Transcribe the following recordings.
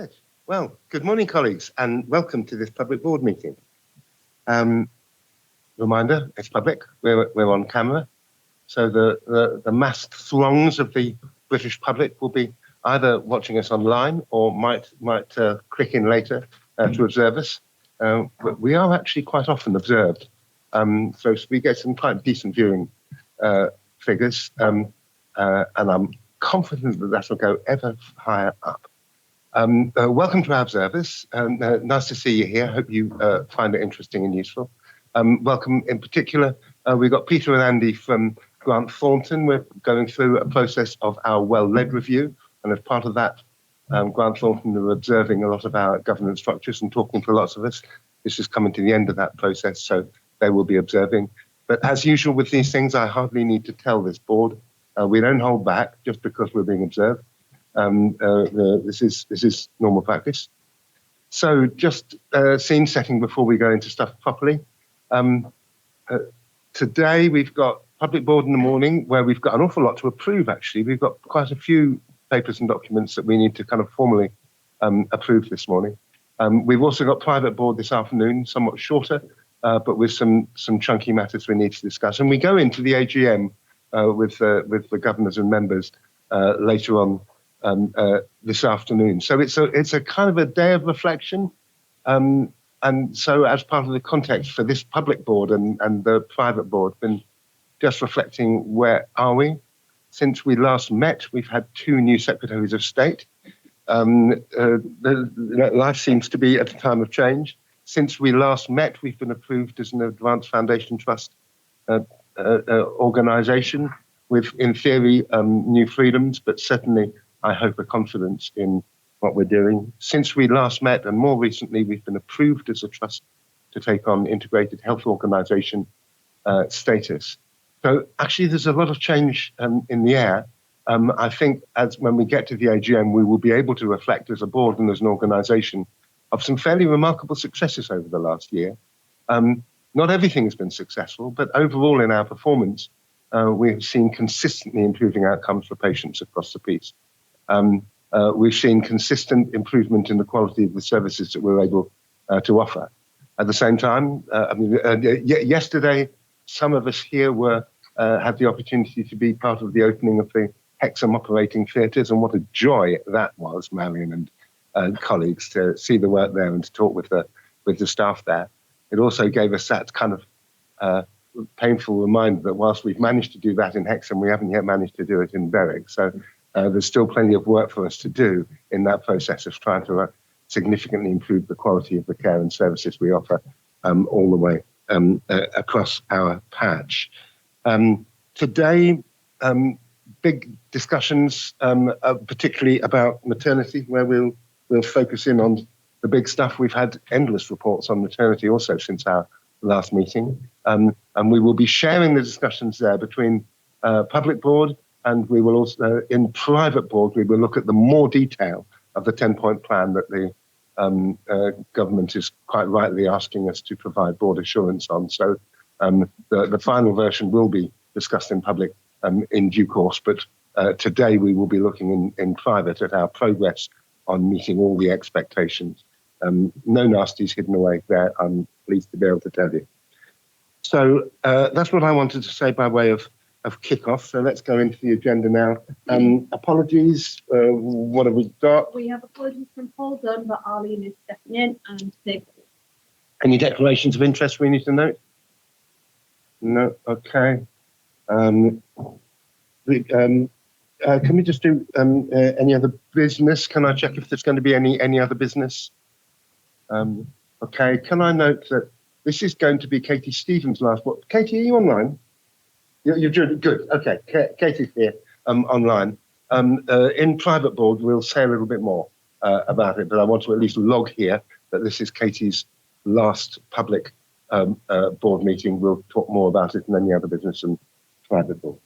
Good. Well, good morning, colleagues, and welcome to this public board meeting. Reminder, it's public, we're on camera, so the massed throngs of the British public will be either watching us online or might click in later to observe us. But we are actually quite often observed, so we get some quite decent viewing figures, and I'm confident that will go ever higher up. Welcome to our observers. Nice to see you here. Hope you find it interesting and useful. Welcome in particular. We've got Peter and Andy from Grant Thornton. We're going through a process of our well-led review, and as part of that, Grant Thornton are observing a lot of our governance structures and talking to lots of us. This is coming to the end of that process, so they will be observing. But as usual with these things, I hardly need to tell this board. We don't hold back just because we're being observed. This is normal practice. So just scene setting before we go into stuff properly. Today we've got public board in the morning where we've got an awful lot to approve. Actually, we've got quite a few papers and documents that we need to kind of formally approve this morning. We've also got private board this afternoon, somewhat shorter, but with some chunky matters we need to discuss. And we go into the AGM with the governors and members later on this afternoon. So it's a kind of a day of reflection. And so as part of the context for this public board and the private board, been just reflecting where are we? Since we last met, we've had 2 new secretaries of state. Life seems to be at a time of change. Since we last met, we've been approved as an Advanced Foundation Trust organisation with, in theory, new freedoms, but certainly I hope a confidence in what we're doing. Since we last met, and more recently, we've been approved as a trust to take on integrated health organisation status. So actually, there's a lot of change in the air. I think as when we get to the AGM, we will be able to reflect as a board and as an organisation of some fairly remarkable successes over the last year. Not everything has been successful, but overall in our performance, we have seen consistently improving outcomes for patients across the piece. We've seen consistent improvement in the quality of the services that we're able to offer. At the same time, yesterday, some of us here had the opportunity to be part of the opening of the Hexham operating theatres, and what a joy that was, Marion and colleagues, to see the work there and to talk with the staff there. It also gave us that kind of painful reminder that whilst we've managed to do that in Hexham, we haven't yet managed to do it in Berwick. So there's still plenty of work for us to do in that process of trying to significantly improve the quality of the care and services we offer all the way across our patch. Today, big discussions, particularly about maternity, where we'll focus in on the big stuff. We've had endless reports on maternity also since our last meeting, and we will be sharing the discussions there between public board, and we will also, in private board, we will look at the more detail of the 10-point plan that the government is quite rightly asking us to provide board assurance on. So the final version will be discussed in public in due course, but today we will be looking in private at our progress on meeting all the expectations. No nasties hidden away there, I'm pleased to be able to tell you. So that's what I wanted to say by way of kick-off. So let's go into the agenda now. Apologies, what have we got? We have apologies from Paul Dunn, but Arlene is stepping in and Dave. Any declarations of interest we need to note? No, okay. Can we just do any other business? Can I check if there's going to be any other business? Okay, can I note that this is going to be Katie Stevens' last one. Katie, are you online? You're good. Okay, Katie's here online. In private board, we'll say a little bit more about it, but I want to at least log here that this is Katie's last public board meeting. We'll talk more about it in any other business and private board.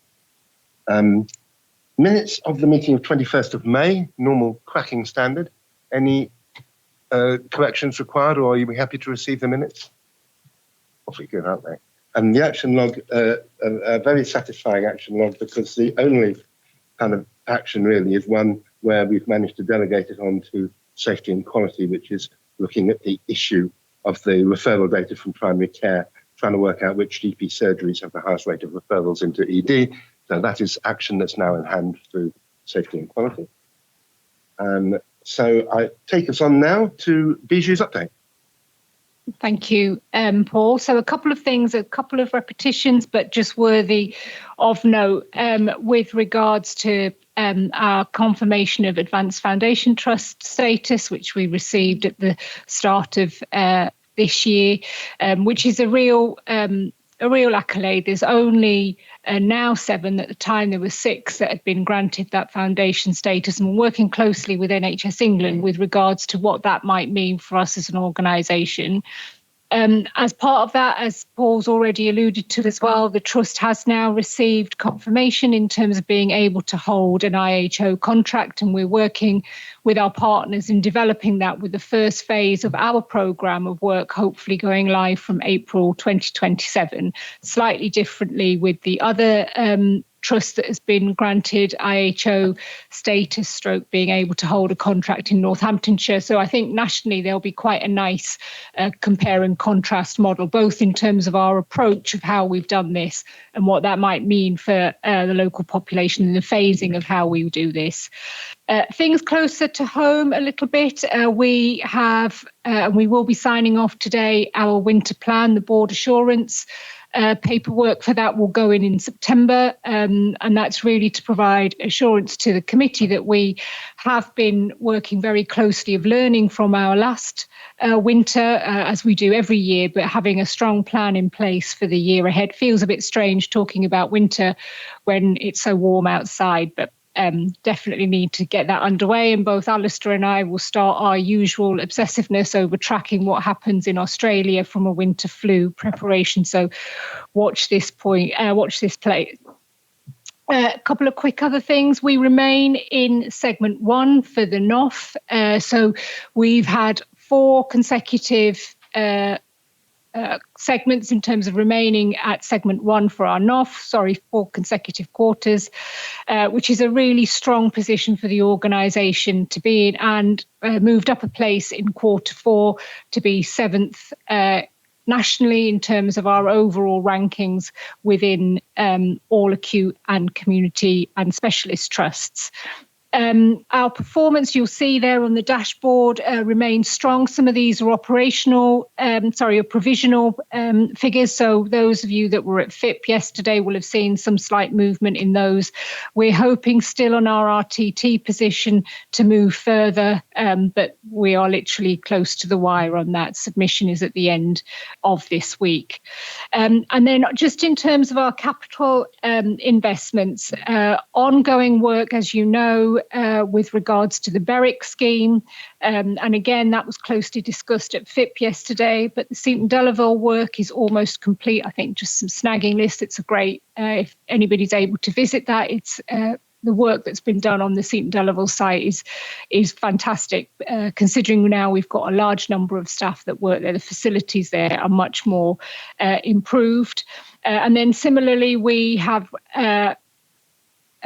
Minutes of the meeting of 21st of May, normal cracking standard. Any corrections required, or are you happy to receive the minutes? Awfully good, aren't they? And the action log, a very satisfying action log, because the only kind of action really is one where we've managed to delegate it on to Safety and Quality, which is looking at the issue of the referral data from primary care, trying to work out which GP surgeries have the highest rate of referrals into ED. So that is action that's now in hand through Safety and Quality. So I take us on now to Biju's update. Thank you, Paul. So a couple of things, a couple of repetitions, but just worthy of note with regards to our confirmation of Advanced Foundation Trust status, which we received at the start of this year, which is a real accolade. There's only now 7. At the time there were 6 that had been granted that foundation status, and we're working closely with NHS England with regards to what that might mean for us as an organisation. As part of that, as Paul's already alluded to as well, the Trust has now received confirmation in terms of being able to hold an IHO contract, and we're working with our partners in developing that, with the first phase of our programme of work hopefully going live from April 2027, slightly differently with the other trust that has been granted IHO status stroke being able to hold a contract in Northamptonshire. So I think nationally there'll be quite a nice compare and contrast model, both in terms of our approach of how we've done this and what that might mean for the local population and the phasing of how we do this. Things closer to home a little bit, we have, and we will be signing off today, our winter plan, the board assurance. Paperwork for that will go in September, and that's really to provide assurance to the committee that we have been working very closely of learning from our last winter, as we do every year, but having a strong plan in place for the year ahead. Feels a bit strange talking about winter when it's so warm outside, but definitely need to get that underway, and both Alistair and I will start our usual obsessiveness over tracking what happens in Australia from a winter flu preparation. So watch this play. A couple of quick other things. We remain in segment 1 for the NOF. So we've had 4 consecutive segments in terms of remaining at segment 1 for our NOF, 4 consecutive quarters, which is a really strong position for the organisation to be in, and moved up a place in quarter 4 to be 7th nationally in terms of our overall rankings within all acute and community and specialist trusts. Our performance, you'll see there on the dashboard, remains strong. Some of these are provisional figures. So those of you that were at FIP yesterday will have seen some slight movement in those. We're hoping still on our RTT position to move further, but we are literally close to the wire on that. Submission is at the end of this week. And then just in terms of our capital investments, ongoing work, as you know, with regards to the Berwick scheme. And again, that was closely discussed at FIP yesterday, but the Seaton Delaval work is almost complete. I think just some snagging lists. It's a great, if anybody's able to visit that, it's the work that's been done on the Seaton Delaval site is fantastic, considering now we've got a large number of staff that work there. The facilities there are much more improved. And then similarly, we have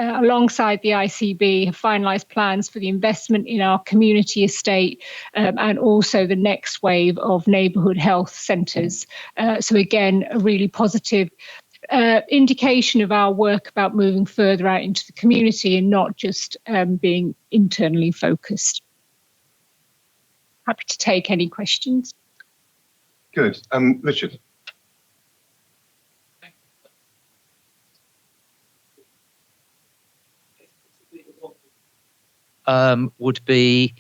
alongside the ICB, have finalised plans for the investment in our community estate and also the next wave of neighbourhood health centres. So again, a really positive indication of our work about moving further out into the community and not just being internally focused. Happy to take any questions. Good. Richard. Would be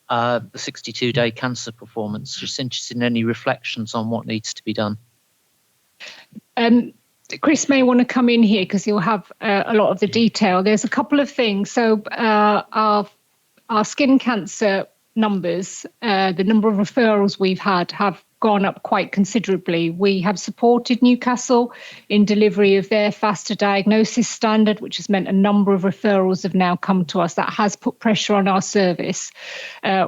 the 62-day cancer performance. Just interested in any reflections on what needs to be done. Chris may want to come in here because he'll have a lot of the detail. There's a couple of things. So our skin cancer numbers, the number of referrals we've had have gone up quite considerably. We have supported Newcastle in delivery of their faster diagnosis standard, which has meant a number of referrals have now come to us. That has put pressure on our service.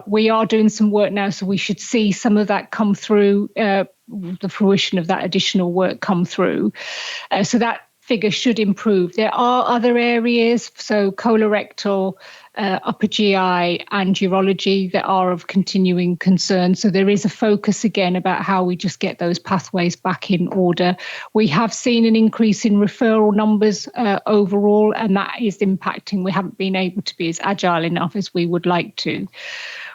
We are doing some work now, so we should see some of that come through, the fruition of that additional work come through. So that figure should improve. There are other areas, so colorectal, upper GI and urology, that are of continuing concern. So there is a focus again about how we just get those pathways back in order. We have seen an increase in referral numbers overall, and that is impacting. We haven't been able to be as agile enough as we would like to.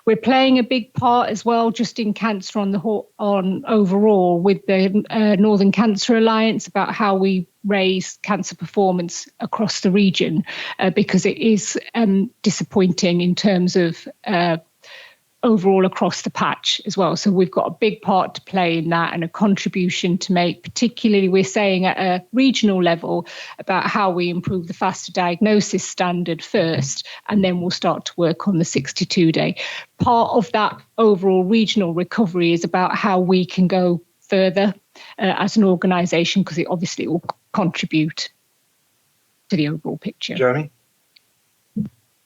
We're playing a big part as well, just in cancer on overall, with the Northern Cancer Alliance, about how we raise cancer performance across the region, because it is disappointing in terms of overall across the patch as well. So we've got a big part to play in that and a contribution to make, particularly we're saying at a regional level, about how we improve the faster diagnosis standard first, and then we'll start to work on the 62-day. Part of that overall regional recovery is about how we can go further as an organisation, because it obviously will contribute to the overall picture. Jeremy?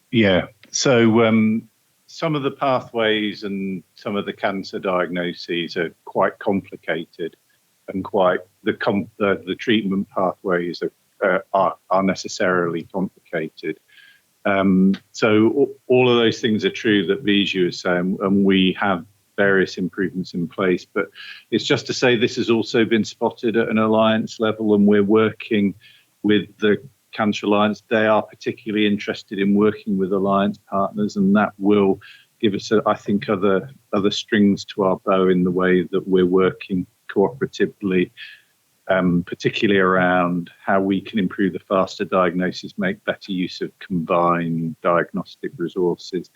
Yeah, so some of the pathways and some of the cancer diagnoses are quite complicated, and quite the treatment pathways are necessarily complicated. So all of those things are true that Viju is saying, and we have various improvements in place. But it's just to say this has also been spotted at an alliance level, and we're working with the Cancer Alliance. They are particularly interested in working with alliance partners, and that will give us, I think, other strings to our bow in the way that we're working cooperatively, particularly around how we can improve the faster diagnosis, make better use of combined diagnostic resources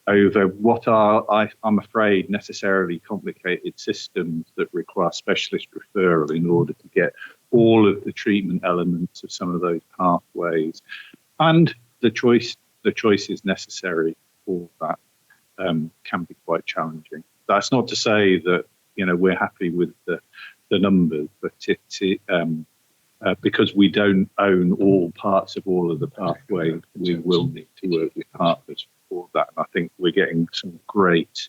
over what are, I'm afraid, necessarily complicated systems that require specialist referral in order to get all of the treatment elements of some of those pathways. And the choice is necessary for that can be quite challenging. That's not to say that we're happy with the numbers, but because we don't own all parts of all of the pathways, we will need to work with partners for that. And I think we're getting some great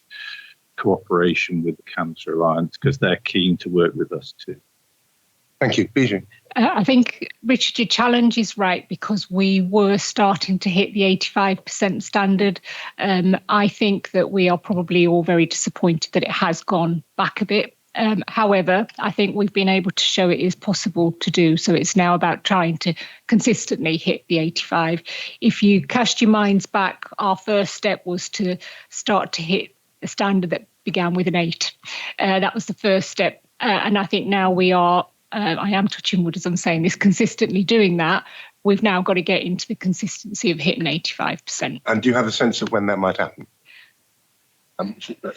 cooperation with the Cancer Alliance, because they're keen to work with us too. Thank you. Viju? I think, Richard, your challenge is right, because we were starting to hit the 85% standard. I think that we are probably all very disappointed that it has gone back a bit. However, I think we've been able to show it is possible to do. So it's now about trying to consistently hit the 85. If you cast your minds back, our first step was to start to hit the standard that began with an 8. That was the first step. And I think now we are, I am touching wood as I'm saying this, consistently doing that. We've now got to get into the consistency of hitting 85%. And do you have a sense of when that might happen?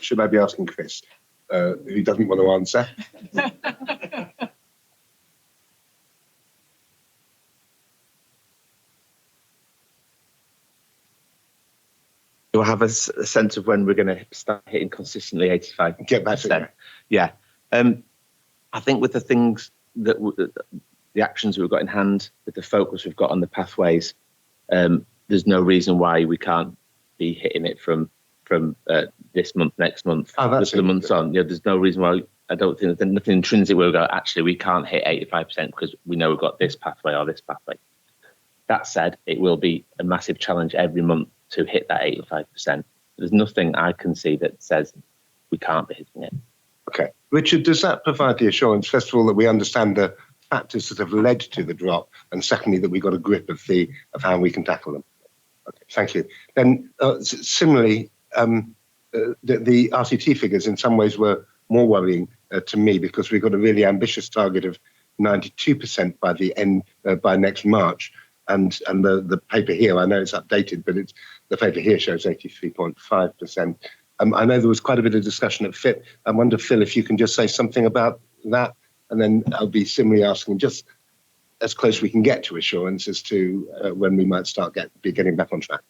Should I be asking Chris? Who doesn't want to answer? Do I have a sense of when we're going to start hitting consistently 85%? Get back to it. Yeah. I think with the things that the actions we've got in hand, with the focus we've got on the pathways, there's no reason why we can't be hitting it from this month, next month, the months on. There's no reason why. I don't think there's nothing intrinsic where we go, actually, we can't hit 85% because we know we've got this pathway or this pathway. That said, it will be a massive challenge every month to hit that 85%. There's nothing I can see that says we can't be hitting it. Okay. Richard, does that provide the assurance, first of all, that we understand the factors that have led to the drop, and secondly, that we've got a grip of how we can tackle them? Okay, thank you. Then, similarly, the RCT figures in some ways were more worrying to me, because we've got a really ambitious target of 92% by the end by next March, and the paper here, I know it's updated, but the paper here shows 83.5%. I know there was quite a bit of discussion at FIP. I wonder, Phil, if you can just say something about that, and then I'll be similarly asking just as close we can get to assurance as to when we might start getting back on track.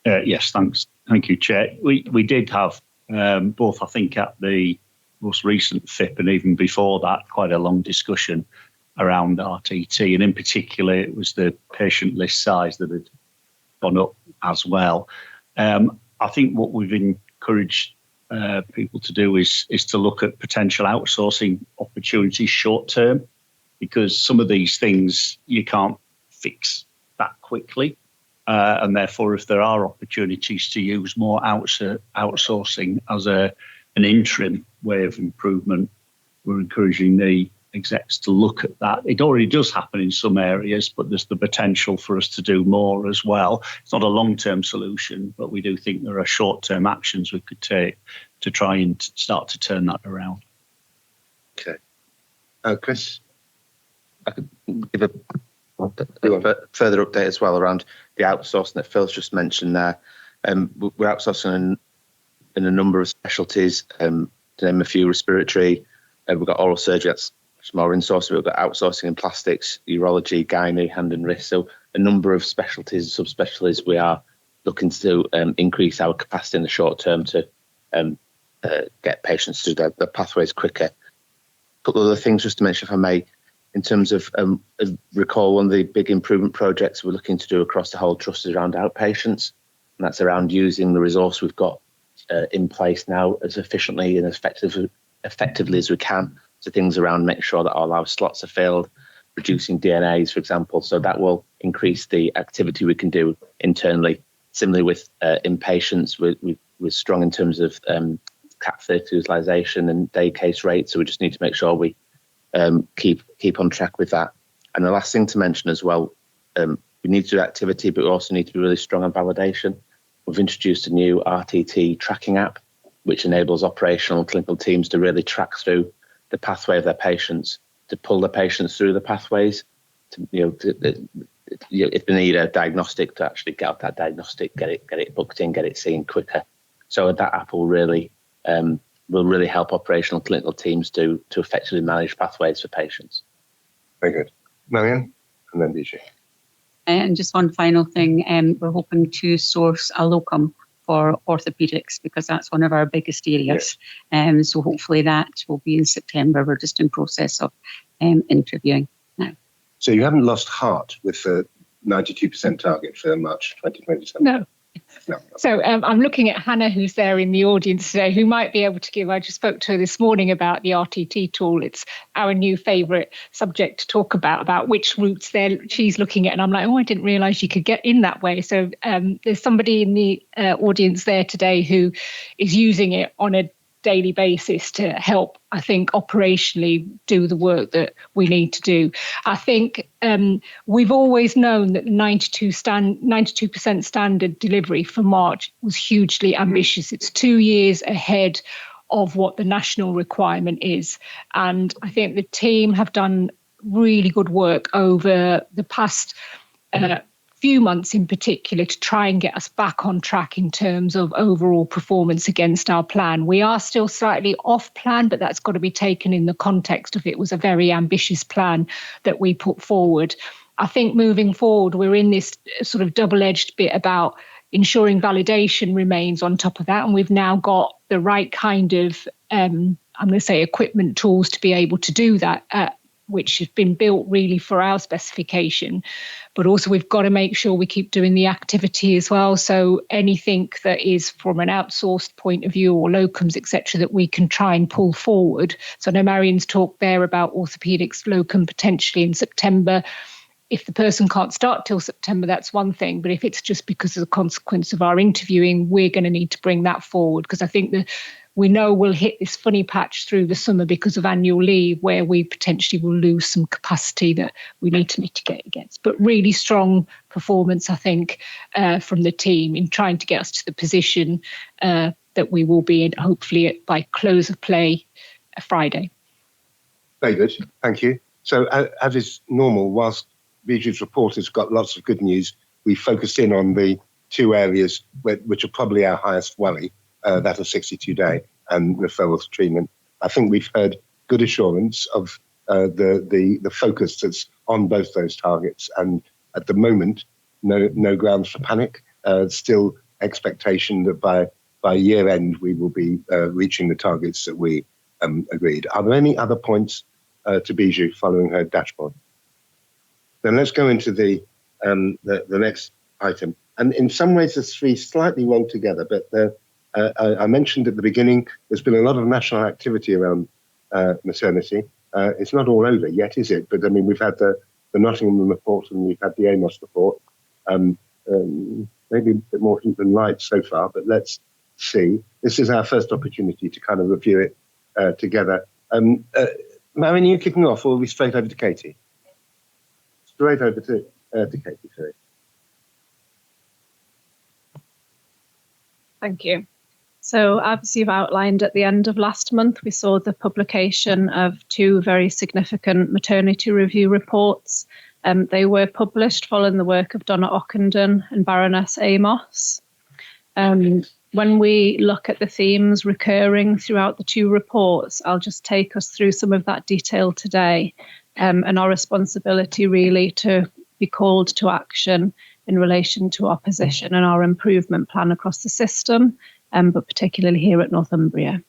Yes, thanks. Thank you, Chair. We did have both, I think, at the most recent FIP and even before that, quite a long discussion around RTT, and in particular, it was the patient list size that had gone up as well. I think what we've encouraged people to do is to look at potential outsourcing opportunities short term. because some of these things you can't fix that quickly. And therefore, if there are opportunities to use more outsourcing as an interim way of improvement, we're encouraging the execs to look at that. It already does happen in some areas, but there's the potential for us to do more as well. It's not a long-term solution, but we do think there are short-term actions we could take to try and start to turn that around. Okay. Chris? I could give a further update as well around the outsourcing that Phil's just mentioned there. We're outsourcing in a number of specialties, to name a few: respiratory, we've got oral surgery, that's more insourcing, we've got outsourcing in plastics, urology, gynae, hand and wrist. So a number of specialties, subspecialties, we are looking to increase our capacity in the short term to get patients through the pathways quicker. A couple of other things just to mention, if I may, in terms of recall, one of the big improvement projects we're looking to do across the whole trust is around outpatients, and that's around using the resource we've got in place now as efficiently and effectively as we can. So things around making sure that all our slots are filled, reducing DNAs, for example. So that will increase the activity we can do internally. Similarly with inpatients, we're strong in terms of CAT30 utilisation and day case rates. So we just need to make sure we keep on track with that. And the last thing to mention as well, we need to do activity, but we also need to be really strong on validation. We've introduced a new RTT tracking app, which enables operational and clinical teams to really track through the pathway of their patients, to pull the patients through the pathways, to, if they need a diagnostic, to actually get out that diagnostic, get it booked in, get it seen quicker. So that app will really help operational clinical teams to effectively manage pathways for patients. Very good. Marianne, and then Bijou. And just one final thing, we're hoping to source a locum for orthopaedics because that's one of our biggest areas. Yes. So hopefully that will be in September. We're just in process of interviewing now. So you haven't lost heart with the 92% target for March 2027? No. So I'm looking at Hannah, who's there in the audience today, who might be able to give. I just spoke to her this morning about the RTT tool. It's our new favourite subject to talk about which routes she's looking at. And I'm like, I didn't realise you could get in that way. So there's somebody in the audience there today who is using it on a daily basis to help, I think, operationally do the work that we need to do. I think we've always known that the 92% standard delivery for March was hugely ambitious. It's 2 years ahead of what the national requirement is. And I think the team have done really good work over the past few months in particular to try and get us back on track in terms of overall performance against our plan. We are still slightly off plan, but that's got to be taken in the context of it was a very ambitious plan that we put forward. I think moving forward, we're in this sort of double-edged bit about ensuring validation remains on top of that. And we've now got the right kind of, I'm going to say, equipment tools to be able to do that, which has been built really for our specification. But also we've got to make sure we keep doing the activity as well. So anything that is from an outsourced point of view or locums, etc., that we can try and pull forward. So I know Marian's talked there about orthopaedics locum potentially in September. If the person can't start till September, that's one thing. But if it's just because of the consequence of our interviewing, we're going to need to bring that forward, because I think we know we'll hit this funny patch through the summer because of annual leave where we potentially will lose some capacity that we need to mitigate against. But really strong performance, I think, from the team in trying to get us to the position that we will be in, hopefully by close of play Friday. Very good. Thank you. So as is normal, whilst Bijou's report has got lots of good news, we focused in on the two areas which are probably our highest worry. That of 62-day and referral to treatment. I think we've heard good assurance of the focus that's on both those targets, and at the moment, no grounds for panic. Still expectation that by year end we will be reaching the targets that we agreed. Are there any other points to Bijou following her dashboard? Then let's go into the next item. And in some ways, the three slightly rolled together, but I mentioned at the beginning, there's been a lot of national activity around maternity. It's not all over yet, is it? But I mean, we've had the Nottingham report and we've had the Amos report. Maybe a bit more heat than light so far, but let's see. This is our first opportunity to kind of review it together. Marion, are you kicking off, or are we straight over to Katie? Straight over to Katie, sorry. Thank you. So as you've outlined, at the end of last month, we saw the publication of 2 very significant maternity review reports. They were published following the work of Donna Ockenden and Baroness Amos. When we look at the themes recurring throughout the 2 reports, I'll just take us through some of that detail today, and our responsibility really to be called to action in relation to our position and our improvement plan across the system, but particularly here at Northumbria.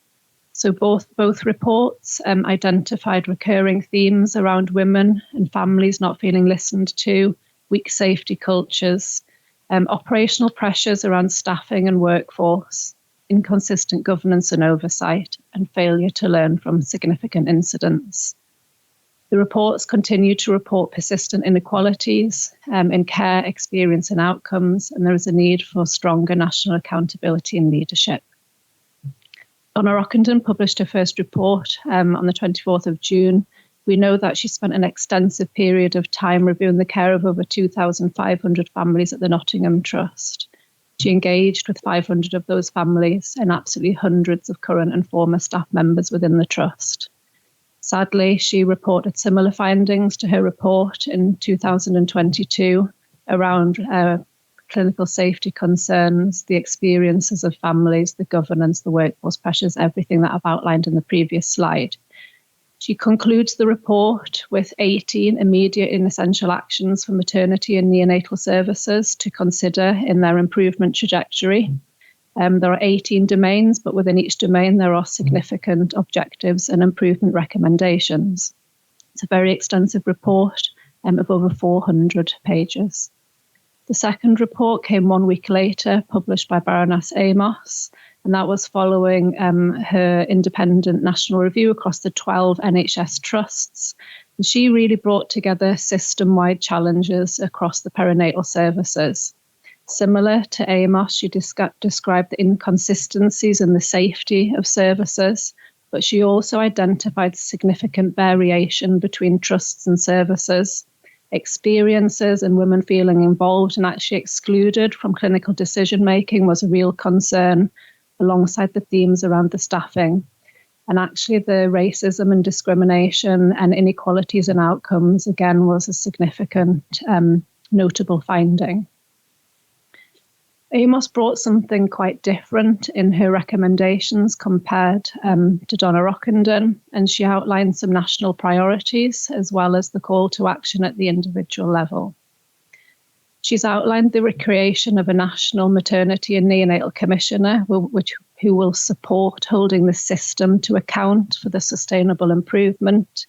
So both reports identified recurring themes around women and families not feeling listened to, weak safety cultures, operational pressures around staffing and workforce, inconsistent governance and oversight, and failure to learn from significant incidents. The reports continue to report persistent inequalities in care, experience and outcomes, and there is a need for stronger national accountability and leadership. Donna Ockenden published her first report on the 24th of June. We know that she spent an extensive period of time reviewing the care of over 2,500 families at the Nottingham Trust. She engaged with 500 of those families and absolutely hundreds of current and former staff members within the Trust. Sadly, she reported similar findings to her report in 2022 around clinical safety concerns, the experiences of families, the governance, the workforce pressures, everything that I've outlined in the previous slide. She concludes the report with 18 immediate and essential actions for maternity and neonatal services to consider in their improvement trajectory. There are 18 domains, but within each domain there are significant objectives and improvement recommendations. It's a very extensive report of over 400 pages. The second report came 1 week later, published by Baroness Amos, and that was following her independent national review across the 12 NHS trusts. And she really brought together system-wide challenges across the perinatal services. Similar to Amos, she described the inconsistencies in the safety of services, but she also identified significant variation between trusts and services. Experiences and women feeling involved and actually excluded from clinical decision-making was a real concern, alongside the themes around the staffing. And actually the racism and discrimination and inequalities and outcomes, again, was a significant notable finding. Amos brought something quite different in her recommendations compared to Donna Ockenden, and she outlined some national priorities as well as the call to action at the individual level. She's outlined the creation of a national maternity and neonatal commissioner who will support holding the system to account for the sustainable improvement.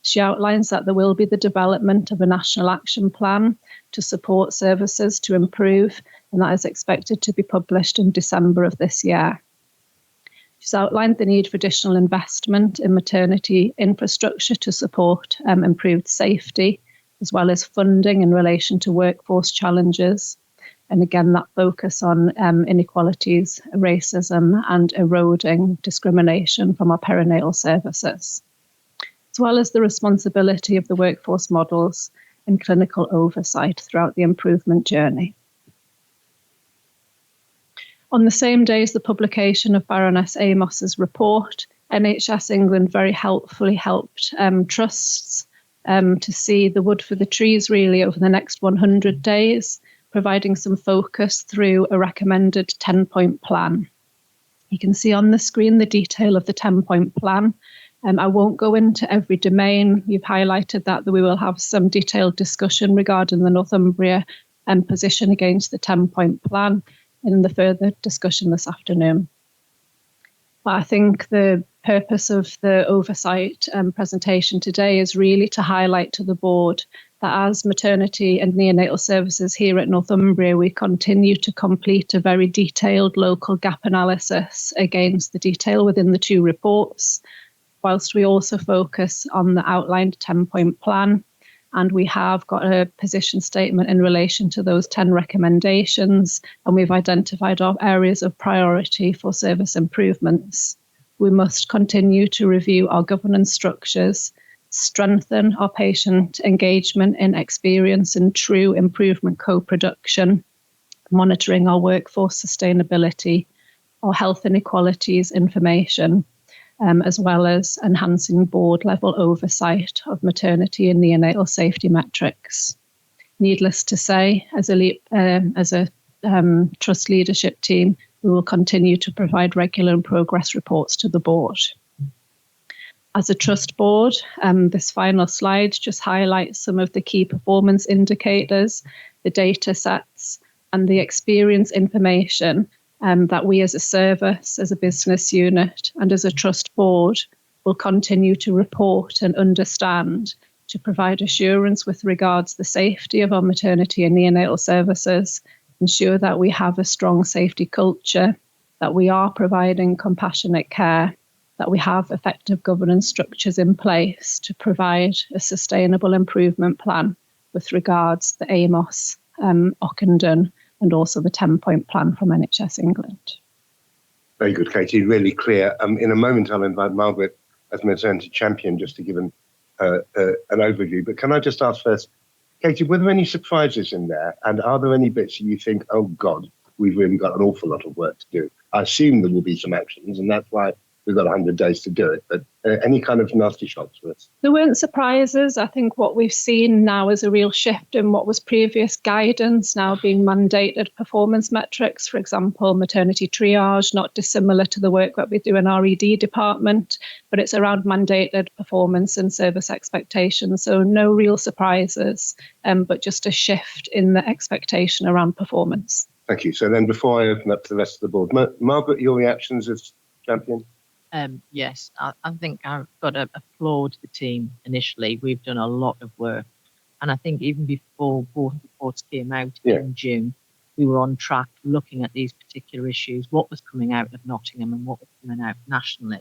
She outlines that there will be the development of a national action plan to support services to improve, and that is expected to be published in December of this year. She's outlined the need for additional investment in maternity infrastructure to support improved safety, as well as funding in relation to workforce challenges. And again, that focus on inequalities, racism, and eroding discrimination from our perinatal services, as well as the responsibility of the workforce models and clinical oversight throughout the improvement journey. On the same day as the publication of Baroness Amos's report, NHS England very helpfully helped trusts to see the wood for the trees really over the next 100 days, providing some focus through a recommended 10-point plan. You can see on the screen the detail of the 10-point plan. I won't go into every domain. You've highlighted that we will have some detailed discussion regarding the Northumbria position against the 10-point plan in the further discussion this afternoon. But I think the purpose of the oversight presentation today is really to highlight to the board that as maternity and neonatal services here at Northumbria, we continue to complete a very detailed local gap analysis against the detail within the two reports. whilst we also focus on the outlined 10-point plan. And we have got a position statement in relation to those 10 recommendations, and we've identified our areas of priority for service improvements. We must continue to review our governance structures, strengthen our patient engagement in experience and true improvement co-production, monitoring our workforce sustainability, our health inequalities information, as well as enhancing board level oversight of maternity and neonatal safety metrics. Needless to say, as a trust leadership team, we will continue to provide regular and progress reports to the board. As a trust board, this final slide just highlights some of the key performance indicators, the data sets, and the experience information that we as a service, as a business unit, and as a trust board will continue to report and understand to provide assurance with regards to the safety of our maternity and neonatal services, ensure that we have a strong safety culture, that we are providing compassionate care, that we have effective governance structures in place to provide a sustainable improvement plan with regards to the AMOS, Ockenden, and also the 10-point plan from NHS England. Very good, Katie, really clear. In a moment, I'll invite Margaret as maternity champion just to give an overview. But can I just ask first, Katie, were there any surprises in there? And are there any bits that you think, oh God, we've really got an awful lot of work to do? I assume there will be some actions, and that's why we've got 100 days to do it. But any kind of nasty shocks for us? There weren't surprises. I think what we've seen now is a real shift in what was previous guidance now being mandated performance metrics. For example, maternity triage, not dissimilar to the work that we do in our ED department, but it's around mandated performance and service expectations. So no real surprises, but just a shift in the expectation around performance. Thank you. So then before I open up to the rest of the board, Margaret, your reactions as champion? Yes, I think I've got to applaud the team initially. We've done a lot of work. And I think even before both reports came out in June, we were on track looking at these particular issues, what was coming out of Nottingham and what was coming out nationally.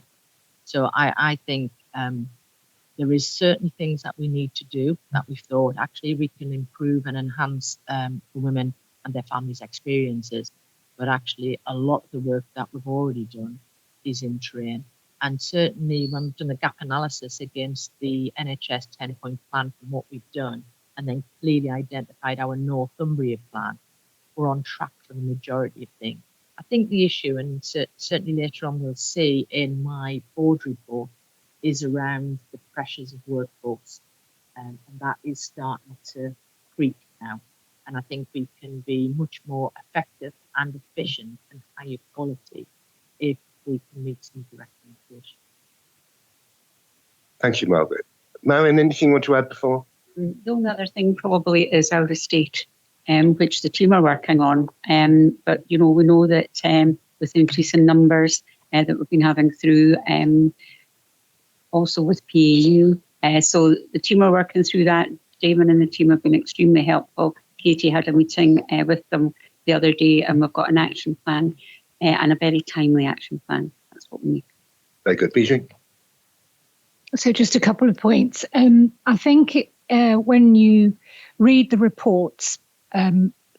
So I think there is certainly things that we need to do that we thought actually we can improve and enhance for women and their families' experiences. But actually a lot of the work that we've already done is in train. And certainly when we've done a gap analysis against the NHS 10-point plan from what we've done, and then clearly identified our Northumbria plan, we're on track for the majority of things. I think the issue, and certainly later on we'll see in my board report, is around the pressures of workforce. And that is starting to creep now. And I think we can be much more effective and efficient and higher quality if we can meet some of the recommendations. Thank you, Margaret. Marion, anything you want to add before? The only other thing probably is our estate, which the team are working on. But, we know that with increasing numbers that we've been having through, also with PAU. So the team are working through that. Damon and the team have been extremely helpful. Katie had a meeting with them the other day, and we've got an action plan and a very timely action plan. That's what we need. Very good. Bijou? So just a couple of points. I think when you read the reports,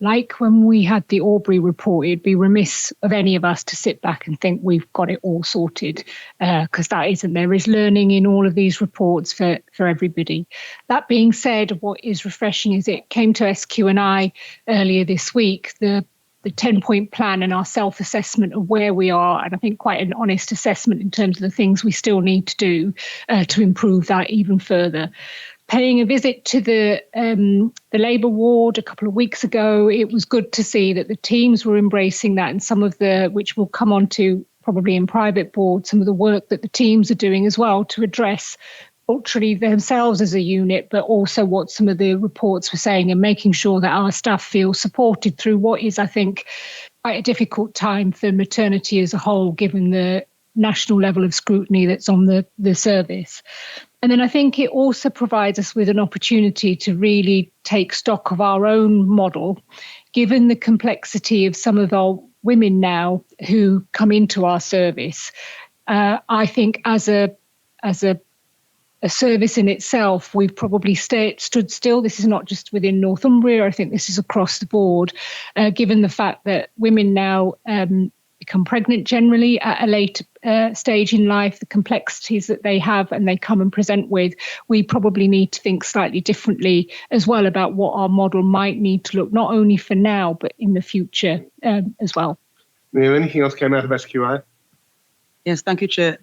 like when we had the Aubrey report, it'd be remiss of any of us to sit back and think we've got it all sorted, because that isn't. There is learning in all of these reports for everybody. That being said, what is refreshing is it came to SQ&I earlier this week, the 10-point plan and our self-assessment of where we are, and I think quite an honest assessment in terms of the things we still need to do to improve that even further. Paying a visit to the Labour ward a couple of weeks ago, it was good to see that the teams were embracing that, and some of which we'll come on to probably in private board, some of the work that the teams are doing as well to address culturally themselves as a unit, but also what some of the reports were saying, and making sure that our staff feel supported through what is, I think, quite a difficult time for maternity as a whole, given the national level of scrutiny that's on the service. And then I think it also provides us with an opportunity to really take stock of our own model, given the complexity of some of our women now who come into our service. I think as a a service in itself, we've probably stood still. This is not just within Northumbria. I think this is across the board, given the fact that women now become pregnant generally at a late stage in life, the complexities that they have and they come and present with. We probably need to think slightly differently as well about what our model might need to look, not only for now, but in the future as well. Neil, anything else came out of SQI? Yes, thank you, Chair.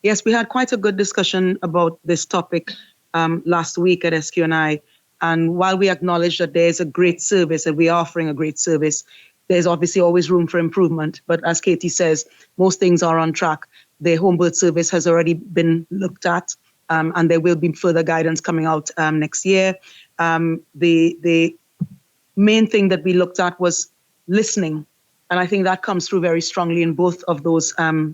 Yes, we had quite a good discussion about this topic last week at SQNI. And while we acknowledge that there's a great service and we are offering a great service, there's obviously always room for improvement. But as Katie says, most things are on track. The home birth service has already been looked at, and there will be further guidance coming out next year. The main thing that we looked at was listening. And I think that comes through very strongly in both of those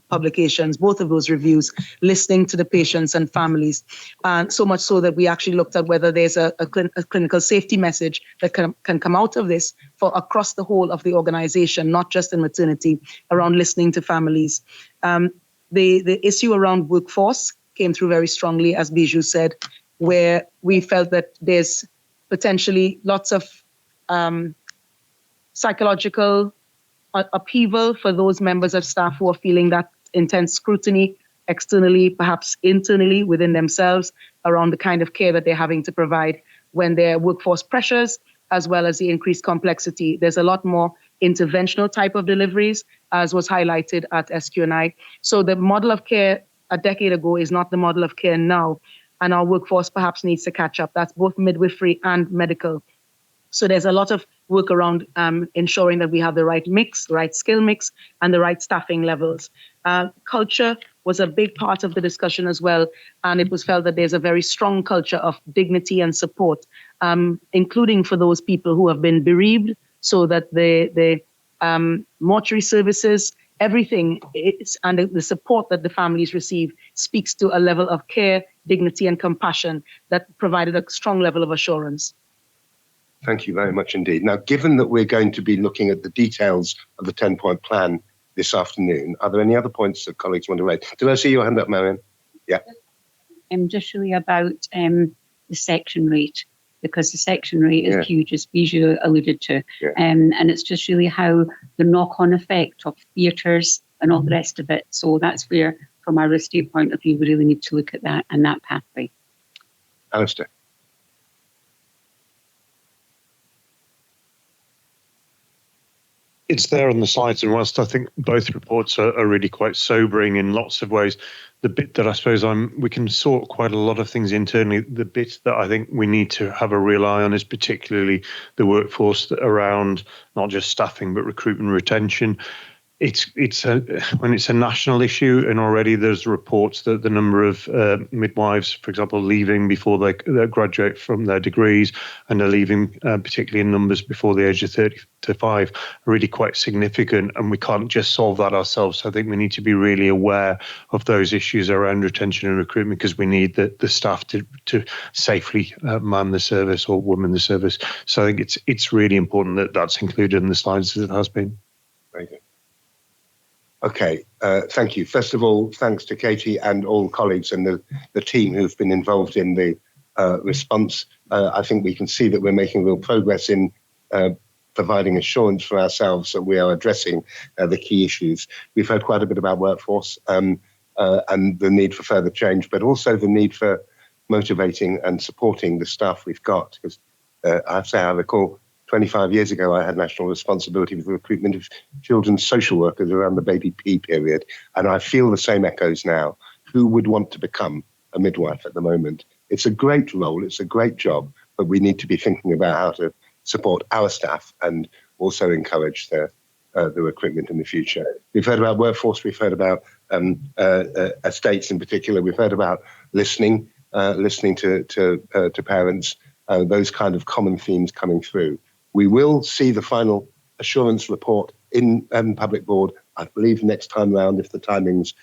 publications, both of those reviews, listening to the patients and families. And so much so that we actually looked at whether there's a clinical safety message that can come out of this for across the whole of the organization, not just in maternity, around listening to families. The issue around workforce came through very strongly, as Bijou said, where we felt that there's potentially lots of psychological upheaval for those members of staff who are feeling that intense scrutiny externally, perhaps internally within themselves, around the kind of care that they're having to provide when there are workforce pressures, as well as the increased complexity. There's a lot more interventional type of deliveries, as was highlighted at SQNI. So the model of care a decade ago is not the model of care now, and our workforce perhaps needs to catch up. That's both midwifery and medical. So there's a lot of work around ensuring that we have the right mix, the right skill mix, and the right staffing levels. Culture was a big part of the discussion as well, and it was felt that there's a very strong culture of dignity and support, including for those people who have been bereaved, so that the mortuary services, everything is, and the support that the families receive speaks to a level of care, dignity, and compassion that provided a strong level of assurance. Thank you very much indeed. Now, given that we're going to be looking at the details of the 10-point plan this afternoon, are there any other points that colleagues want to raise? Did I see your hand up, Marion? Yeah. Just really about the section rate, because the section rate is huge, as Bijou alluded to. Yeah. And it's just really how the knock-on effect of theatres and all the rest of it. So that's where, from our RISD point of view, we really need to look at that and that pathway. Alistair. It's there on the slides, and whilst I think both reports are really quite sobering in lots of ways, the bit that I suppose we can sort quite a lot of things internally. The bit that I think we need to have a real eye on is particularly the workforce around not just staffing but recruitment and retention. When it's a national issue, and already there's reports that the number of midwives, for example, leaving before they graduate from their degrees, and are leaving particularly in numbers before the age of 35, are really quite significant, and we can't just solve that ourselves. So I think we need to be really aware of those issues around retention and recruitment, because we need the staff to safely man the service or woman the service. So I think it's really important that that's included in the slides as it has been. Very good. Okay, thank you. First of all, thanks to Katie and all colleagues and the team who've been involved in the response. I think we can see that we're making real progress in providing assurance for ourselves that we are addressing the key issues. We've heard quite a bit about workforce and the need for further change, but also the need for motivating and supporting the staff we've got. Because I have to say, I recall 25 years ago, I had national responsibility for the recruitment of children's social workers around the baby P period. And I feel the same echoes now. Who would want to become a midwife at the moment? It's a great role. It's a great job. But we need to be thinking about how to support our staff and also encourage the recruitment in the future. We've heard about workforce. We've heard about estates in particular. We've heard about listening to parents, those kind of common themes coming through. We will see the final assurance report in public board, I believe, next time round if the timings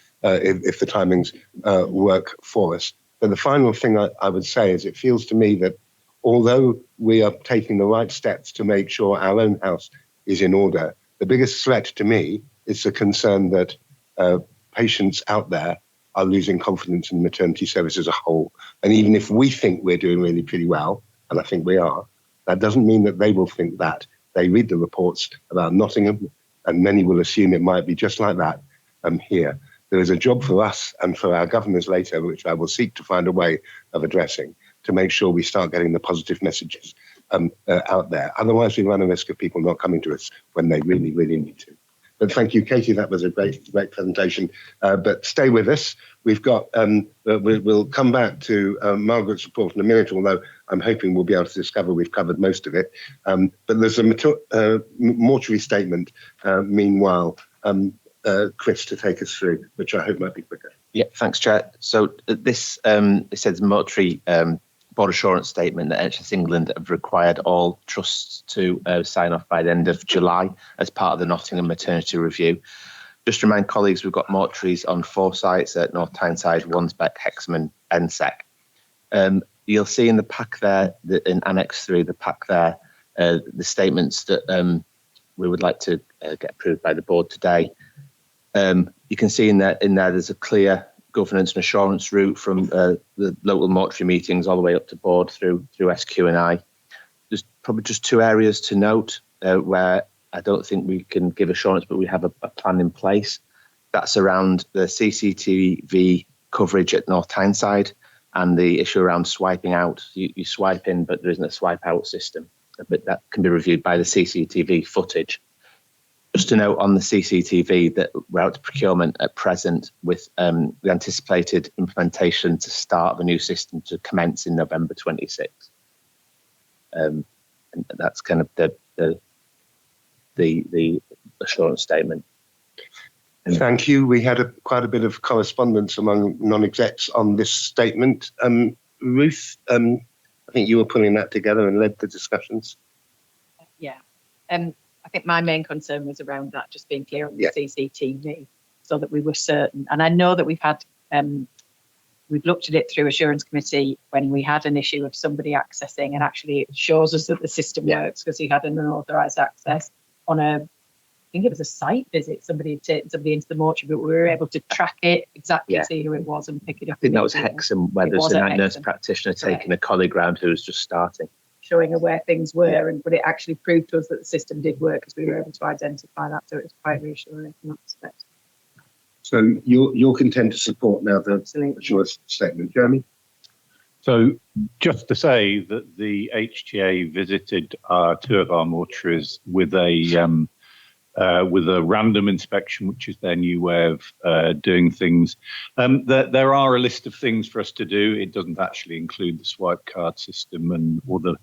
work for us. But the final thing I would say is it feels to me that although we are taking the right steps to make sure our own house is in order, the biggest threat to me is the concern that patients out there are losing confidence in maternity service as a whole. And even if we think we're doing really pretty well, and I think we are, that doesn't mean that they will think that. They read the reports about Nottingham, and many will assume it might be just like that here. There is a job for us and for our governors later, which I will seek to find a way of addressing, to make sure we start getting the positive messages out there. Otherwise, we run a risk of people not coming to us when they really, really need to. But thank you, Katie. That was a great presentation. But stay with us. We've got. We'll come back to Margaret's report in a minute, although I'm hoping we'll be able to discover we've covered most of it. But there's a mortuary statement. Meanwhile, Chris, to take us through, which I hope might be quicker. Yeah, thanks, Chair. So this it says mortuary board assurance statement that NHS England have required all trusts to sign off by the end of July as part of the Nottingham maternity review. Just to remind colleagues, we've got mortuaries on 4 sites at North Tyneside, Wansbeck, Hexham and NSEC. You'll see in the pack there, in Annex 3, the pack there, the statements that we would like to get approved by the board today. You can see in there there's a clear governance and assurance route from the local mortuary meetings all the way up to board through SQ&I. There's probably just 2 areas to note where I don't think we can give assurance, but we have a plan in place. That's around the CCTV coverage at North Tyneside and the issue around swiping out. You swipe in, but there isn't a swipe out system, but that can be reviewed by the CCTV footage. Just to note on the CCTV that we're out to procurement at present with the anticipated implementation to start of a new system to commence in November 26. And that's kind of the assurance statement. Thank you. We had quite a bit of correspondence among non-execs on this statement. Ruth, I think you were putting that together and led the discussions. Yeah. I think my main concern was around that, just being clear on the CCTV, so that we were certain. And I know that we've looked at it through Assurance Committee when we had an issue of somebody accessing, and actually it shows us that the system works because he had an unauthorised access on I think it was a site visit. Somebody had taken somebody into the mortuary, but we were able to track it exactly, see who it was and pick it up. I think that was Hexham, where there's a nurse practitioner taking a colleague round who was just starting. Showing where things were, but it actually proved to us that the system did work because we were able to identify that. So it was quite reassuring from that perspective. So you're content to support now the assurance statement, Jeremy? So just to say that the HTA visited 2 of our mortuaries with a random inspection, which is their new way of doing things. There are a list of things for us to do. It doesn't actually include the swipe card system or the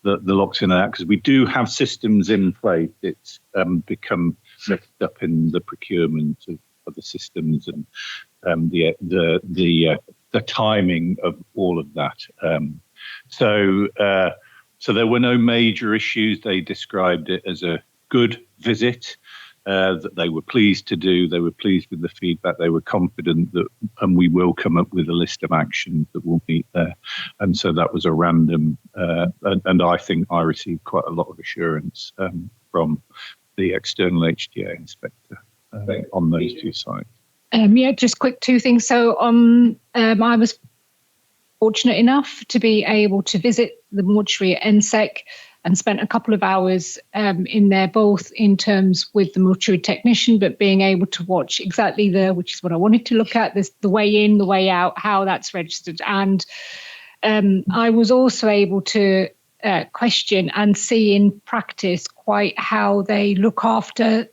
locks in and out, because we do have systems in place. It's become mixed up in the procurement of the systems and the timing of all of that. So there were no major issues. They described it as a good visit that they were pleased to do. They were pleased with the feedback. They were confident that, and we will come up with a list of actions that will meet there. And so that was a random, and I think I received quite a lot of assurance from the external HTA inspector on those 2 sites. Just quick 2 things. So I was fortunate enough to be able to visit the mortuary at NSEC and spent a couple of hours in there, both in terms with the mortuary technician, but being able to watch exactly which is what I wanted to look at, the way in, the way out, how that's registered. And I was also able to question and see in practice quite how they look after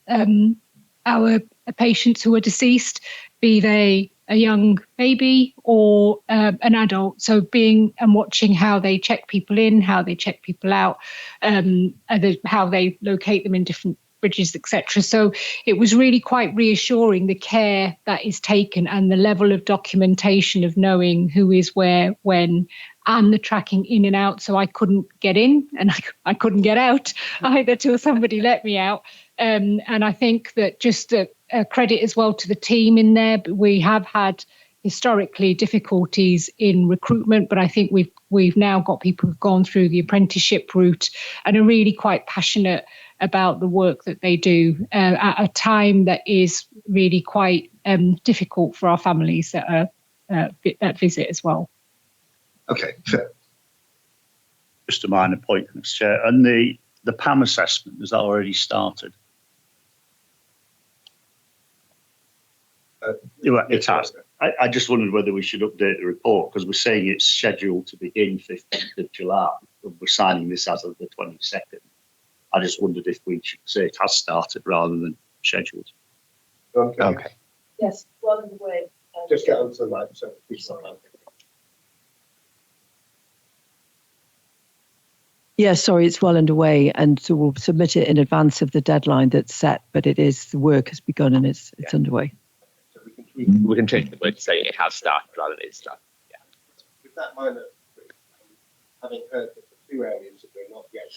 our patients who are deceased, be they a young baby or an adult. So being and watching how they check people in, how they check people out, how they locate them in different bridges, etc. So it was really quite reassuring, the care that is taken and the level of documentation of knowing who is where, when, and the tracking in and out. So I couldn't get in and I couldn't get out either till somebody let me out. And I think that just a credit as well to the team in there. But we have had historically difficulties in recruitment, but I think we've now got people who've gone through the apprenticeship route and are really quite passionate about the work that they do at a time that is really quite difficult for our families that are that visit as well. Okay, fair. Just a minor point, Mr. Chair. And the PAM assessment, has that already started? It has. I just wondered whether we should update the report, because we're saying it's scheduled to begin 15th of July. We're signing this as of the 22nd. I just wondered if we should say it has started rather than scheduled. Okay. Yes, well underway. Just get onto the mic. So Yes, sorry, it's well underway, and so we'll submit it in advance of the deadline that's set. But it is, the work has begun and it's underway. So We can change the word to say it has started rather than it's started. Yeah. with that minor, having heard that the two areas that we're not yet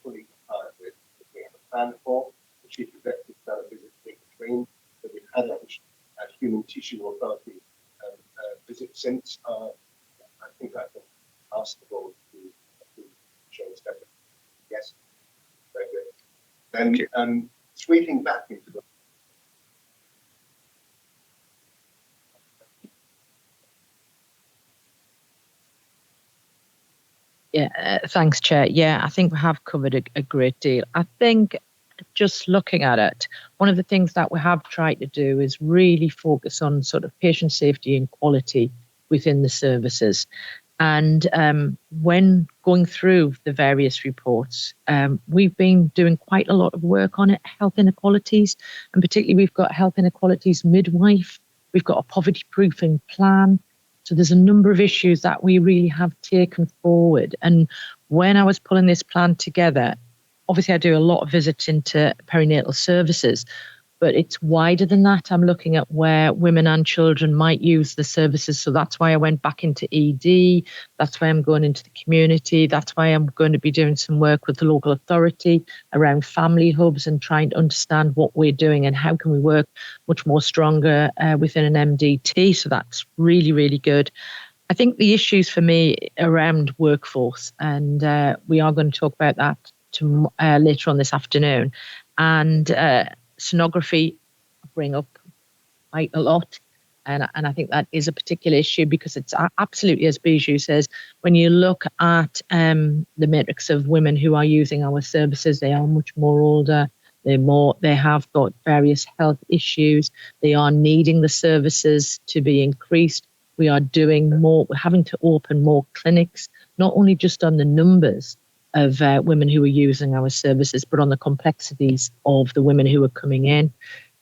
fully compliant with, that we have a plan for, the Chief Executive done a visit in between, that we've had a human tissue authority visit since. I think I can ask the board to show step. Yes, very good. Then sweeping back into the Yeah, thanks, Chair. Yeah, I think we have covered a great deal. I think just looking at it, one of the things that we have tried to do is really focus on sort of patient safety and quality within the services. And when going through the various reports, we've been doing quite a lot of work on it, health inequalities, and particularly we've got health inequalities midwife, we've got a poverty proofing plan. So there's a number of issues that we really have taken forward. And when I was pulling this plan together, obviously I do a lot of visits into perinatal services, but it's wider than that. I'm looking at where women and children might use the services. So that's why I went back into ED. That's why I'm going into the community. That's why I'm going to be doing some work with the local authority around family hubs and trying to understand what we're doing and how can we work much more stronger within an MDT. So that's really, really good. I think the issues for me around workforce, and we are going to talk about that later on this afternoon, and sonography I bring up quite a lot, and I think that is a particular issue because it's absolutely, as Bijou says, when you look at the matrix of women who are using our services, they are much more older, they have got various health issues, they are needing the services to be increased. We are doing more, we're having to open more clinics, not only just on the numbers of women who are using our services, but on the complexities of the women who are coming in.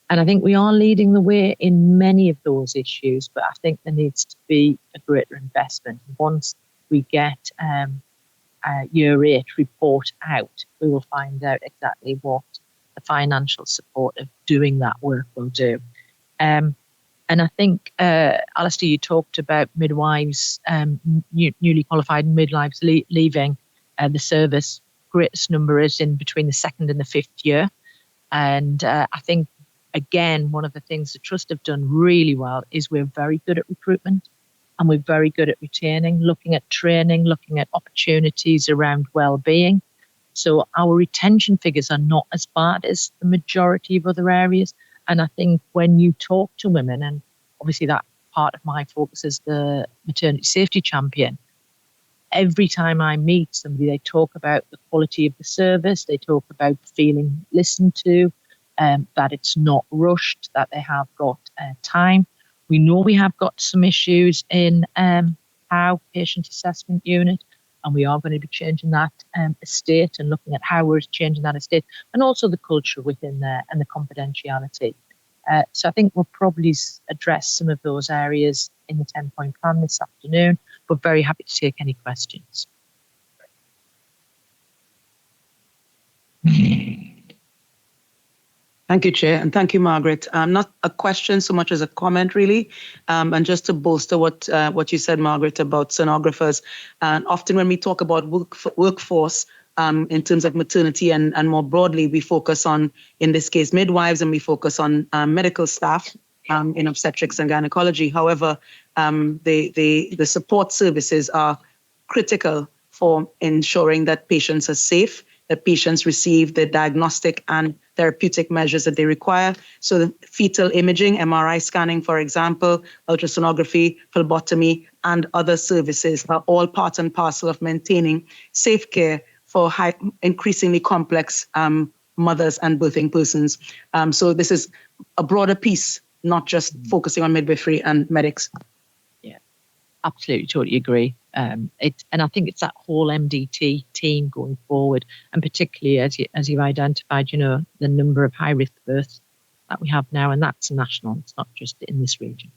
And I think we are leading the way in many of those issues, but I think there needs to be a greater investment. Once we get a Year 8 report out, we will find out exactly what the financial support of doing that work will do. And I think, Alistair, you talked about midwives, newly qualified midwives leaving the service. Greatest number is in between the 2nd and the 5th year. And I think, again, one of the things the Trust have done really well is we're very good at recruitment and we're very good at retaining, looking at training, looking at opportunities around well-being. So our retention figures are not as bad as the majority of other areas. And I think when you talk to women, and obviously that part of my focus is the maternity safety champion, every time I meet somebody, they talk about the quality of the service, they talk about feeling listened to, that it's not rushed, that they have got time. We know we have got some issues in our patient assessment unit, and we are going to be changing that estate and looking at how we're changing that estate, and also the culture within there and the confidentiality. So I think we'll probably address some of those areas in the 10-point plan this afternoon, but very happy to take any questions. Thank you, Chair, and thank you, Margaret. Not a question so much as a comment, really. And just to bolster what you said, Margaret, about sonographers, and often when we talk about workforce in terms of maternity and more broadly, we focus on, in this case, midwives, and we focus on medical staff in obstetrics and gynecology. However, the support services are critical for ensuring that patients are safe that patients receive the diagnostic and therapeutic measures that they require. So the fetal imaging, MRI scanning, for example, ultrasonography, phlebotomy, and other services are all part and parcel of maintaining safe care for increasingly complex mothers and birthing persons. So this is a broader piece, not just focusing on midwifery and medics. Yeah, absolutely, totally agree. And I think it's that whole MDT team going forward, and particularly as you've identified, the number of high-risk births that we have now, and that's national. It's not just in this region.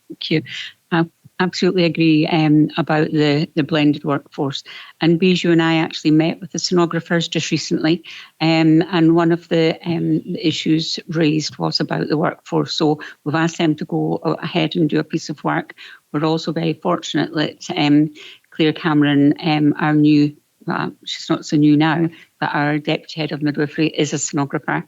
Thank you. I absolutely agree about the blended workforce. And Bijou and I actually met with the sonographers just recently, and one of the issues raised was about the workforce. So we've asked them to go ahead and do a piece of work. We're also very fortunate that Claire Cameron, our new, she's not so new now, but our Deputy Head of Midwifery is a sonographer.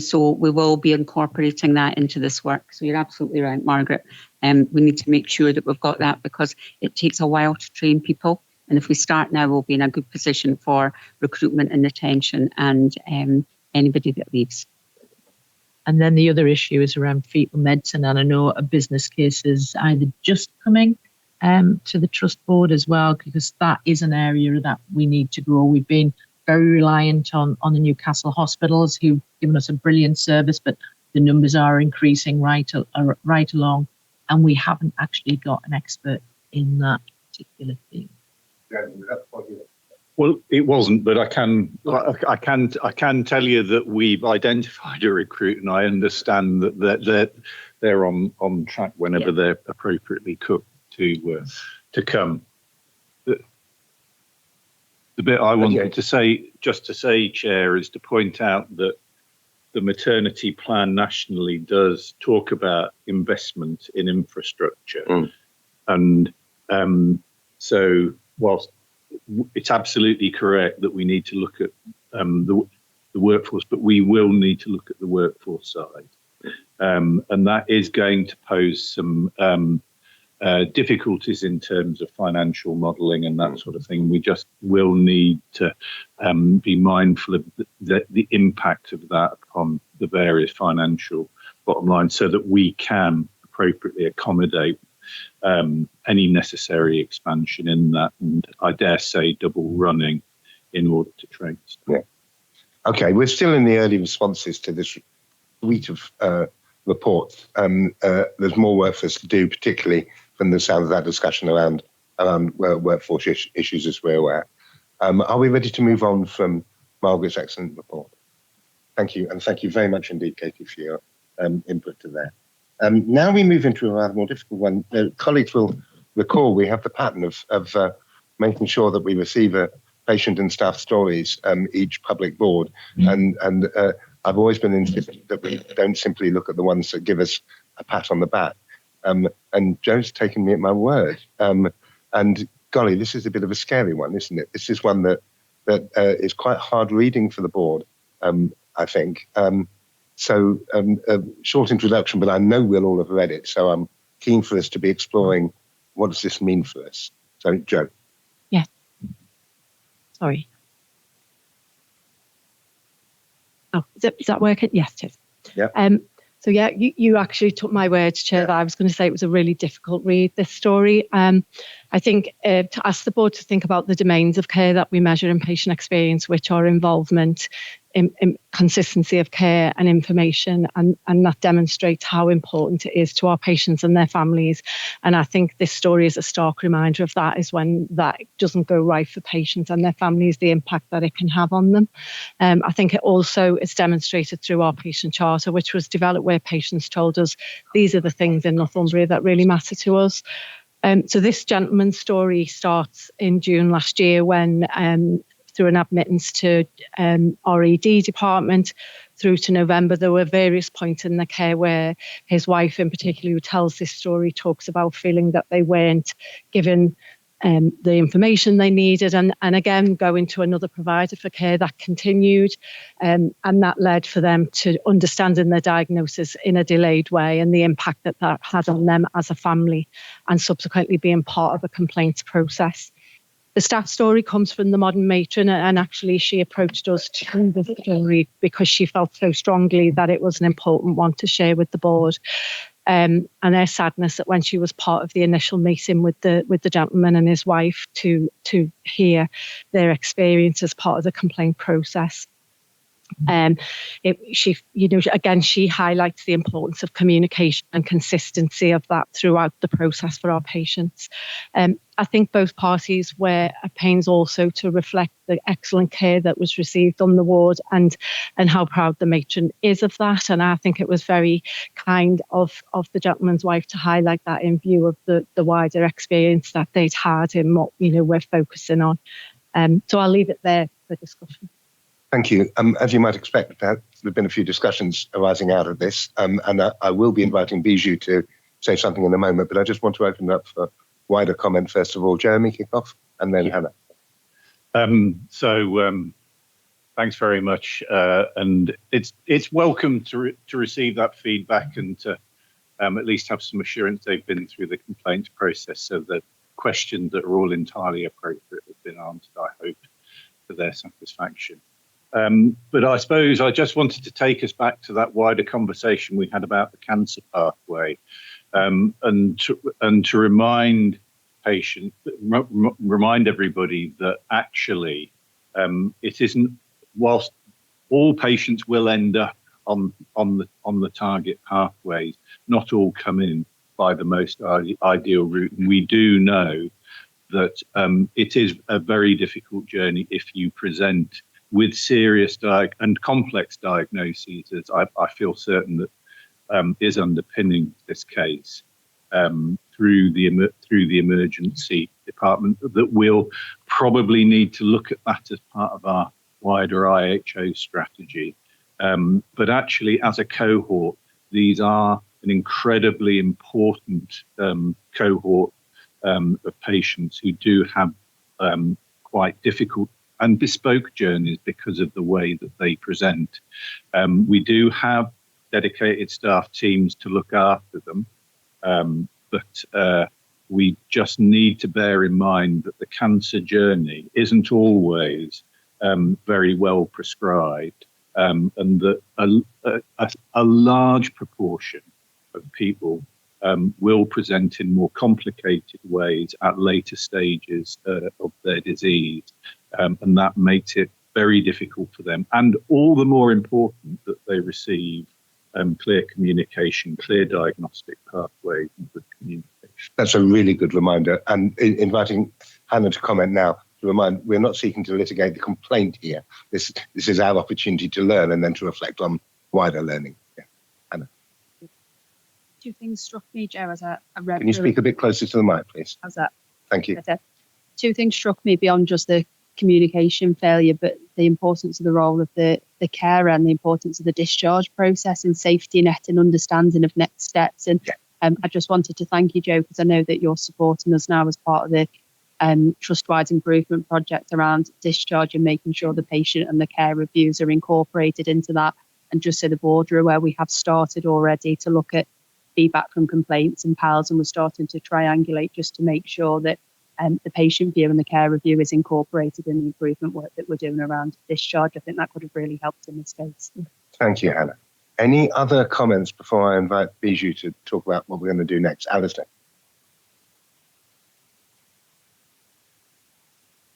So we will be incorporating that into this work. So you're absolutely right, Margaret. We need to make sure that we've got that because it takes a while to train people. And if we start now, we'll be in a good position for recruitment and retention and anybody that leaves. And then the other issue is around fetal medicine. And I know a business case is either just coming to the trust board as well, because that is an area that we need to grow. We've been very reliant on the Newcastle hospitals who've given us a brilliant service, but the numbers are increasing right along. And we haven't actually got an expert in that particular field. Well, it wasn't, but I can tell you that we've identified a recruit, and I understand that they're on track whenever they're appropriately cooked to come. The bit I wanted to say, Chair, is to point out that the maternity plan nationally does talk about investment in infrastructure, and so whilst it's absolutely correct that we need to look at the workforce, but we will need to look at the workforce side. And that is going to pose some difficulties in terms of financial modelling and that sort of thing. We just will need to be mindful of the impact of that upon the various financial bottom lines so that we can appropriately accommodate any necessary expansion in that, and I dare say double running in order to train staff. Yeah. Okay, we're still in the early responses to this suite of reports. There's more work for us to do, particularly from the sound of that discussion around workforce issues, as we're aware. Are we ready to move on from Margaret's excellent report? Thank you, and thank you very much indeed, Katie, for your input to that. Now we move into a rather more difficult one. Colleagues will recall we have the pattern of making sure that we receive a patient and staff stories each public board, and I've always been insistent that we don't simply look at the ones that give us a pat on the back. And Joe's taken me at my word. And golly, this is a bit of a scary one, isn't it? This is one that is quite hard reading for the board, I think. So a short introduction, but I know we'll all have read it. So I'm keen for us to be exploring what does this mean for us. So, Joe. Yeah. Sorry. Oh, is that working? Yes, it is. Yeah. So yeah, you actually took my words, Chair, that I was going to say it was a really difficult read, this story. I think to ask the board to think about the domains of care that we measure in patient experience, which are involvement, in consistency of care and information, and that demonstrates how important it is to our patients and their families. And I think this story is a stark reminder of that, is when that doesn't go right for patients and their families, the impact that it can have on them. I think it also is demonstrated through our patient charter, which was developed where patients told us these are the things in Northumbria that really matter to us. So this gentleman's story starts in June last year when through an admittance to RED department through to November, there were various points in the care where his wife in particular, who tells this story, talks about feeling that they weren't given the information they needed, and again going to another provider for care. That continued, and that led for them to understanding their diagnosis in a delayed way and the impact that had on them as a family, and subsequently being part of a complaints process. The staff story comes from the modern matron, and actually she approached us to the story because she felt so strongly that it was an important one to share with the board. And their sadness that when she was part of the initial meeting with the gentleman and his wife to hear their experience as part of the complaint process. She highlights the importance of communication and consistency of that throughout the process for our patients. I think both parties were at pains also to reflect the excellent care that was received on the ward and how proud the matron is of that. And I think it was very kind of the gentleman's wife to highlight that in view of the wider experience that they'd had in what we're focusing on. So I'll leave it there for discussion. Thank you. As you might expect, there have been a few discussions arising out of this, and I will be inviting Bijou to say something in a moment, but I just want to open it up for wider comment first of all. Jeremy, kick off, and then Hannah. Thanks very much, and it's welcome to receive that feedback and to at least have some assurance they've been through the complaints process, so that questions that are all entirely appropriate have been answered, I hope, to their satisfaction. But I suppose I just wanted to take us back to that wider conversation we had about the cancer pathway, and to remind patients, remind everybody that actually it isn't. Whilst all patients will end up on the target pathways, not all come in by the most ideal route, and we do know that it is a very difficult journey if you present with serious and complex diagnoses, as I feel certain that is underpinning this case, through the emergency department, that we'll probably need to look at that as part of our wider IHO strategy. But actually, as a cohort, these are an incredibly important cohort of patients who do have quite difficult and bespoke journeys because of the way that they present. We do have dedicated staff teams to look after them, but we just need to bear in mind that the cancer journey isn't always very well prescribed, and that a large proportion of people will present in more complicated ways at later stages of their disease. And that makes it very difficult for them, and all the more important that they receive clear communication, clear diagnostic pathways, and good communication. That's a really good reminder. And inviting Hannah to comment now, to remind, we're not seeking to litigate the complaint here. This is our opportunity to learn and then to reflect on wider learning. Yeah. Hannah. Two things struck me, Joe, as I read. Can you speak a bit closer to the mic, please? How's that? Thank you. Two things struck me beyond just the communication failure, but the importance of the role of the carer and the importance of the discharge process and safety net and understanding of next steps. And I just wanted to thank you, Joe, because I know that you're supporting us now as part of the trust-wide improvement project around discharge and making sure the patient and the care reviews are incorporated into that. And just so the board are aware, we have started already to look at feedback from complaints and PALs, and we're starting to triangulate just to make sure that the patient view and the care review is incorporated in the improvement work that we're doing around discharge. I think that could have really helped in this case. Thank you, Hannah. Any other comments before I invite Bijou to talk about what we're going to do next? Alistair.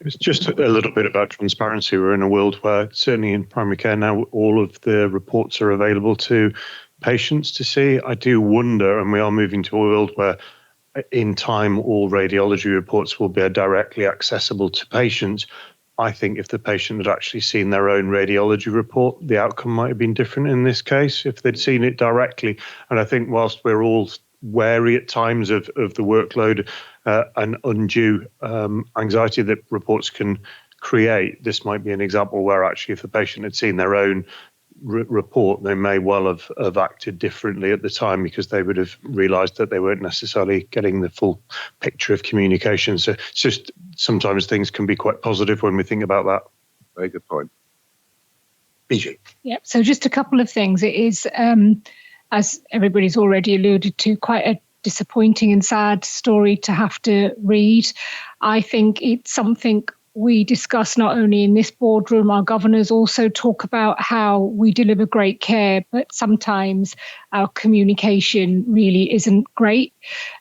It's just a little bit about transparency. We're in a world where, certainly in primary care now, all of the reports are available to patients to see. I do wonder, and we are moving to a world where in time all radiology reports will be directly accessible to patients. I think if the patient had actually seen their own radiology report, the outcome might have been different in this case if they'd seen it directly. And I think whilst we're all wary at times of the workload and undue anxiety that reports can create, this might be an example where actually if the patient had seen their own report, they may well have acted differently at the time because they would have realised that they weren't necessarily getting the full picture of communication. So it's just sometimes things can be quite positive when we think about that. Very good point. Bijou. Yeah, so just a couple of things. It is, as everybody's already alluded to, quite a disappointing and sad story to have to read. I think it's something we discuss not only in this boardroom, our governors also talk about how we deliver great care, but sometimes our communication really isn't great.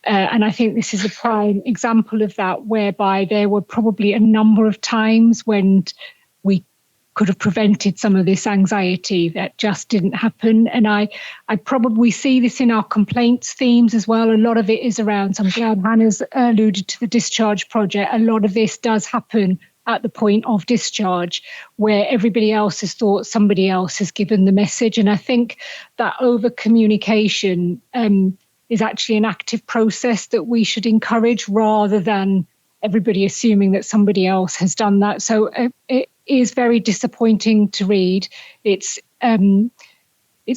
And I think this is a prime example of that, whereby there were probably a number of times when we could have prevented some of this anxiety that just didn't happen. And I probably see this in our complaints themes as well. A lot of it is around, I'm glad Hannah's alluded to the discharge project. A lot of this does happen at the point of discharge, where everybody else has thought somebody else has given the message. And I think that over communication is actually an active process that we should encourage, rather than everybody assuming that somebody else has done that. So it is very disappointing to read. It's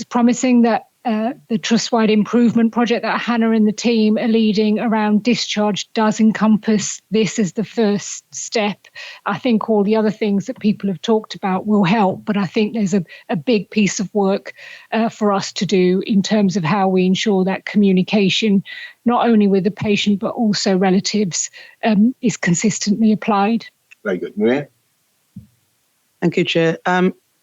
promising that the trust-wide improvement project that Hannah and the team are leading around discharge does encompass this as the first step. I think all the other things that people have talked about will help, but I think there's a big piece of work for us to do in terms of how we ensure that communication, not only with the patient but also relatives, is consistently applied. Very good. Maria? Thank you, Chair.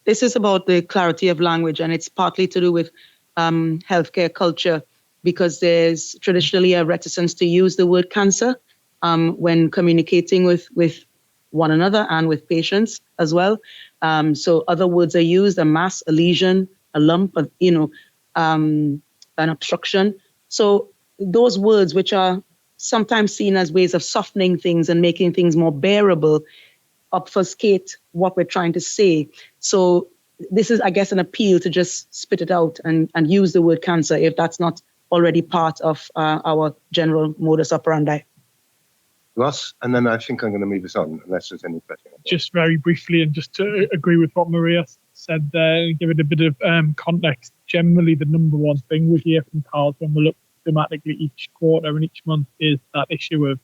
This is about the clarity of language, and it's partly to do with healthcare culture, because there's traditionally a reticence to use the word cancer when communicating with one another and with patients as well. So other words are used: a mass, a lesion, a lump, an obstruction. So those words, which are sometimes seen as ways of softening things and making things more bearable, obfuscate what we're trying to say. So this is, I guess, an appeal to just spit it out and use the word cancer if that's not already part of our general modus operandi. Ross, and then I think I'm going to move us on, unless there's any question. Just very briefly, and just to agree with what Maria said there, give it a bit of context. Generally, the number one thing we hear from PALS when we look thematically each quarter and each month is that issue of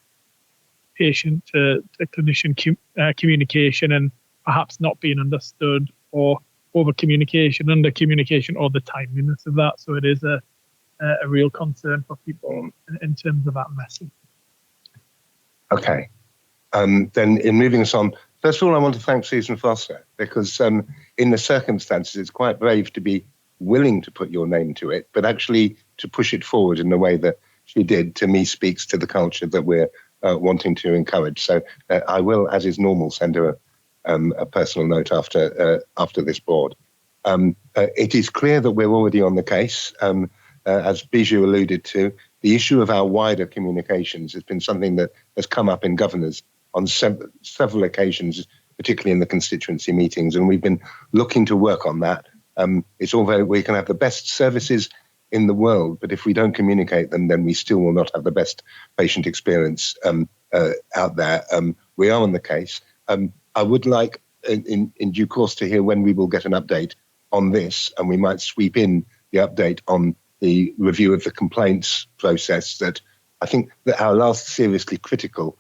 patient to clinician communication, and perhaps not being understood, or over communication, under communication, or the timeliness of that. So it is a real concern for people in terms of that message. Okay. Then in moving us on, first of all, I want to thank Susan Foster, because in the circumstances, it's quite brave to be willing to put your name to it, but actually to push it forward in the way that she did, to me, speaks to the culture that we're wanting to encourage. So I will, as is normal, send her a personal note after this board. It is clear that we're already on the case. As Bijou alluded to, the issue of our wider communications has been something that has come up in governors on several occasions, particularly in the constituency meetings, and we've been looking to work on that. It's all very, we can have the best services in the world, but if we don't communicate them, then we still will not have the best patient experience out there. We are on the case. I would like, in due course, to hear when we will get an update on this, and we might sweep in the update on the review of the complaints process. That I think that our last seriously critical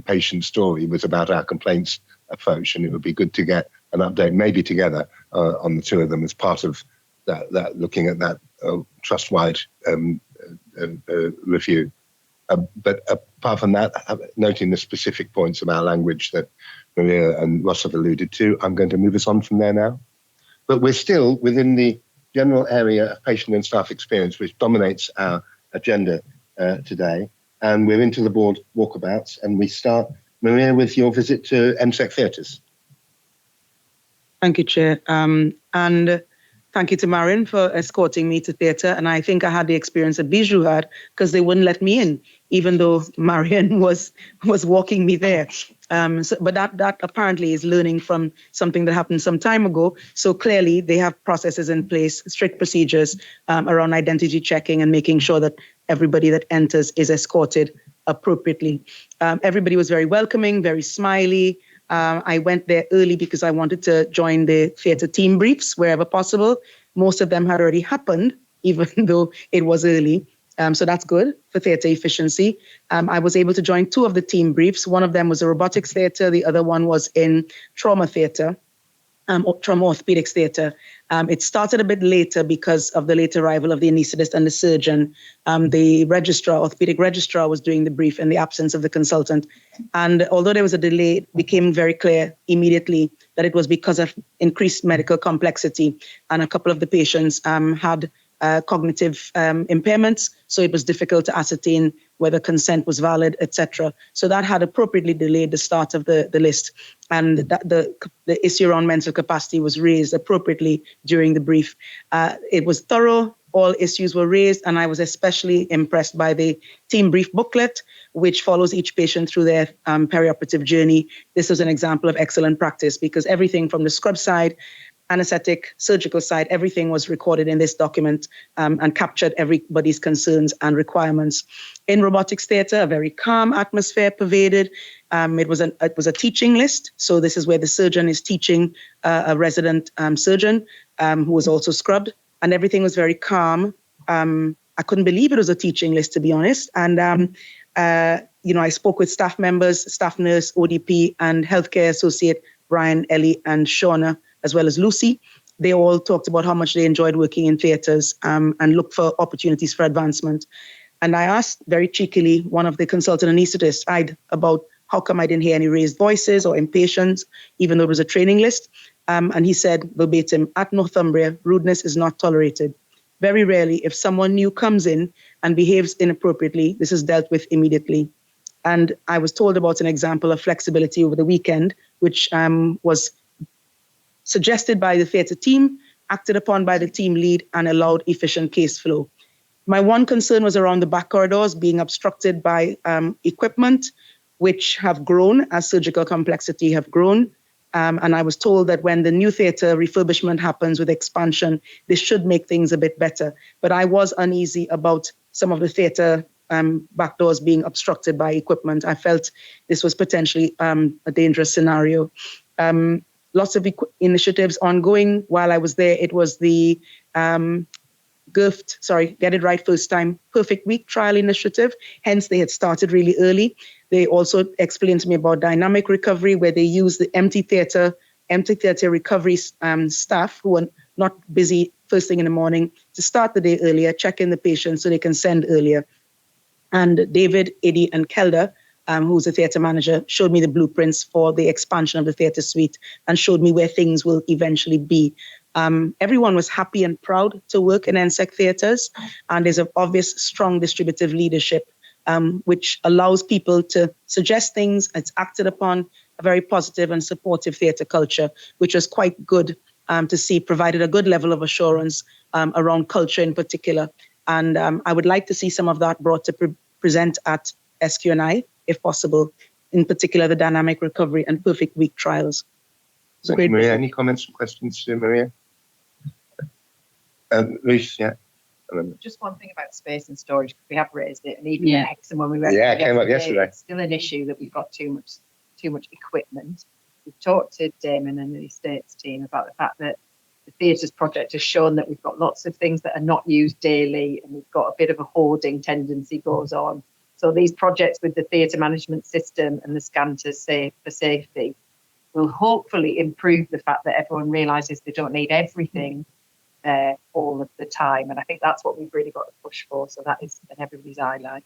patient story was about our complaints approach, and it would be good to get an update, maybe together, on the two of them as part of that looking at that trust-wide review. But apart from that, noting the specific points of our language that Maria and Ross have alluded to, I'm going to move us on from there now. But we're still within the general area of patient and staff experience, which dominates our agenda today. And we're into the board walkabouts, and we start, Maria, with your visit to MSEC Theatres. Thank you, Chair. And thank you to Marion for escorting me to theatre. And I think I had the experience that Bijou had, because they wouldn't let me in, even though Marion was walking me there. But that apparently is learning from something that happened some time ago. So clearly they have processes in place, strict procedures around identity checking and making sure that everybody that enters is escorted appropriately. Everybody was very welcoming, very smiley. I went there early because I wanted to join the theatre team briefs wherever possible. Most of them had already happened, even though it was early. So that's good for theatre efficiency. I was able to join two of the team briefs. One of them was a robotics theatre. The other one was in trauma theatre. trauma orthopedics theatre. It started a bit later because of the late arrival of the anaesthetist and the surgeon. The registrar, orthopedic registrar, was doing the brief in the absence of the consultant. And although there was a delay, it became very clear immediately that it was because of increased medical complexity. And a couple of the patients had cognitive impairments, so it was difficult to ascertain whether consent was valid, etc. So that had appropriately delayed the start of the list, and the issue around mental capacity was raised appropriately during the brief. It was thorough, all issues were raised, and I was especially impressed by the team brief booklet, which follows each patient through their perioperative journey. This was an example of excellent practice because everything from the scrub side, anesthetic, surgical side, everything was recorded in this document and captured everybody's concerns and requirements. In robotics theatre, a very calm atmosphere pervaded. It was a teaching list. So this is where the surgeon is teaching a resident surgeon who was also scrubbed, and everything was very calm. I couldn't believe it was a teaching list, to be honest. And I spoke with staff members, staff nurse, ODP, and healthcare associate Brian, Ellie, and Shauna, as well as Lucy. They all talked about how much they enjoyed working in theatres and looked for opportunities for advancement. And I asked very cheekily one of the consultant anaesthetists about how come I didn't hear any raised voices or impatience, even though it was a training list. And he said verbatim, at Northumbria, rudeness is not tolerated. Very rarely, if someone new comes in and behaves inappropriately, this is dealt with immediately. And I was told about an example of flexibility over the weekend, which was suggested by the theatre team, acted upon by the team lead, and allowed efficient case flow. My one concern was around the back corridors being obstructed by equipment, which have grown as surgical complexity have grown. And I was told that when the new theatre refurbishment happens with expansion, this should make things a bit better. But I was uneasy about some of the theatre back doors being obstructed by equipment. I felt this was potentially a dangerous scenario. Lots of initiatives ongoing. While I was there, it was the Get It Right First Time Perfect Week trial initiative. Hence, they had started really early. They also explained to me about dynamic recovery, where they use the empty theatre recovery staff who are not busy first thing in the morning to start the day earlier, check in the patient so they can send earlier. And David, Eddie, and Kelda, who's a theatre manager, showed me the blueprints for the expansion of the theatre suite and showed me where things will eventually be. Everyone was happy and proud to work in NSEC theatres, and there's an obvious strong distributive leadership, which allows people to suggest things. It's acted upon, a very positive and supportive theatre culture, which was quite good to see, provided a good level of assurance around culture in particular. And I would like to see some of that brought to present at SQ&I, if possible, in particular the dynamic recovery and perfect week trials. Thank you, Maria. Any comments or questions to Maria? Ruth, yeah. Just one thing about space and storage, because we have raised it, and even in Hexham when we went it came up yesterday. It's still an issue that we've got too much equipment. We've talked to Damon and the estates team about the fact that the theatres project has shown that we've got lots of things that are not used daily, and we've got a bit of a hoarding tendency goes on. So these projects with the theatre management system and the scanters for safety will hopefully improve the fact that everyone realises they don't need everything all of the time. And I think that's what we've really got to push for. So that is in everybody's eye line.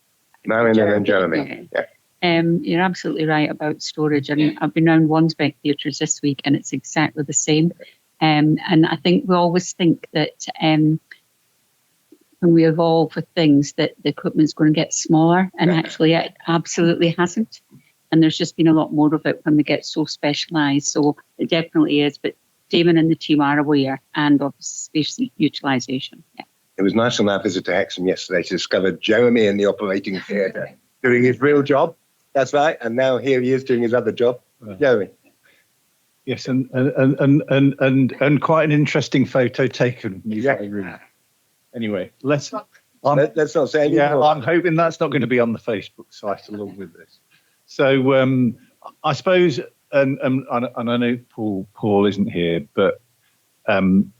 Marion and Jeremy. Yeah. You're absolutely right about storage. And I've been around Wandsbek theatres this week, and it's exactly the same. And I think we always think that when we evolve with things that the equipment's going to get smaller, and actually it absolutely hasn't. And there's just been a lot more of it when they get so specialised. So it definitely is. But Damon and the team are aware, and of space utilisation. Yeah. It was nice on our visit to Hexham yesterday to discover Jeremy in the operating theatre doing his real job. That's right. And now here he is doing his other job. Jeremy. Yes, and quite an interesting photo taken. Anyway, let's not say anything. Yeah, I'm hoping that's not going to be on the Facebook site along with this. So I suppose, and I know Paul isn't here, but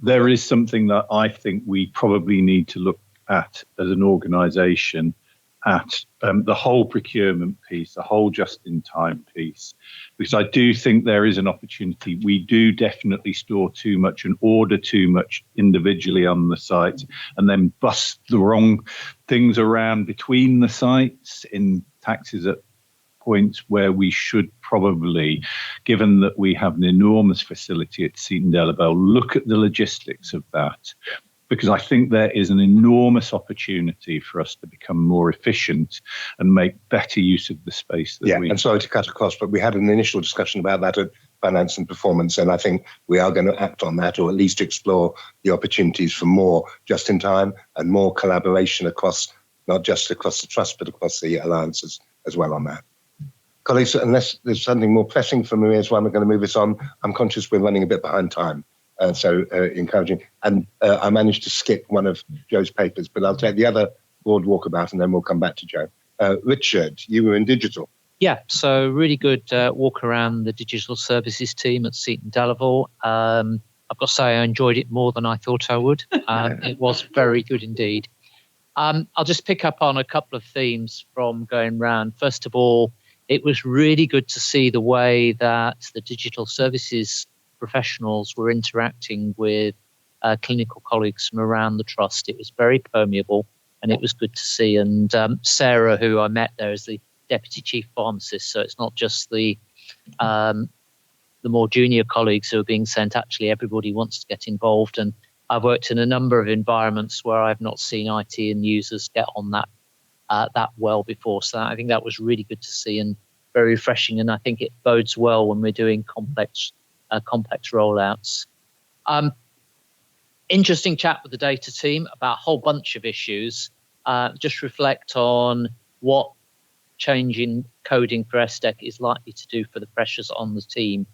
there is something that I think we probably need to look at as an organisation, at the whole procurement piece, the whole just-in-time piece, because I do think there is an opportunity. We do definitely store too much and order too much individually on the site, and then bust the wrong things around between the sites in taxes at points where we should probably, given that we have an enormous facility at Seaton Delaval, look at the logistics of that. Because I think there is an enormous opportunity for us to become more efficient and make better use of the space that we. And sorry to cut across, but we had an initial discussion about that at Finance and Performance, and I think we are going to act on that, or at least explore the opportunities for more just-in-time and more collaboration across, not just across the trust, but across the alliances as well on that. Colleagues, unless there's something more pressing for Maria as well, we're going to move this on. I'm conscious we're running a bit behind time. So encouraging. And I managed to skip one of Joe's papers, but I'll take the other board walkabout and then we'll come back to Joe. Richard, you were in digital. Yeah, so really good walk around the digital services team at Seaton Delaval. I've got to say I enjoyed it more than I thought I would. It was very good indeed. I'll just pick up on a couple of themes from going round. First of all, it was really good to see the way that the digital services professionals were interacting with clinical colleagues from around the trust. It was very permeable and it was good to see. And Sarah, who I met there, is the deputy chief pharmacist. So it's not just the more junior colleagues who are being sent. Actually, everybody wants to get involved. And I've worked in a number of environments where I've not seen IT and users get on that well before. So I think that was really good to see and very refreshing. And I think it bodes well when we're doing complex rollouts. Interesting chat with the data team about a whole bunch of issues. Just reflect on what changing coding for SDEC is likely to do for the pressures on the team.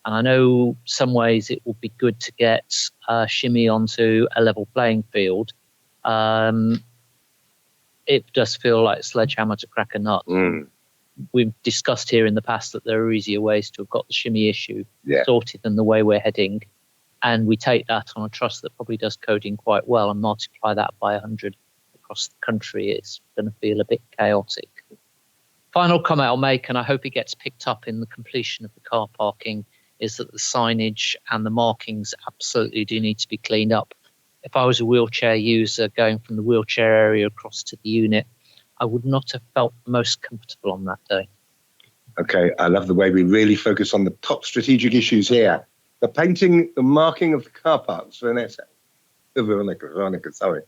And I know some ways it will be good to get Shimmy onto a level playing field. It does feel like sledgehammer to crack a nut. We've discussed here in the past that there are easier ways to have got the Shimmy issue sorted than the way we're heading. And we take that on a trust that probably does coding quite well and multiply that by 100 across the country. It's going to feel a bit chaotic. Final comment I'll make, and I hope it gets picked up in the completion of the car parking, is that the signage and the markings absolutely do need to be cleaned up. If I was a wheelchair user going from the wheelchair area across to the unit, I would not have felt the most comfortable on that day. Okay, I love the way we really focus on the top strategic issues here. The painting, the marking of the car parks, Vanessa. Veronica, sorry.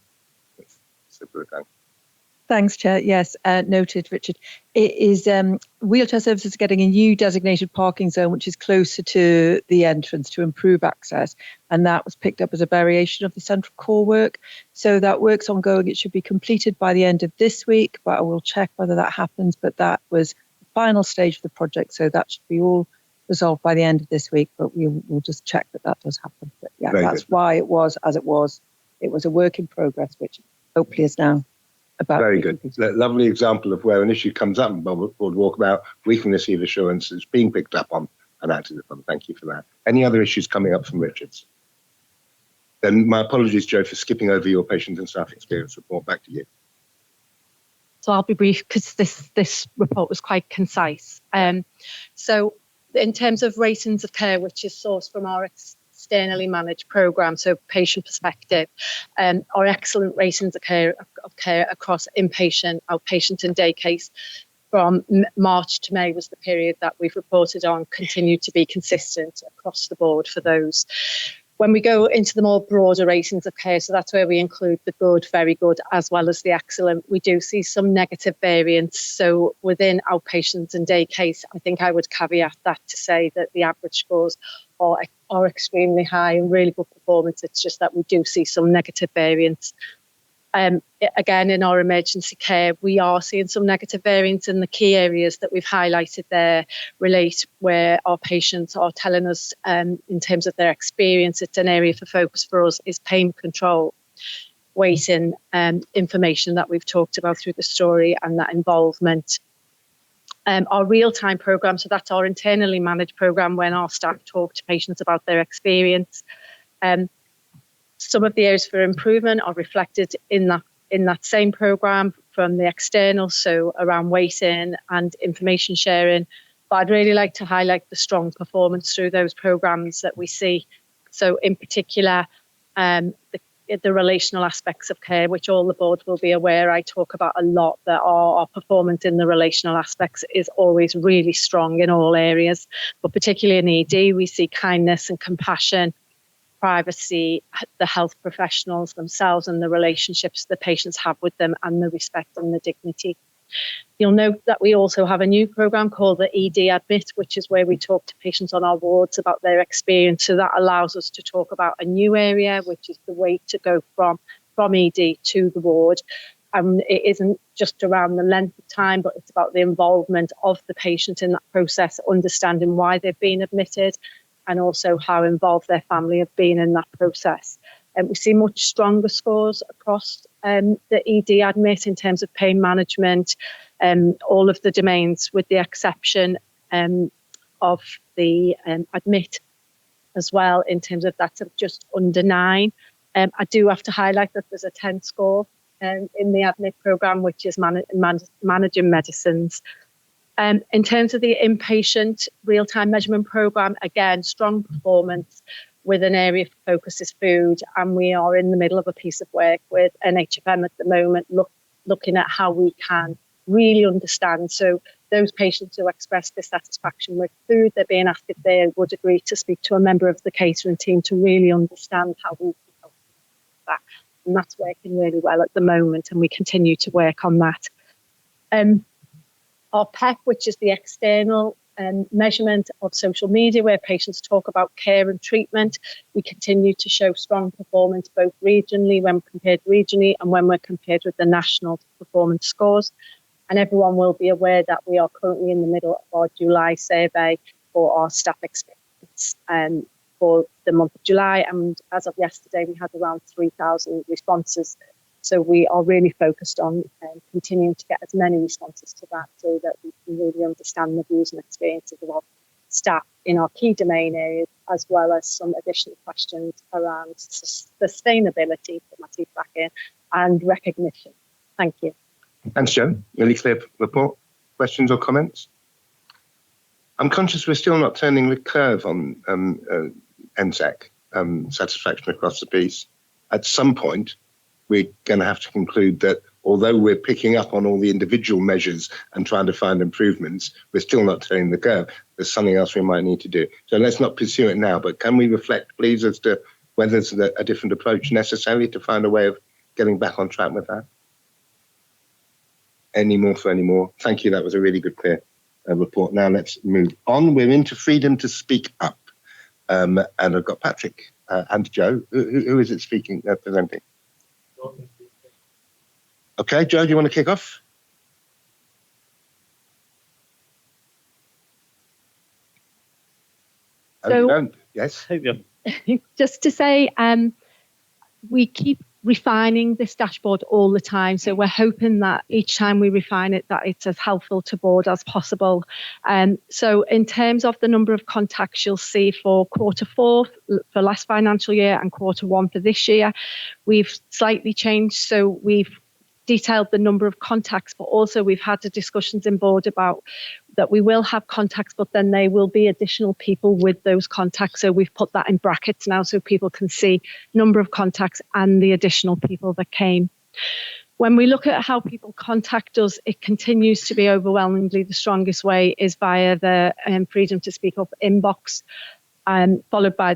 Thanks, Chair. Yes, noted, Richard. It is wheelchair services are getting a new designated parking zone, which is closer to the entrance to improve access. And that was picked up as a variation of the central core work. So that work's ongoing. It should be completed by the end of this week, but I will check whether that happens. But that was the final stage of the project. So that should be all resolved by the end of this week, but we'll just check that does happen. But yeah, that's why it was as it was. It was a work in progress, which hopefully is now about. Very good. Lovely example of where an issue comes up in board walkabout. We can receive assurance it's being picked up on and acted upon. Thank you for that. Any other issues coming up from Richards? Then my apologies, Joe, for skipping over your patient and staff experience report. Back to you. So I'll be brief because this report was quite concise. So in terms of ratings of care, which is sourced from our externally managed programme, so patient perspective, our excellent ratings of care across inpatient, outpatient and day case from March to May was the period that we've reported on, continued to be consistent across the board for those. When we go into the more broader ratings of care, so that's where we include the good, very good, as well as the excellent, we do see some negative variance. So within outpatients and day case, I think I would caveat that to say that the average scores are extremely high and really good performance. It's just that we do see some negative variance. Again, in our emergency care, we are seeing some negative variance, in the key areas that we've highlighted there relate where our patients are telling us in terms of their experience. It's an area for focus for us is pain control, waiting, information that we've talked about through the story and that involvement. Our real-time programme, so that's our internally managed programme when our staff talk to patients about their experience. Some of the areas for improvement are reflected in that same programme. from the external, so around waiting and information sharing. But I'd really like to highlight the strong performance through those programmes that we see. So in particular, the relational aspects of care, which all the board will be aware I talk about a lot, that our performance in the relational aspects is always really strong in all areas. But particularly in ED, we see kindness and compassion, privacy, the health professionals themselves and the relationships the patients have with them, and the respect and the dignity. You'll note that we also have a new programme called the ED Admit, which is where we talk to patients on our wards about their experience. So that allows us to talk about a new area, which is the way to go from ED to the ward. It isn't just around the length of time, but it's about the involvement of the patient in that process, understanding why they've been admitted, and also how involved their family have been in that process. And we see much stronger scores across the ED Admit in terms of pain management, all of the domains, with the exception of the Admit as well, in terms of that's just under 9. I do have to highlight that there's a 10 score in the Admit programme, which is managing medicines. In terms of the inpatient real-time measurement programme, again, strong performance, with an area of focus is food, and we are in the middle of a piece of work with NHFM at the moment, looking at how we can really understand. So those patients who express dissatisfaction with food, they're being asked if they would agree to speak to a member of the catering team to really understand how we can help with that. And that's working really well at the moment, and we continue to work on that. Our PEP, which is the external measurement of social media, where patients talk about care and treatment, we continue to show strong performance both regionally, when compared regionally, and when we're compared with the national performance scores. And everyone will be aware that we are currently in the middle of our July survey for our staff experience for the month of July, and as of yesterday we had around 3,000 responses. So we are really focused on continuing to get as many responses to that, so that we can really understand the views and experiences of our staff in our key domain areas, as well as some additional questions around sustainability, put my teeth back in, and recognition. Thank you. Thanks, Joe. Really clear report. Questions or comments? I'm conscious we're still not turning the curve on NSAC satisfaction across the piece. At some point, we're going to have to conclude that although we're picking up on all the individual measures and trying to find improvements, we're still not turning the curve. There's something else we might need to do. So let's not pursue it now, but can we reflect, please, as to whether there's a different approach necessary to find a way of getting back on track with that? Any more for any more? Thank you. That was a really good, clear report. Now let's move on. We're into freedom to speak up. And I've got Patrick and Joe. Who is it speaking, presenting? Okay, Joe, do you want to kick off? So, yes. Just to say, we keep refining this dashboard all the time. So we're hoping that each time we refine it, that it's as helpful to board as possible. So in terms of the number of contacts you'll see for quarter 4 for last financial year and quarter 1 for this year, we've slightly changed. So we've detailed the number of contacts, but also we've had the discussions in board about that we will have contacts, but then there will be additional people with those contacts. So we've put that in brackets now so people can see number of contacts and the additional people that came. When we look at how people contact us, it continues to be overwhelmingly the strongest way is via the Freedom to Speak Up inbox, followed by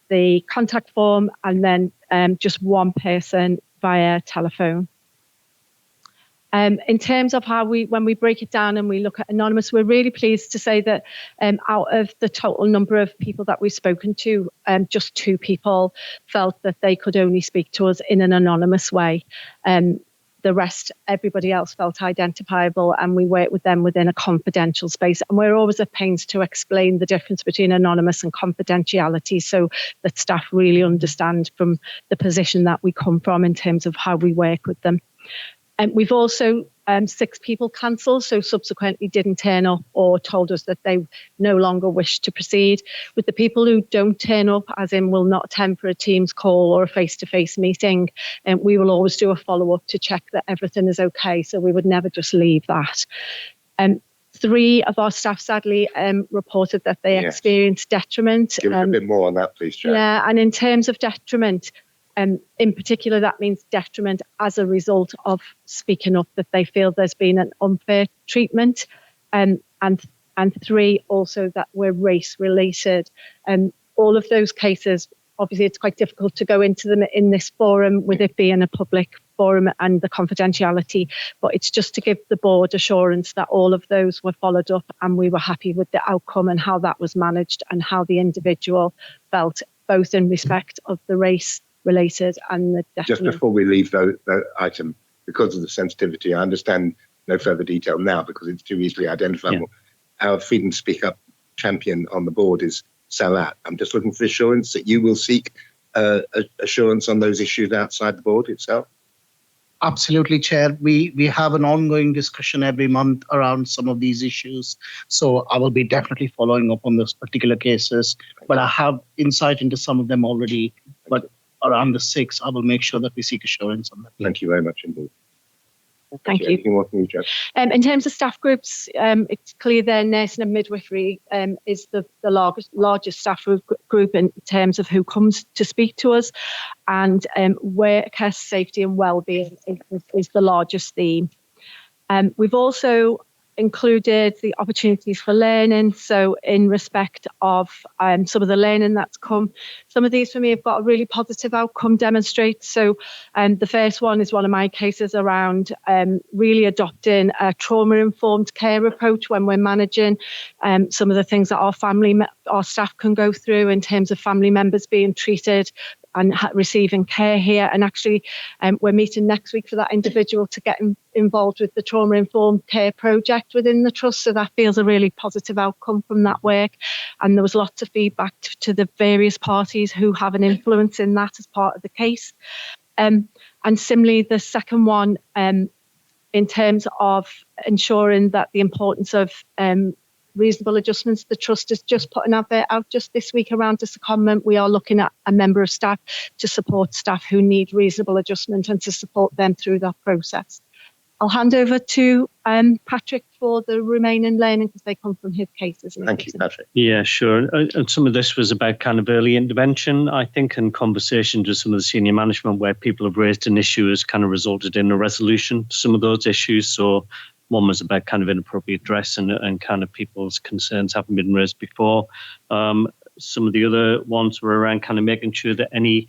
the contact form, and then just one person via telephone. In terms of how when we break it down and we look at anonymous, we're really pleased to say that out of the total number of people that we've spoken to, just 2 people felt that they could only speak to us in an anonymous way. The rest, everybody else felt identifiable, and we work with them within a confidential space. And we're always at pains to explain the difference between anonymous and confidentiality, so that staff really understand from the position that we come from in terms of how we work with them. And we've also 6 people cancelled, so subsequently didn't turn up or told us that they no longer wish to proceed. With the people who don't turn up, as in will not attend for a Teams call or a face-to-face meeting, and we will always do a follow-up to check that everything is okay, so we would never just leave that. 3 of our staff sadly reported that they experienced detriment. Give us a bit more on that, please, Jack. Yeah, and in terms of detriment, in particular, that means detriment as a result of speaking up, that they feel there's been an unfair treatment, and 3 also that were race related. All of those cases, obviously, it's quite difficult to go into them in this forum with it being a public forum and the confidentiality, but it's just to give the board assurance that all of those were followed up and we were happy with the outcome and how that was managed and how the individual felt, both in respect of the race related and the detriment. Just before we leave the item, because of the sensitivity, I understand no further detail now because it's too easily identifiable. Yeah. Our Freedom to Speak Up champion on the board is Salat. I'm just looking for assurance that you will seek assurance on those issues outside the board itself. Absolutely, Chair. We have an ongoing discussion every month around some of these issues. So I will be definitely following up on those particular cases. But I have insight into some of them already. But around the 6, I will make sure that we seek assurance on that. Thank you very much indeed. Thank you. Anything more from you, Joe? In terms of staff groups, it's clear there nursing and midwifery is the largest staff group in terms of who comes to speak to us, and worker safety and wellbeing is the largest theme. We've also included the opportunities for learning. So in respect of some of the learning that's come, some of these for me have got a really positive outcome demonstrate. So the first one is one of my cases around really adopting a trauma-informed care approach when we're managing some of the things that our staff can go through in terms of family members being treated and receiving care here. And actually, we're meeting next week for that individual to get involved with the trauma-informed care project within the trust. So that feels a really positive outcome from that work. And there was lots of feedback to the various parties who have an influence in that as part of the case. And similarly, the second one, in terms of ensuring that the importance of reasonable adjustments, the trust has just put an advert out just this week around a secondment. We are looking at a member of staff to support staff who need reasonable adjustment and to support them through that process. I'll hand over to Patrick for the remaining learning because they come from his cases. Thank you, Patrick. Yeah, sure. And some of this was about kind of early intervention, I think, and conversations with some of the senior management where people have raised an issue has kind of resulted in a resolution to some of those issues. So one was about kind of inappropriate dress and kind of people's concerns haven't been raised before. Some of the other ones were around kind of making sure that any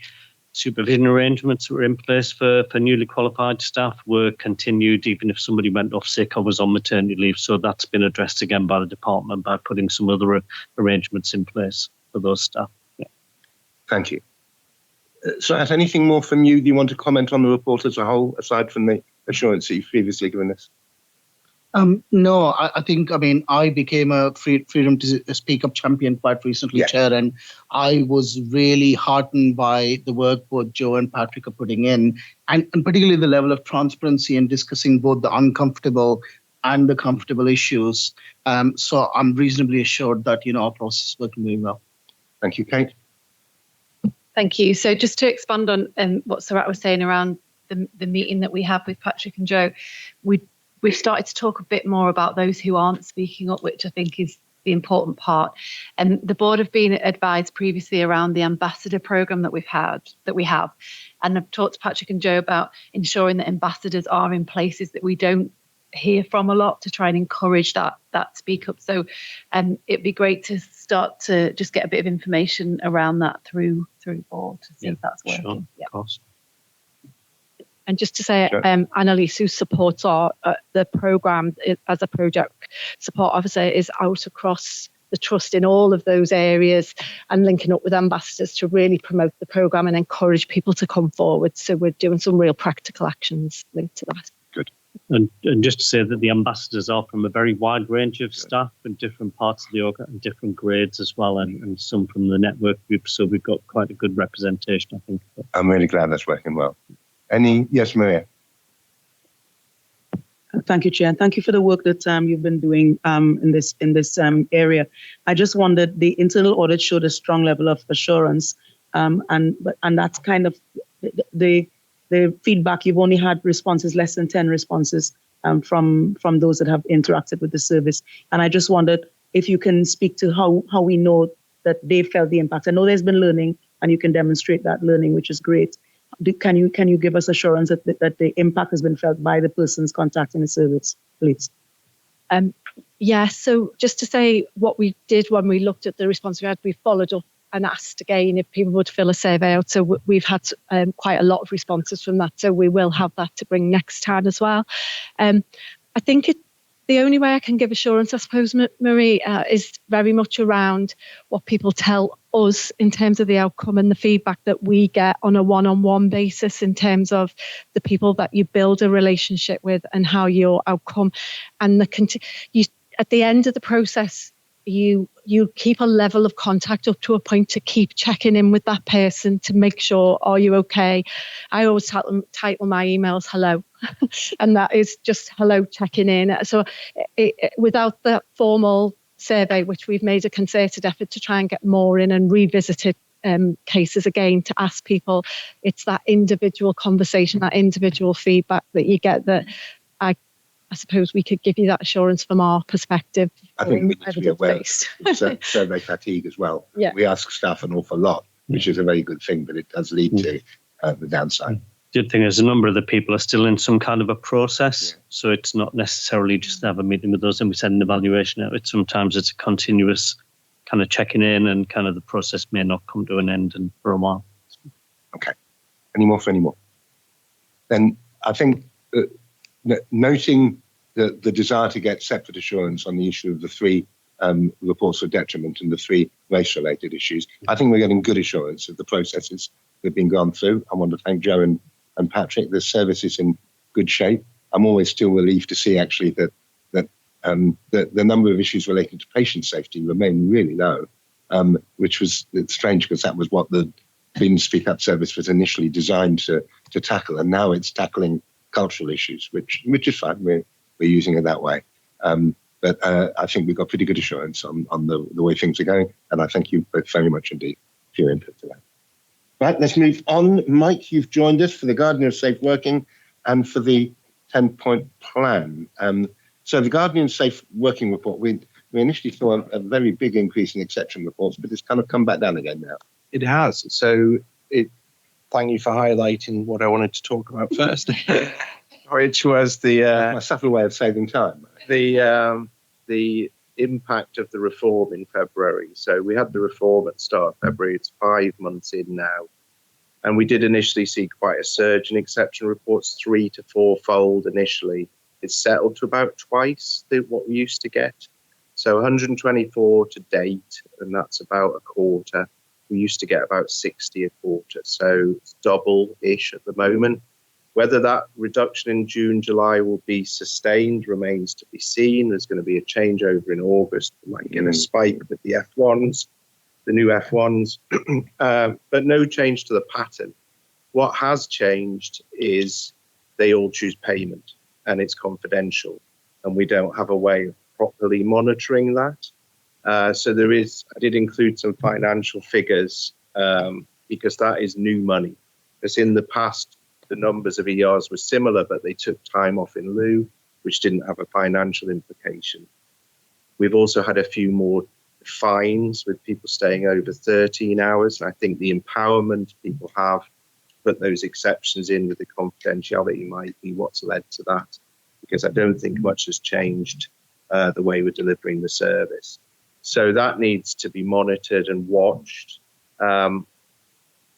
supervision arrangements that were in place for newly qualified staff were continued, even if somebody went off sick or was on maternity leave. So that's been addressed again by the department by putting some other arrangements in place for those staff. Yeah. Thank you. So, anything more from you? Do you want to comment on the report as a whole, aside from the assurance that you've previously given us? No, I think, I became a Freedom to Speak Up champion quite recently, Chair, and I was really heartened by the work both Joe and Patrick are putting in, and particularly the level of transparency in discussing both the uncomfortable and the comfortable issues. So I'm reasonably assured that, our process is working very well. Thank you, Kate. Thank you. So just to expand on what Sarat was saying around the meeting that we had with Patrick and Joe, we've started to talk a bit more about those who aren't speaking up, which I think is the important part. And the board have been advised previously around the ambassador program that we have. And I've talked to Patrick and Joe about ensuring that ambassadors are in places that we don't hear from a lot to try and encourage that speak up. So it'd be great to start to just get a bit of information around that through board to see if that's working. Sure, of course. And just to say, Annalise, who supports the programme as a project support officer, is out across the trust in all of those areas and linking up with ambassadors to really promote the programme and encourage people to come forward. So we're doing some real practical actions linked to that. Good. And just to say that the ambassadors are from a very wide range of staff in different parts of the org and different grades as well, and some from the network group. So we've got quite a good representation, I think. I'm really glad that's working well. Yes, Maria. Thank you, Chair, and thank you for the work that you've been doing in this area. I just wondered, the internal audit showed a strong level of assurance, and that's kind of the feedback. You've only had responses, less than 10 responses from those that have interacted with the service, and I just wondered if you can speak to how we know that they felt the impact. I know there's been learning, and you can demonstrate that learning, which is great. Can you give us assurance that the impact has been felt by the persons contacting the service, please? Yeah, so just to say what we did when we looked at the response we had, we followed up and asked again if people would fill a survey out. So we've had quite a lot of responses from that. So we will have that to bring next time as well. I think the only way I can give assurance, I suppose, Marie, is very much around what people tell us in terms of the outcome and the feedback that we get on a one-on-one basis in terms of the people that you build a relationship with and how your outcome and at the end of the process, you keep a level of contact up to a point to keep checking in with that person to make sure, are you okay? I always title my emails hello, and that is just hello, checking in. So without the formal survey, which we've made a concerted effort to try and get more in and revisited cases again to ask people, it's that individual conversation, that individual feedback that you get that I suppose we could give you that assurance from our perspective. I think we need to be aware of survey fatigue as well. Yeah. We ask staff an awful lot, which is a very good thing, but it does lead to the downside. The good thing is a number of the people are still in some kind of a process. So it's not necessarily just to have a meeting with us and we send an evaluation out. Sometimes it's a continuous kind of checking in and kind of the process may not come to an end for a while. Okay. Any more? Then I think noting the desire to get separate assurance on the issue of the 3 reports of detriment and the 3 race-related issues, I think we're getting good assurance of the processes that have been gone through. I want to thank Joe and Patrick. The service is in good shape. I'm always still relieved to see actually that the number of issues relating to patient safety remain really low, which was strange because that was what the Clean Speak Up service was initially designed to tackle, and now it's tackling cultural issues, which is fine. We're using it that way. But I think we've got pretty good assurance on the way things are going, and I thank you both very much indeed for your input to that. Right, let's move on. Mike, you've joined us for the Guardian of Safe Working and for the 10-point plan. So the Guardian Safe Working report, we initially saw a very big increase in exception reports, but it's kind of come back down again now. It has. So thank you for highlighting what I wanted to talk about first, which was my subtle way of saving time. The impact of the reform in February. So we had the reform at the start of February. It's 5 months in now. And we did initially see quite a surge in exception reports, 3 to 4-fold initially. It's settled to about twice what we used to get. So 124 to date, and that's about a quarter. We used to get about 60 a quarter, so it's double-ish at the moment. Whether that reduction in June, July will be sustained remains to be seen. There's going to be a changeover in August. We might get a spike with the F1s, the new F1s, but no change to the pattern. What has changed is they all choose payment and it's confidential, and we don't have a way of properly monitoring that. So I did include some financial figures because that is new money. Because in the past, the numbers of ERs were similar, but they took time off in lieu, which didn't have a financial implication. We've also had a few more fines with people staying over 13 hours. And I think the empowerment people have to put those exceptions in with the confidentiality might be what's led to that, because I don't think much has changed the way we're delivering the service. So that needs to be monitored and watched.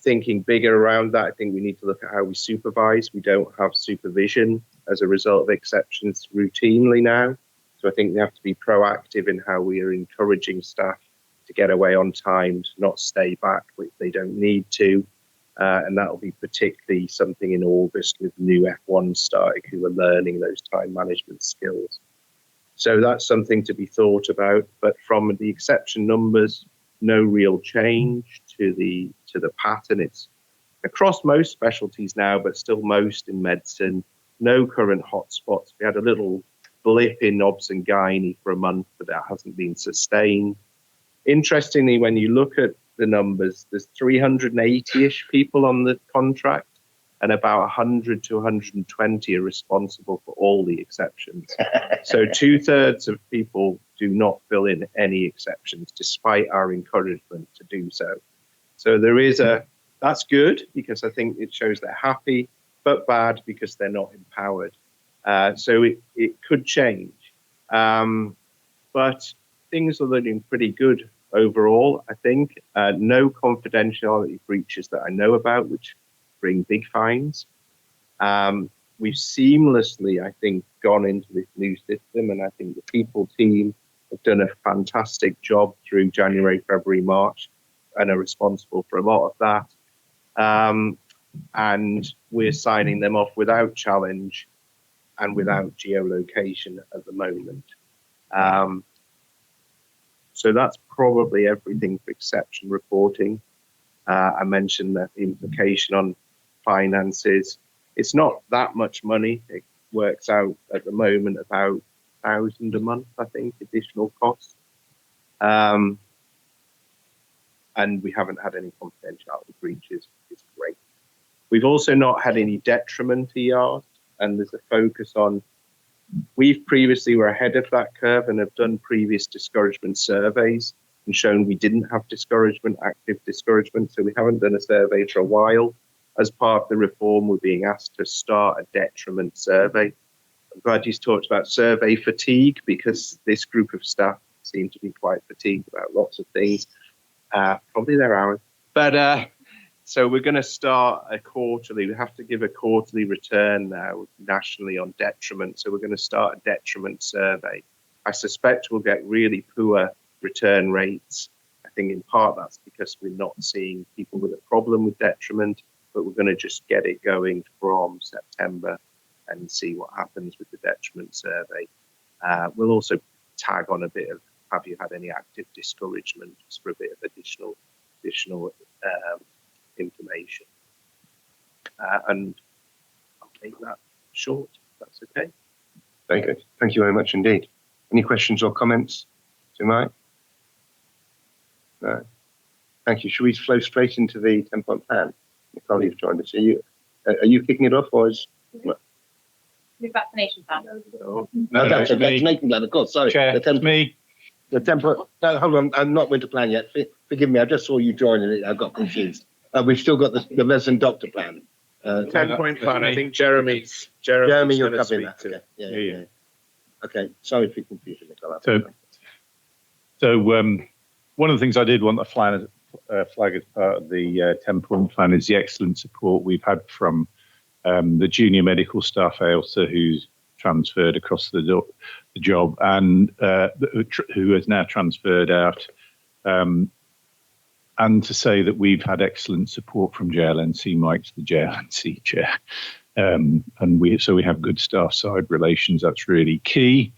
Thinking bigger around that, I think we need to look at how we supervise. We don't have supervision as a result of exceptions routinely now. So I think we have to be proactive in how we are encouraging staff to get away on time, to not stay back if they don't need to. And that will be particularly something in August with new F1 starting who are learning those time management skills. So that's something to be thought about. But from the exception numbers, no real change to the pattern. It's across most specialties now, but still most in medicine, no current hotspots. We had a little blip in Obs and Guiney for a month, but that hasn't been sustained. Interestingly, when you look at the numbers, there's 380-ish people on the contract, and about 100 to 120 are responsible for all the exceptions. So 2/3 of people do not fill in any exceptions, despite our encouragement to do so. So that's good, because I think it shows they're happy, but bad because they're not empowered. So it could change. But things are looking pretty good overall, I think. No confidentiality breaches that I know about, which bring big fines. We've seamlessly, I think, gone into this new system, and I think the people team have done a fantastic job through January, February, March, and are responsible for a lot of that. And we're signing them off without challenge and without geolocation at the moment. So that's probably everything for exception reporting. I mentioned that implication on finances. It's not that much money. It works out at the moment about £1,000 a month, I think, additional costs. And we haven't had any confidentiality breaches. It's great. We've also not had any detriment ERs, and there's a focus on, we've previously were ahead of that curve and have done previous discouragement surveys and shown we didn't have discouragement, active discouragement. So we haven't done a survey for a while. As part of the reform, we're being asked to start a detriment survey. I'm glad you talked about survey fatigue, because this group of staff seem to be quite fatigued about lots of things, probably their hours. But so we're going to start a quarterly. We have to give a quarterly return now nationally on detriment. So we're going to start a detriment survey. I suspect we'll get really poor return rates. I think in part that's because we're not seeing people with a problem with detriment, but we're going to just get it going from September and see what happens with the detriment survey. We'll also tag on a bit of, have you had any active discouragement, just for a bit of additional information. And I'll make that short, if that's okay. Very good. Thank you very much indeed. Any questions or comments to Mike? No. Thank you. Should we flow straight into the 10-point plan? Nicole, you've joined us. Are you kicking it off, or is... The vaccination plan. No, that's a vaccination plan, of course. Sorry. Chair, me. The 10-point... No, hold on. I'm not winter plan yet. Forgive me. I just saw you joining it. I got confused. We've still got the resident doctor plan. 10-point plan. I think Jeremy, you're covering that. Okay. Yeah. Okay. Sorry for confusion, Nicole. So one of the things I did want to flag as part of the 10-point plan is the excellent support we've had from the junior medical staff, Ailsa, who's transferred across the job, and who has now transferred out. And to say that we've had excellent support from JLNC. Mike's the JLNC chair. And we have good staff side relations. That's really key.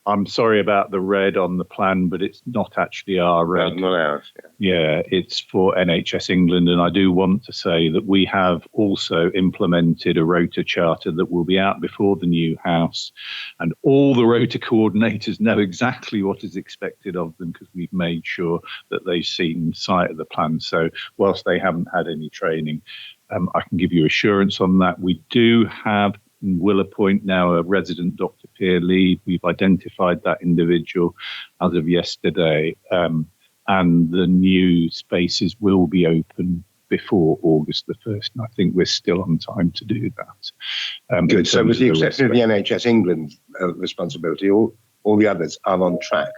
I'm sorry about the red on the plan, but it's not actually our red. Not ours. Yeah, it's for NHS England. And I do want to say that we have also implemented a rota charter that will be out before the new house. And all the rota coordinators know exactly what is expected of them, because we've made sure that they've seen sight of the plan. So whilst they haven't had any training, I can give you assurance on that. We do have and will appoint now a resident Dr. Peer Lead. We've identified that individual as of yesterday, and the new spaces will be open before August the 1st. And I think we're still on time to do that. Good. So with the exception of the NHS England responsibility, all the others are on track.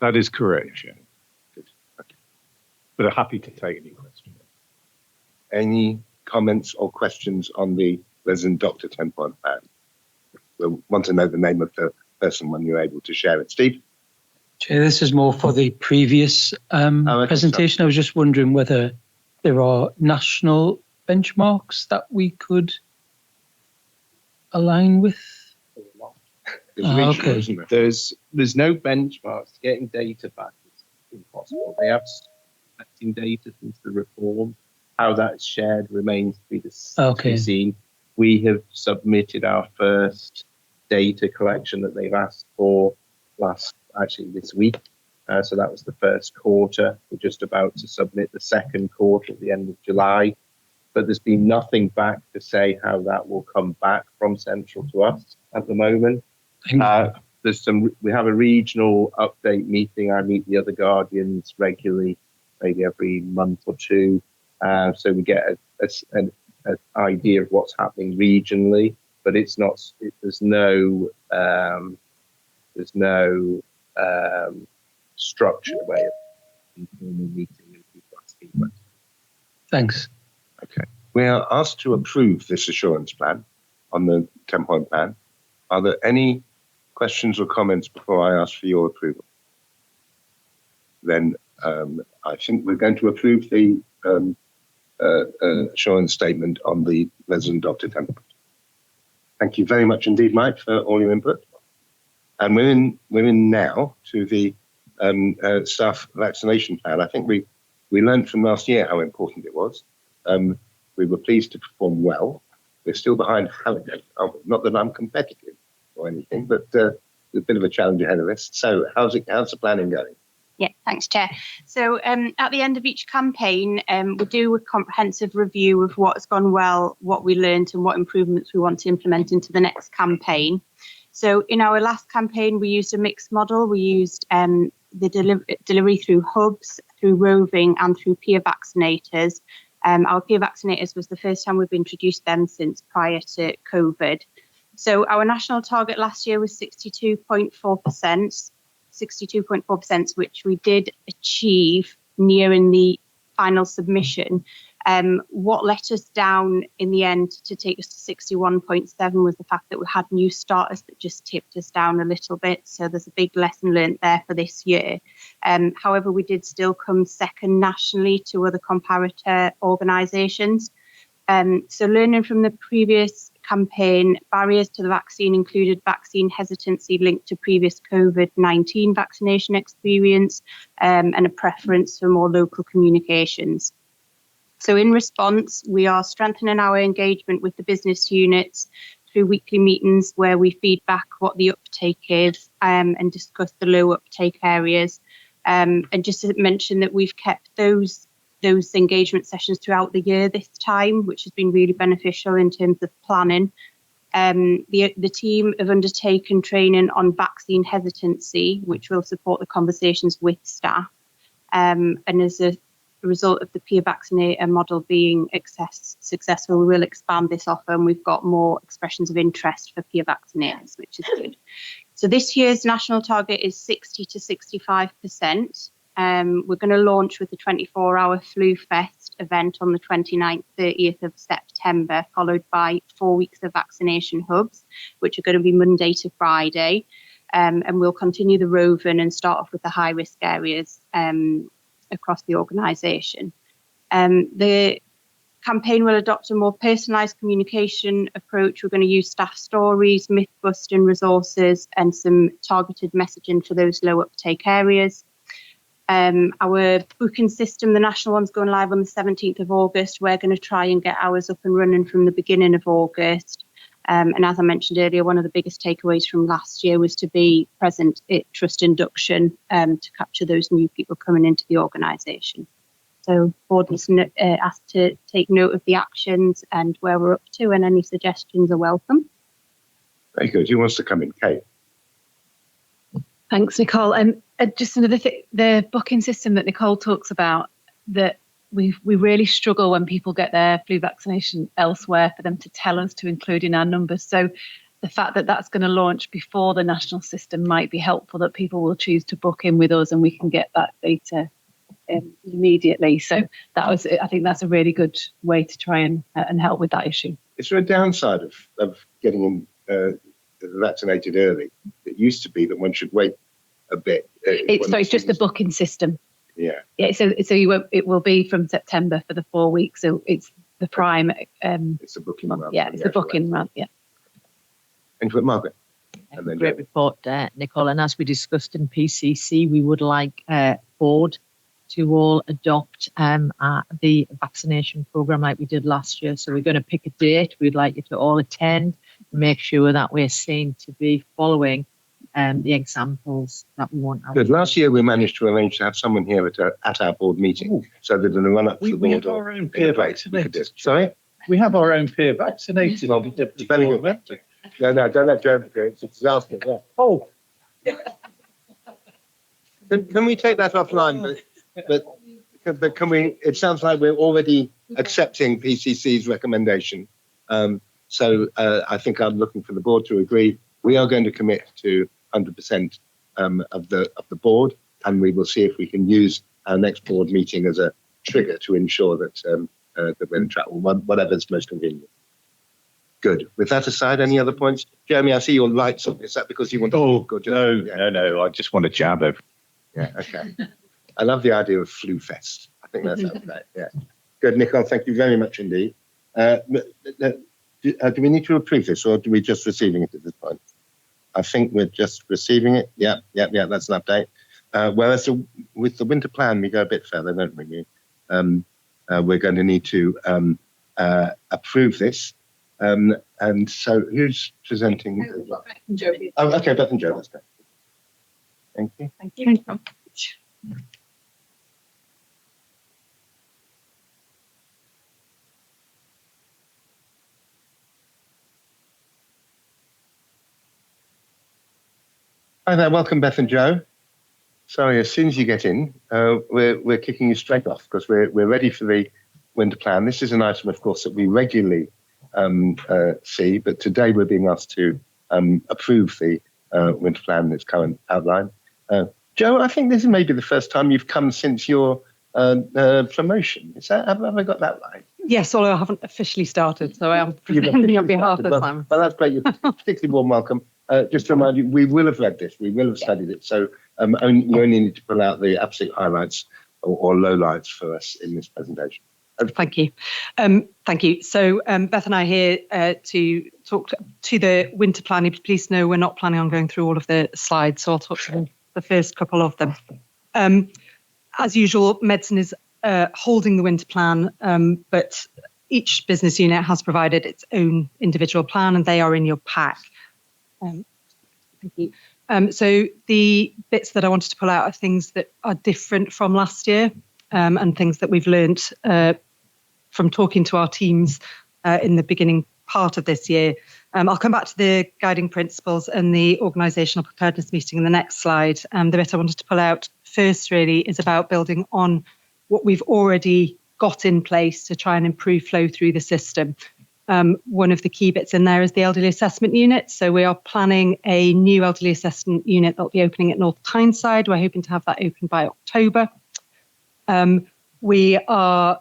That is correct, yeah. Good. Okay. But I'm happy to take any questions. Any comments or questions on the resident doctor 10-point plan? We'll want to know the name of the person when you're able to share it. Steve? Chair, this is more for the previous presentation. I was just wondering whether there are national benchmarks that we could align with. Okay. There's no benchmarks. Getting data back is impossible. They have collecting data since the reform. How that's shared remains to be seen. We have submitted our first data collection that they've asked for this week. So that was the first quarter. We're just about to submit the second quarter at the end of July. But there's been nothing back to say how that will come back from Central to us at the moment. We have a regional update meeting. I meet the other guardians regularly, maybe every month or two. So we get an idea of what's happening regionally, but it's not. There's no structured way of meeting and people asking questions. Thanks. Okay. We are asked to approve this assurance plan on the 10-point plan. Are there any questions or comments before I ask for your approval? Then I think we're going to approve the assurance statement on the resident doctor 10-point. Thank you very much indeed, Mike, for all your input. And we're in now to the staff vaccination plan. I think we learned from last year how important it was. We were pleased to perform well. We're still behind Halligan. Not that I'm competitive or anything, but there's a bit of a challenge ahead of us. So how's the planning going? Yeah, thanks, Chair. So at the end of each campaign, we do a comprehensive review of what's gone well, what we learned, and what improvements we want to implement into the next campaign. So in our last campaign, we used a mixed model. We used the delivery through hubs, through roving, and through peer vaccinators. Our peer vaccinators was the first time we've introduced them since prior to COVID. So our national target last year was 62.4%, which we did achieve nearing the final submission. What let us down in the end to take us to 61.7 was the fact that we had new starters that just tipped us down a little bit. So there's a big lesson learned there for this year. However, we did still come second nationally to other comparator organisations. So learning from the previous campaign, barriers to the vaccine included vaccine hesitancy linked to previous COVID-19 vaccination experience and a preference for more local communications. So in response, we are strengthening our engagement with the business units through weekly meetings where we feed back what the uptake is and discuss the low uptake areas. And just to mention that we've kept those engagement sessions throughout the year this time, which has been really beneficial in terms of planning. The team have undertaken training on vaccine hesitancy, which will support the conversations with staff. And as a result of the peer vaccinator model being successful, we will expand this offer, and we've got more expressions of interest for peer vaccinators, which is good. So this year's national target is 60 to 65%. We're going to launch with the 24-hour Flu Fest event on the 29th, 30th of September, followed by 4 weeks of vaccination hubs, which are going to be Monday to Friday. And we'll continue the roving and start off with the high-risk areas across the organisation. The campaign will adopt a more personalised communication approach. We're going to use staff stories, myth-busting resources, and some targeted messaging for those low uptake areas. Our booking system, the national one's going live on the 17th of August. We're going to try and get ours up and running from the beginning of August. And as I mentioned earlier, one of the biggest takeaways from last year was to be present at trust induction to capture those new people coming into the organisation. So board was asked to take note of the actions and where we're up to, and any suggestions are welcome. Very good. Who wants to come in? Kate? Thanks, Nicole. And just another thing, the booking system that Nicole talks about, that we really struggle when people get their flu vaccination elsewhere for them to tell us to include in our numbers. So the fact that that's going to launch before the national system might be helpful, that people will choose to book in with us and we can get that data immediately. So I think that's a really good way to try and help with that issue. Is there a downside of getting vaccinated early? It used to be that one should wait a bit. It's just the booking system. Yeah. So it will be from September for the 4 weeks. So it's the prime. It's the booking month. Yeah, it's the booking month. Yeah. And Margaret. Great report, Nicole. And as we discussed in PCC, we would like board to all adopt the vaccination program like we did last year. So we're going to pick a date. We'd like you to all attend, make sure that we're seen to be following the examples that we want. Good. Last year we managed to arrange to have someone here at our board meeting, so that in the run up to the We board, have our own peer vaccinated. Sorry, We have our own peer vaccinated. very good. No, don't let Jeremy go. It's a disaster. Yeah. Oh, Can we take that offline? But can we? It sounds like we're already accepting PCC's recommendation. So I think I'm looking for the board to agree. We are going to commit to 100% of the board, and we will see if we can use our next board meeting as a trigger to ensure that that we're in track, whatever's most convenient. Good. With that aside, any other points? Jeremy, I see your lights on. Is that because you want to? Oh, no. I just want to jab over. Yeah, okay. I love the idea of Flu Fest. I think that's great. Yeah. Good, Nicole. Thank you very much indeed. Do we need to approve this, or do we just receiving it at this point? I think we're just receiving it. Yeah. That's an update. Whereas with the winter plan, we go a bit further, don't we? We're going to need to approve this. And so, who's presenting? Oh, okay, Beth and Joe. That's great. Thank you. Thank you. Hi there, welcome Beth and Joe. Sorry, as soon as you get in, we're kicking you straight off because we're ready for the winter plan. This is an item, of course, that we regularly see, but today we're being asked to approve the winter plan in its current outline. Joe, I think this is maybe the first time you've come since your promotion. Have I got that right? Yes, although I haven't officially started, so I am presenting on behalf of Simon. Well, that's great. You're particularly warm welcome. Just to remind you, we will have read this. We will have studied it. So you only need to pull out the absolute highlights or lowlights for us in this presentation. Thank you. Thank you. So Beth and I are here to talk to the winter plan. Please know we're not planning on going through all of the slides, so I'll talk to the first couple of them. As usual, Medicine is holding the winter plan, but each business unit has provided its own individual plan, and they are in your pack. Thank you. So the bits that I wanted to pull out are things that are different from last year, and things that we've learnt from talking to our teams in the beginning part of this year. I'll come back to the guiding principles and the organisational preparedness meeting in the next slide. The bit I wanted to pull out first really is about building on what we've already got in place to try and improve flow through the system. One of the key bits in there is the elderly assessment unit. So we are planning a new elderly assessment unit that will be opening at North Tyneside. We're hoping to have that open by October. We are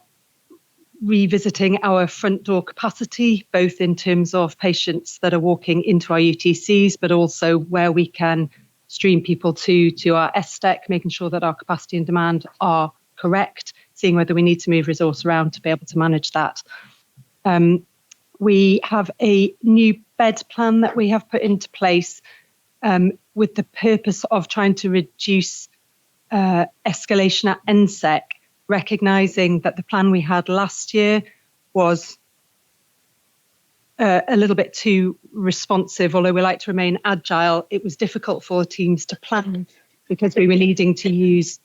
revisiting our front door capacity, both in terms of patients that are walking into our UTCs, but also where we can stream people to our SDEC, making sure that our capacity and demand are correct, seeing whether we need to move resource around to be able to manage that. We have a new bed plan that we have put into place with the purpose of trying to reduce escalation at NSEC, recognising that the plan we had last year was a little bit too responsive. Although we like to remain agile, it was difficult for teams to plan because we were needing to use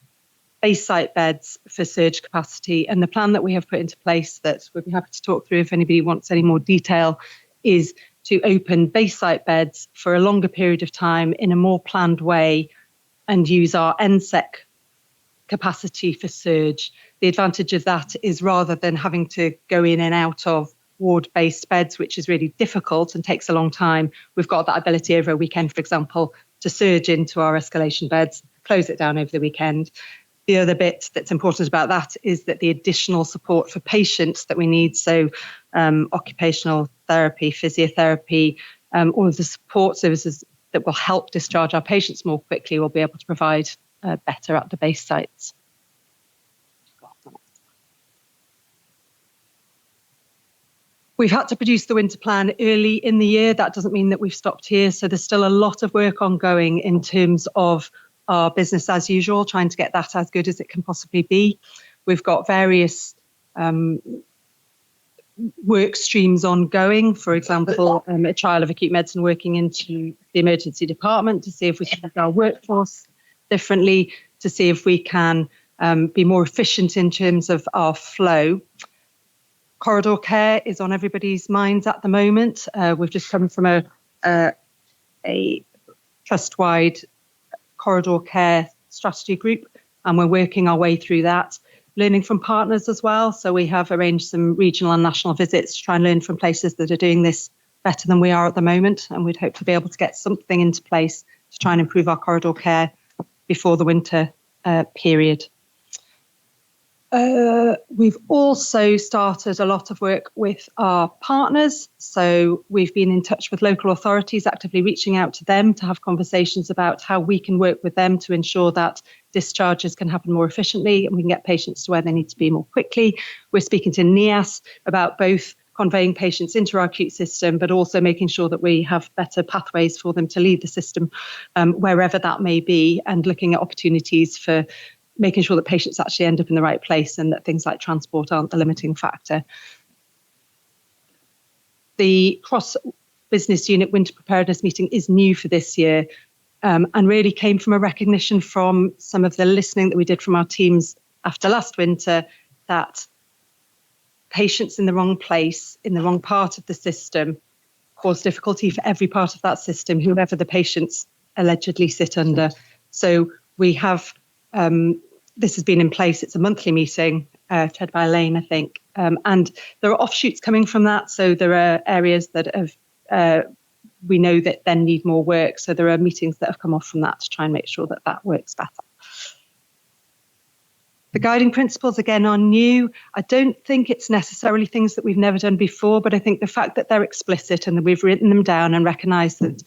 base site beds for surge capacity. And the plan that we have put into place that we'd be happy to talk through if anybody wants any more detail is to open base site beds for a longer period of time in a more planned way and use our NSEC capacity for surge. The advantage of that is rather than having to go in and out of ward-based beds, which is really difficult and takes a long time, we've got that ability over a weekend, for example, to surge into our escalation beds, close it down over the weekend. The other bit that's important about that is that the additional support for patients that we need, so occupational therapy, physiotherapy, all of the support services that will help discharge our patients more quickly, we'll be able to provide better at the base sites. We've had to produce the winter plan early in the year. That doesn't mean that we've stopped here. So there's still a lot of work ongoing in terms of our business as usual, trying to get that as good as it can possibly be. We've got various work streams ongoing. For example, a trial of acute medicine working into the emergency department to see if we can use our workforce differently, to see if we can be more efficient in terms of our flow. Corridor care is on everybody's minds at the moment. We've just come from a trust-wide corridor care strategy group, and we're working our way through that. Learning from partners as well. So we have arranged some regional and national visits to try and learn from places that are doing this better than we are at the moment. And we'd hope to be able to get something into place to try and improve our corridor care before the winter period. We've also started a lot of work with our partners. So we've been in touch with local authorities, actively reaching out to them to have conversations about how we can work with them to ensure that discharges can happen more efficiently and we can get patients to where they need to be more quickly. We're speaking to NIAS about both conveying patients into our acute system, but also making sure that we have better pathways for them to leave the system, wherever that may be, and looking at opportunities for making sure that patients actually end up in the right place and that things like transport aren't the limiting factor. The cross-business unit winter preparedness meeting is new for this year, and really came from a recognition from some of the listening that we did from our teams after last winter that patients in the wrong place, in the wrong part of the system, cause difficulty for every part of that system, whoever the patients allegedly sit under. So we have, this has been in place, it's a monthly meeting, chaired by Elaine, I think, and there are offshoots coming from that. So there are areas that have, we know that then need more work. So there are meetings that have come off from that to try and make sure that that works better. The guiding principles, again, are new. I don't think it's necessarily things that we've never done before, but I think the fact that they're explicit and that we've written them down and recognised that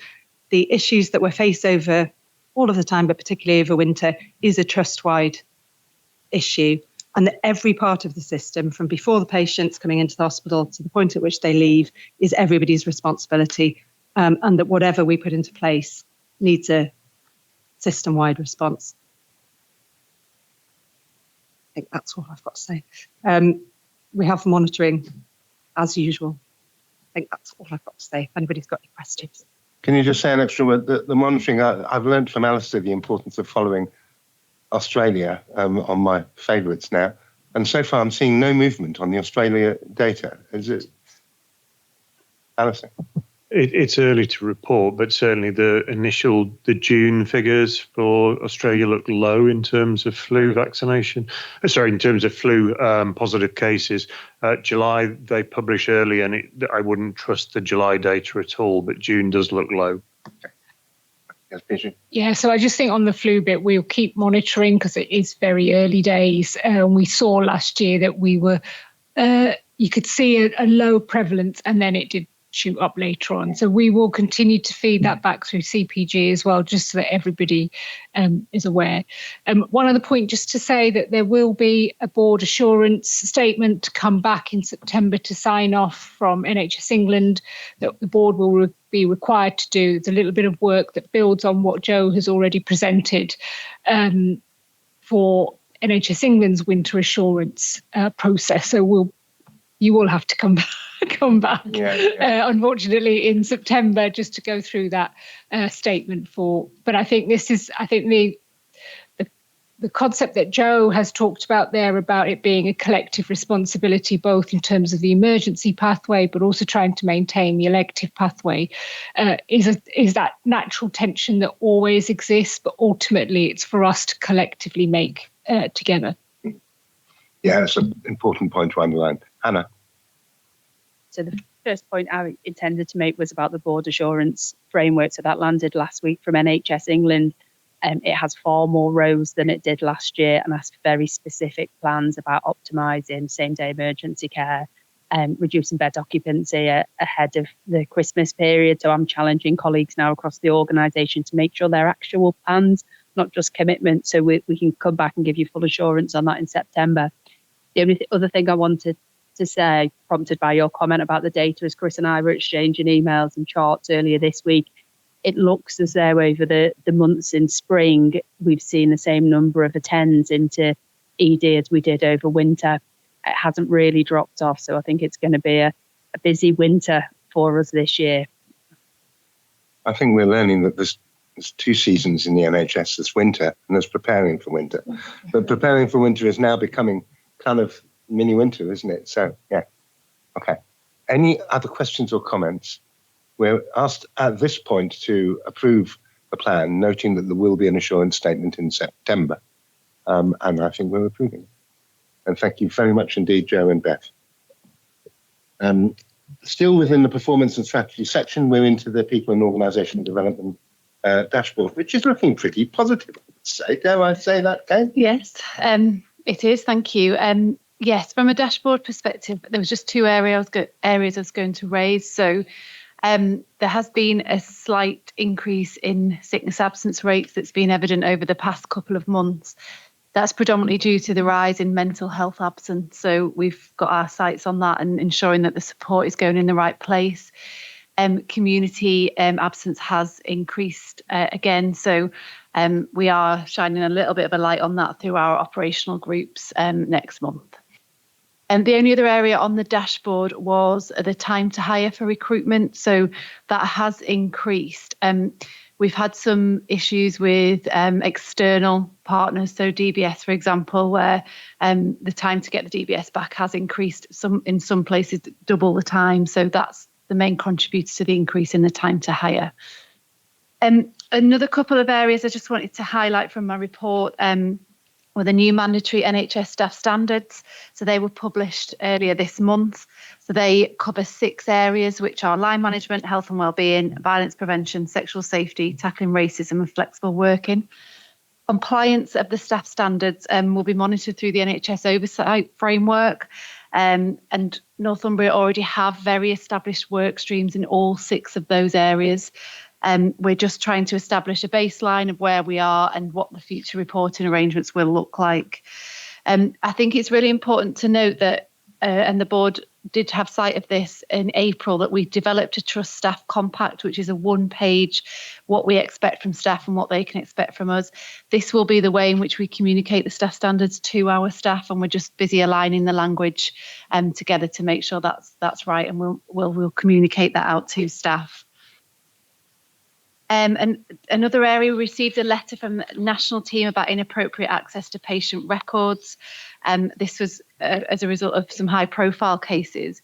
the issues that we're faced over all of the time, but particularly over winter, is a trust-wide issue, and that every part of the system, from before the patients coming into the hospital to the point at which they leave, is everybody's responsibility, and that whatever we put into place needs a system-wide response. I think that's all I've got to say. We have monitoring as usual. I think that's all I've got to say. If anybody's got any questions. Can you just say an extra word? The monitoring, I've learned from Alistair the importance of following Australia on my favourites now. And so far I'm seeing no movement on the Australia data. Is it, Alistair? It's early to report, but certainly the June figures for Australia look low in terms of flu vaccination. In terms of flu positive cases. July they publish early, and I wouldn't trust the July data at all, but June does look low. Okay. Yeah, so I just think on the flu bit, we'll keep monitoring because it is very early days. We saw last year that we were, you could see a low prevalence, and then it did shoot up later on. So we will continue to feed that back through CPG as well, just so that everybody is aware. One other point, just to say that there will be a board assurance statement to come back in September to sign off from NHS England that the board will be required to do. It's a little bit of work that builds on what Joe has already presented for NHS England's winter assurance process. So you will have to come back, unfortunately, in September, just to go through that statement for. But I think the concept that Joe has talked about there, about it being a collective responsibility, both in terms of the emergency pathway, but also trying to maintain the elective pathway, is that natural tension that always exists, but ultimately it's for us to collectively make together. Yeah, that's an important point to underline. Hannah. So the first point I intended to make was about the board assurance framework. So that landed last week from NHS England. It has 4 more rows than it did last year, and has very specific plans about optimising same-day emergency care, reducing bed occupancy ahead of the Christmas period. So I'm challenging colleagues now across the organisation to make sure they're actual plans, not just commitments, so we can come back and give you full assurance on that in September. The only other thing I wanted to say, prompted by your comment about the data, as Chris and I were exchanging emails and charts earlier this week, it looks as though over the months in spring, we've seen the same number of attends into ED as we did over winter. It hasn't really dropped off. So I think it's going to be a busy winter for us this year. I think we're learning that there's 2 seasons in the NHS. There's winter and there's preparing for winter. But preparing for winter is now becoming kind of mini winter, isn't it? So, yeah. Okay. Any other questions or comments? We're asked at this point to approve the plan, noting that there will be an assurance statement in September. And I think we're approving it. And thank you very much indeed, Joe and Beth. Still within the performance and strategy section, we're into the people and organisation development dashboard, which is looking pretty positive, I would say. Dare I say that, Kate? Yes, it is. Thank you. Yes, from a dashboard perspective, there was just 2 areas I was going to raise. So there has been a slight increase in sickness absence rates that's been evident over the past couple of months. That's predominantly due to the rise in mental health absence. So we've got our sights on that and ensuring that the support is going in the right place. Community absence has increased again. So we are shining a little bit of a light on that through our operational groups next month. And the only other area on the dashboard was the time to hire for recruitment. So that has increased. We've had some issues with external partners, so DBS, for example, where the time to get the DBS back has increased in some places double the time. So that's the main contributor to the increase in the time to hire. Another couple of areas I just wanted to highlight from my report were the new mandatory NHS staff standards. So they were published earlier this month. So they cover 6 areas, which are line management, health and wellbeing, violence prevention, sexual safety, tackling racism and flexible working. Compliance of the staff standards will be monitored through the NHS oversight framework. And Northumbria already have very established work streams in all 6 of those areas. We're just trying to establish a baseline of where we are and what the future reporting arrangements will look like. I think it's really important to note that, and the board did have sight of this in April, that we developed a Trust Staff Compact, which is a 1-page what we expect from staff and what they can expect from us. This will be the way in which we communicate the staff standards to our staff, and we're just busy aligning the language together to make sure that's right, and we'll communicate that out to staff. And another area, we received a letter from the national team about inappropriate access to patient records. This was as a result of some high-profile cases.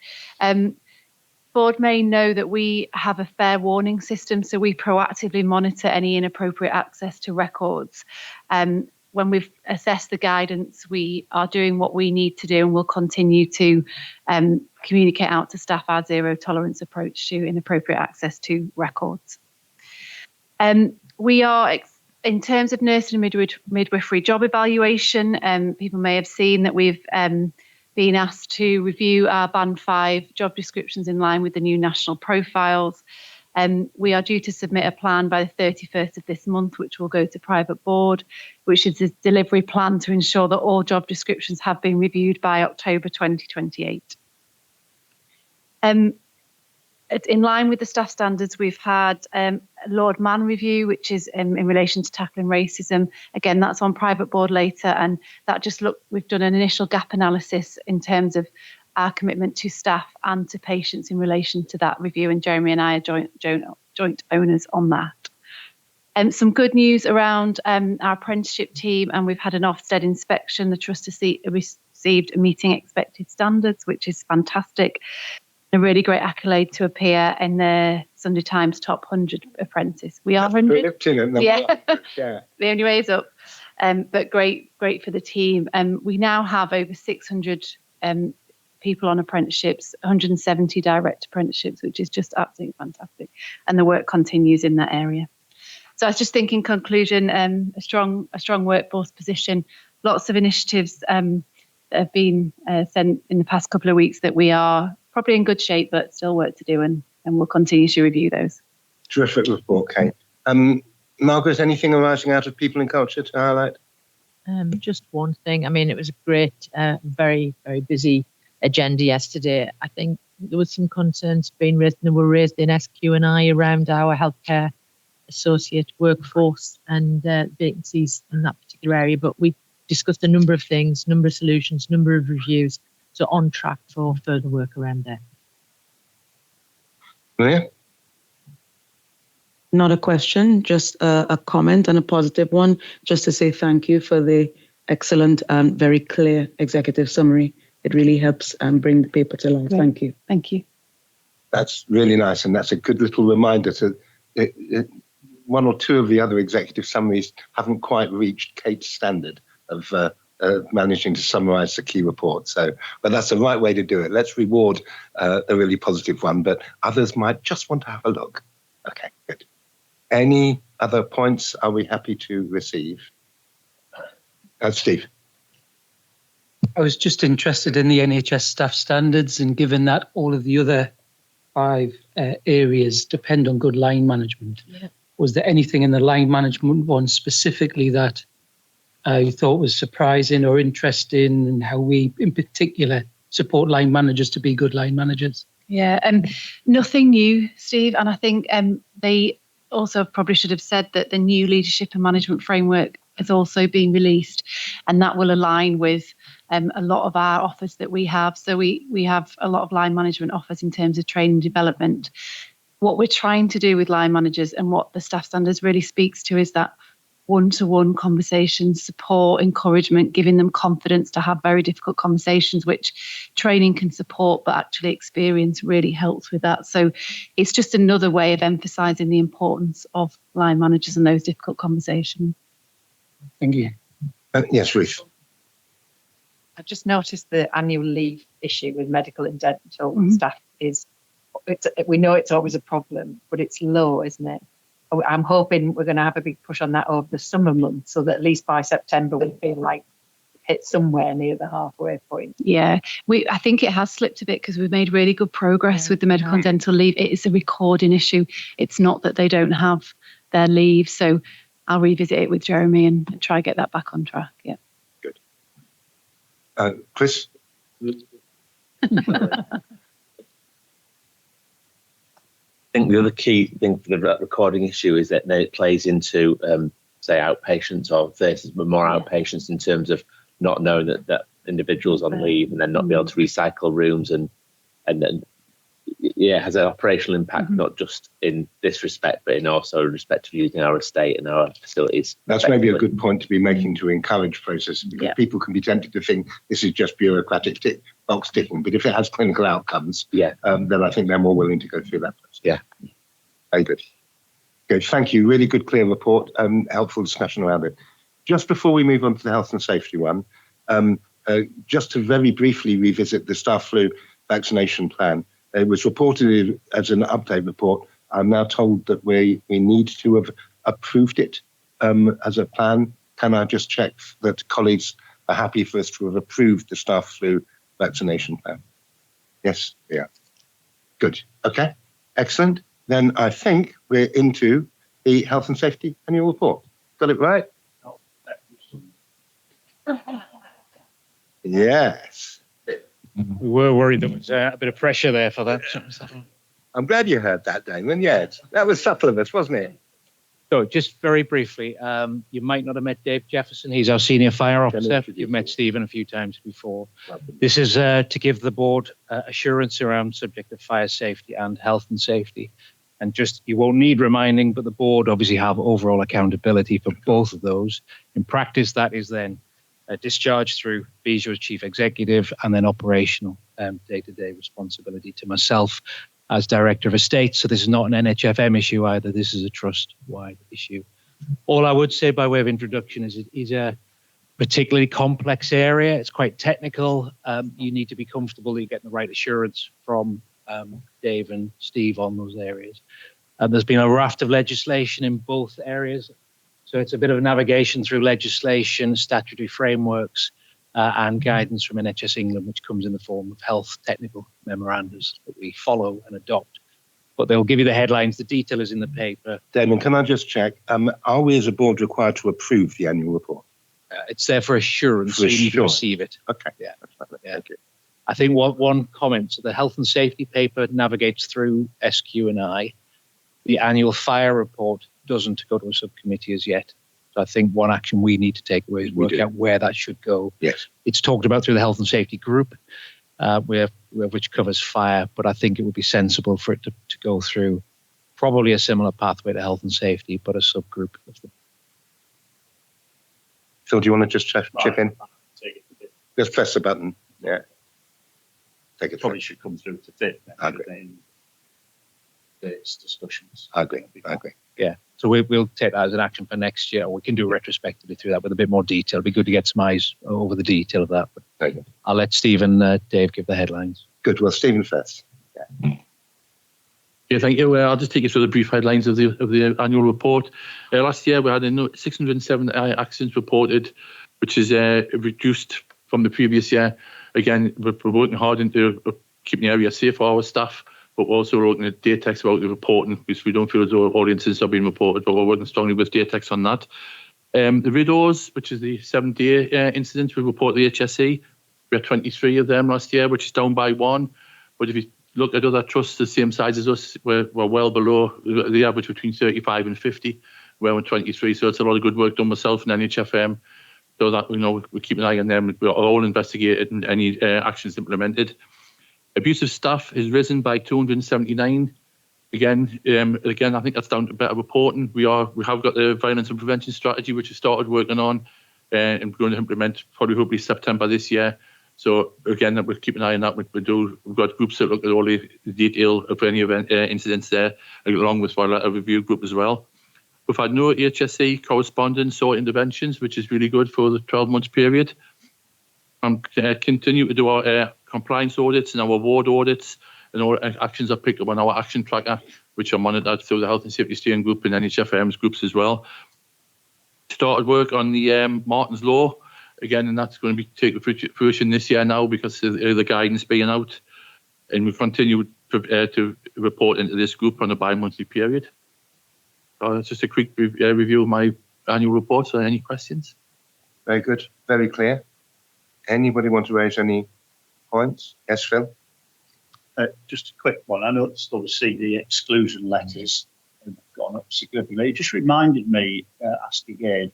Board may know that we have a fair warning system, so we proactively monitor any inappropriate access to records. When we've assessed the guidance, we are doing what we need to do, and we'll continue to communicate out to staff our zero-tolerance approach to inappropriate access to records. We are, in terms of nursing and midwifery job evaluation, people may have seen that we've been asked to review our Band 5 job descriptions in line with the new national profiles. We are due to submit a plan by the 31st of this month, which will go to private board, which is a delivery plan to ensure that all job descriptions have been reviewed by October 2028. In line with the staff standards, we've had Lord Mann review, which is in relation to tackling racism. Again, that's on private board later, and that we've done an initial gap analysis in terms of our commitment to staff and to patients in relation to that review, and Jeremy and I are joint owners on that. Some good news around our apprenticeship team, and we've had an Ofsted inspection. The trust has received meeting expected standards, which is fantastic. A really great accolade to appear in the Sunday Times top 100 apprentice. We are 100. Yeah, the only way is up. But great for the team. We now have over 600 people on apprenticeships, 170 direct apprenticeships, which is just absolutely fantastic. And the work continues in that area. So I was just thinking, conclusion, a strong workforce position, lots of initiatives that have been sent in the past couple of weeks that we are probably in good shape, but still work to do, and we'll continue to review those. Terrific report, Kate. Margaret, anything arising out of people and culture to highlight? Just one thing. I mean, it was a great, very, very busy agenda yesterday. I think there was some concerns being raised, and were raised in SQ&I around our healthcare associate workforce and vacancies in that particular area. But we discussed a number of things, number of solutions, number of reviews. So on track for further work around there. Maria? Not a question, just a comment, and a positive one, just to say thank you for the excellent and very clear executive summary. It really helps bring the paper to life. Great. Thank you. Thank you. That's really nice, and that's a good little reminder to one or two of the other executive summaries haven't quite reached Kate's standard of managing to summarise the key report. So, but that's the right way to do it. Let's reward a really positive one, but others might just want to have a look. Okay, good. Any other points are we happy to receive? Steve. I was just interested in the NHS staff standards, and given that all of the other 5 areas depend on good line management, was there anything in the line management one specifically that you thought was surprising or interesting, and how we in particular support line managers to be good line managers? Yeah, nothing new, Steve. And I think they also probably should have said that the new leadership and management framework has also been released, and that will align with a lot of our offers that we have. So we have a lot of line management offers in terms of training and development. What we're trying to do with line managers and what the staff standards really speaks to is that one-to-one conversation, support, encouragement, giving them confidence to have very difficult conversations, which training can support, but actually experience really helps with that. So it's just another way of emphasising the importance of line managers and those difficult conversations. Thank you. Yes, Ruth. I've just noticed the annual leave issue with medical and dental staff we know it's always a problem, but it's low, isn't it? I'm hoping we're going to have a big push on that over the summer months, so that at least by September we feel like we've hit somewhere near the halfway point. Yeah, I think it has slipped a bit because we've made really good progress with the medical and dental leave. It is a recording issue. It's not that they don't have their leave. So I'll revisit it with Jeremy and try to get that back on track. Yeah. Good. Chris? I think the other key thing for the recording issue is that it plays into, say, outpatients or versus more outpatients in terms of not knowing that individuals on leave and then not be able to recycle rooms and then has an operational impact, not just in this respect, but in also respect of using our estate and our facilities. That's maybe a good point to be making to encourage process, because people can be tempted to think this is just bureaucratic box ticking, but if it has clinical outcomes, then I think they're more willing to go through that process. Yeah. Very good. Good, thank you. Really good, clear report, helpful discussion around it. Just before we move on to the health and safety one, just to very briefly revisit the staff flu vaccination plan. It was reported as an update report. I'm now told that we need to have approved it as a plan. Can I just check that colleagues are happy for us to have approved the staff flu vaccination plan? Yes, yeah. Good. Okay, excellent. Then I think we're into the health and safety annual report. Got it right? Yes. We were worried there was a bit of pressure there for that. I'm glad you heard that, Damon. Yes, that was subtle of us, wasn't it? So just very briefly, you might not have met Dave Jefferson. He's our senior fire officer. You've met Stephen a few times before. This is to give the board assurance around subject of fire safety and health and safety. And just, you won't need reminding, but the board obviously have overall accountability for both of those. In practice, that is then discharged through Bijou as chief executive, and then operational day-to-day responsibility to myself as director of estate. So this is not an NHFM issue either. This is a trust-wide issue. All I would say by way of introduction is it is a particularly complex area. It's quite technical. You need to be comfortable that you're getting the right assurance from Dave and Steve on those areas. There's been a raft of legislation in both areas. So it's a bit of a navigation through legislation, statutory frameworks, and guidance from NHS England, which comes in the form of health technical memorandums that we follow and adopt. But they'll give you the headlines. The detail is in the paper. Damon, can I just check? Are we as a board required to approve the annual report? It's there for assurance, so you need to receive it. Okay. Yeah. Thank you. I think one comment, so the health and safety paper navigates through SQ&I. The annual fire report doesn't go to a subcommittee as yet. So I think one action we need to take away is work out where that should go. Yes. It's talked about through the health and safety group, which covers fire, but I think it would be sensible for it to go through probably a similar pathway to health and safety, but a subgroup of the. Phil, do you want to just chip in? Just press the button. Yeah. Take it. Probably should come through to FIP. I agree. There's discussions. I agree. Yeah. So we'll take that as an action for next year. We can do retrospectively through that with a bit more detail. It'd be good to get some eyes over the detail of that. But I'll let Stephen, Dave give the headlines. Good. Well, Stephen first. Yeah, thank you. I'll just take you through the brief headlines of the annual report. Last year we had 607 accidents reported, which is reduced from the previous year. Again, we're working hard into keeping the area safe for our staff, but we're also looking at Datex about the reporting, because we don't feel as though all incidents are being reported, but we're working strongly with Datex on that. The RIDOs, which is the 7-day incidents, we report the HSE. We had 23 of them last year, which is down by 1. But if you look at other trusts the same size as us, we're well below the average between 35 and 50. We're 23, so it's a lot of good work done myself and NHFM. So that we keep an eye on them. We're all investigated and any actions implemented. Abusive staff has risen by 279. Again, I think that's down to better reporting. We have got the violence and prevention strategy, which we started working on, and we're going to implement hopefully September this year. So again, we'll keep an eye on that. We've got groups that look at all the detail of any event incidents there, along with a review group as well. We've had no HSE correspondence or interventions, which is really good for the 12-month period. Continue to do our compliance audits and our ward audits, and all actions are picked up on our action tracker, which are monitored through the Health and Safety Steering Group and NHFM's groups as well. Started work on the Martin's Law, again, and that's going to be taking fruition this year now because of the guidance being out. And we continue to report into this group on a bi-monthly period. So that's just a quick review of my annual report. So any questions? Very good. Very clear. Anybody want to raise any points? Yes, Phil? Just a quick one. I noticed obviously the exclusion letters have gone up significantly. It just reminded me, ask again,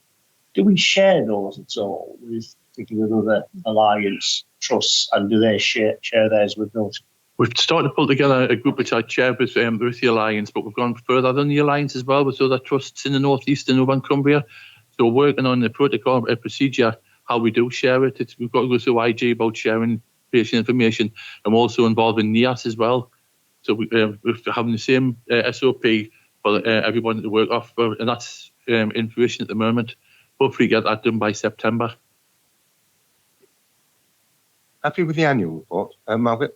do we share those at all with other alliance trusts, and do they share theirs with those? We've started to pull together a group which I chair with the Alliance, but we've gone further than the Alliance as well with other trusts in the North East and Northern Cumbria. So we're working on the protocol, a procedure, how we do share it. We've got to go through IG about sharing patient information. I'm also involved in NIAS as well. So we're having the same SOP for everyone to work off, and that's in fruition at the moment. Hopefully get that done by September. Happy with the annual report, Margaret?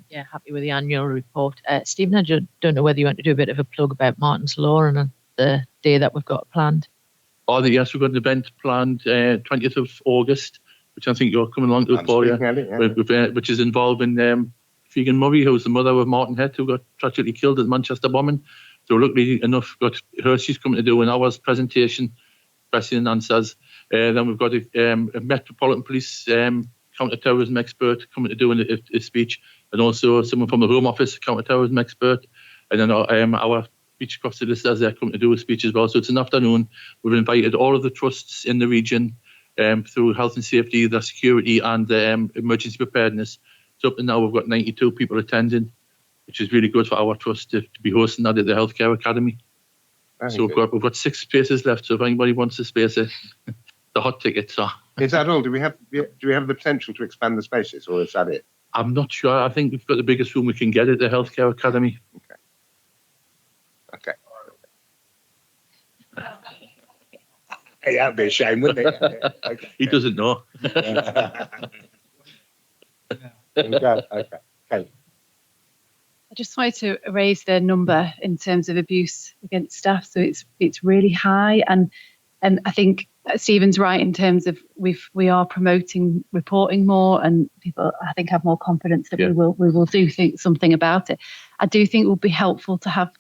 Yeah, happy with the annual report. Stephen, I don't know whether you want to do a bit of a plug about Martin's Law and the day that we've got planned. Yes, we've got an event planned 20th of August, which I think you're coming along to, Paul, which is involving Figan Murray, who's the mother of Martin Head, who got tragically killed at the Manchester bombing. So luckily enough, she's coming to do an hour's presentation, questions and answers. Then we've got a Metropolitan Police counter-terrorism expert coming to do a speech, and also someone from the Home Office, counter-terrorism expert, and then our speech across solicitors, they're coming to do a speech as well. So it's an afternoon. We've invited all of the trusts in the region through health and safety, the security and emergency preparedness. So up to now we've got 92 people attending, which is really good for our trust to be hosting that at the Healthcare Academy. So we've got 6 spaces left. So if anybody wants a space, the hot ticket. So is that all? Do we have the potential to expand the spaces, or is that it? I'm not sure. I think we've got the biggest room we can get at the Healthcare Academy. Okay. Hey, that'd be a shame, wouldn't it? Okay. He doesn't know. Okay. I just wanted to raise the number in terms of abuse against staff. So it's really high, and I think Stephen's right in terms of we are promoting reporting more, and people I think have more confidence that we will do something about it. I do think it would be helpful to have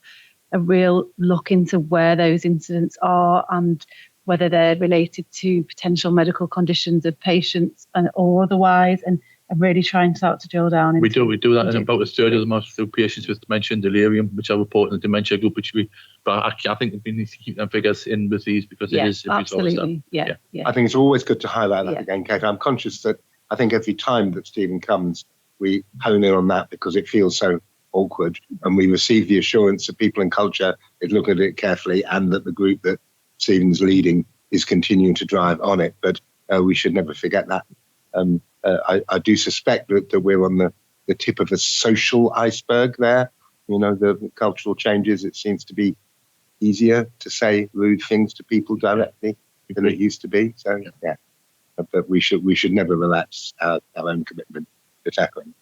a real look into where those incidents are and whether they're related to potential medical conditions of patients or otherwise, and I'm really trying to drill down. We do that, and about a third of them are through patients with dementia and delirium, which are reported in the dementia group. But I think we need to keep them figures in with these because it is absolutely, yeah. I think it's always good to highlight that again, Kate. I'm conscious that I think every time that Stephen comes, we hone in on that because it feels so awkward, and we receive the assurance that people in culture is looking at it carefully, and that the group that Stephen's leading is continuing to drive on it. But we should never forget that. I do suspect that we're on the tip of a social iceberg there. You know, the cultural changes, it seems to be easier to say rude things to people directly than it used to be. So, yeah. But we should never relax our own commitment to tackling.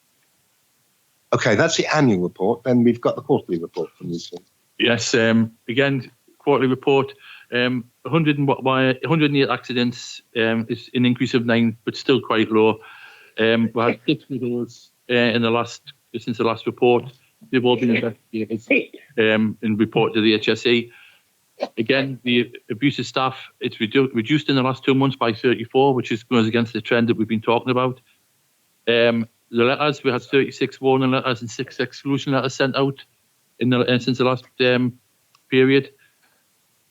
Okay, that's the annual report. Then we've got the quarterly report from these things. Yes, again, quarterly report. 108 accidents is an increase of 9, but still quite low. We had 6 widows since the last report. They've all been investigated and reported to the HSE. Again, the abusive staff, it's reduced in the last 2 months by 34, which goes against the trend that we've been talking about. The letters, we had 36 warning letters and 6 exclusion letters sent out since the last period.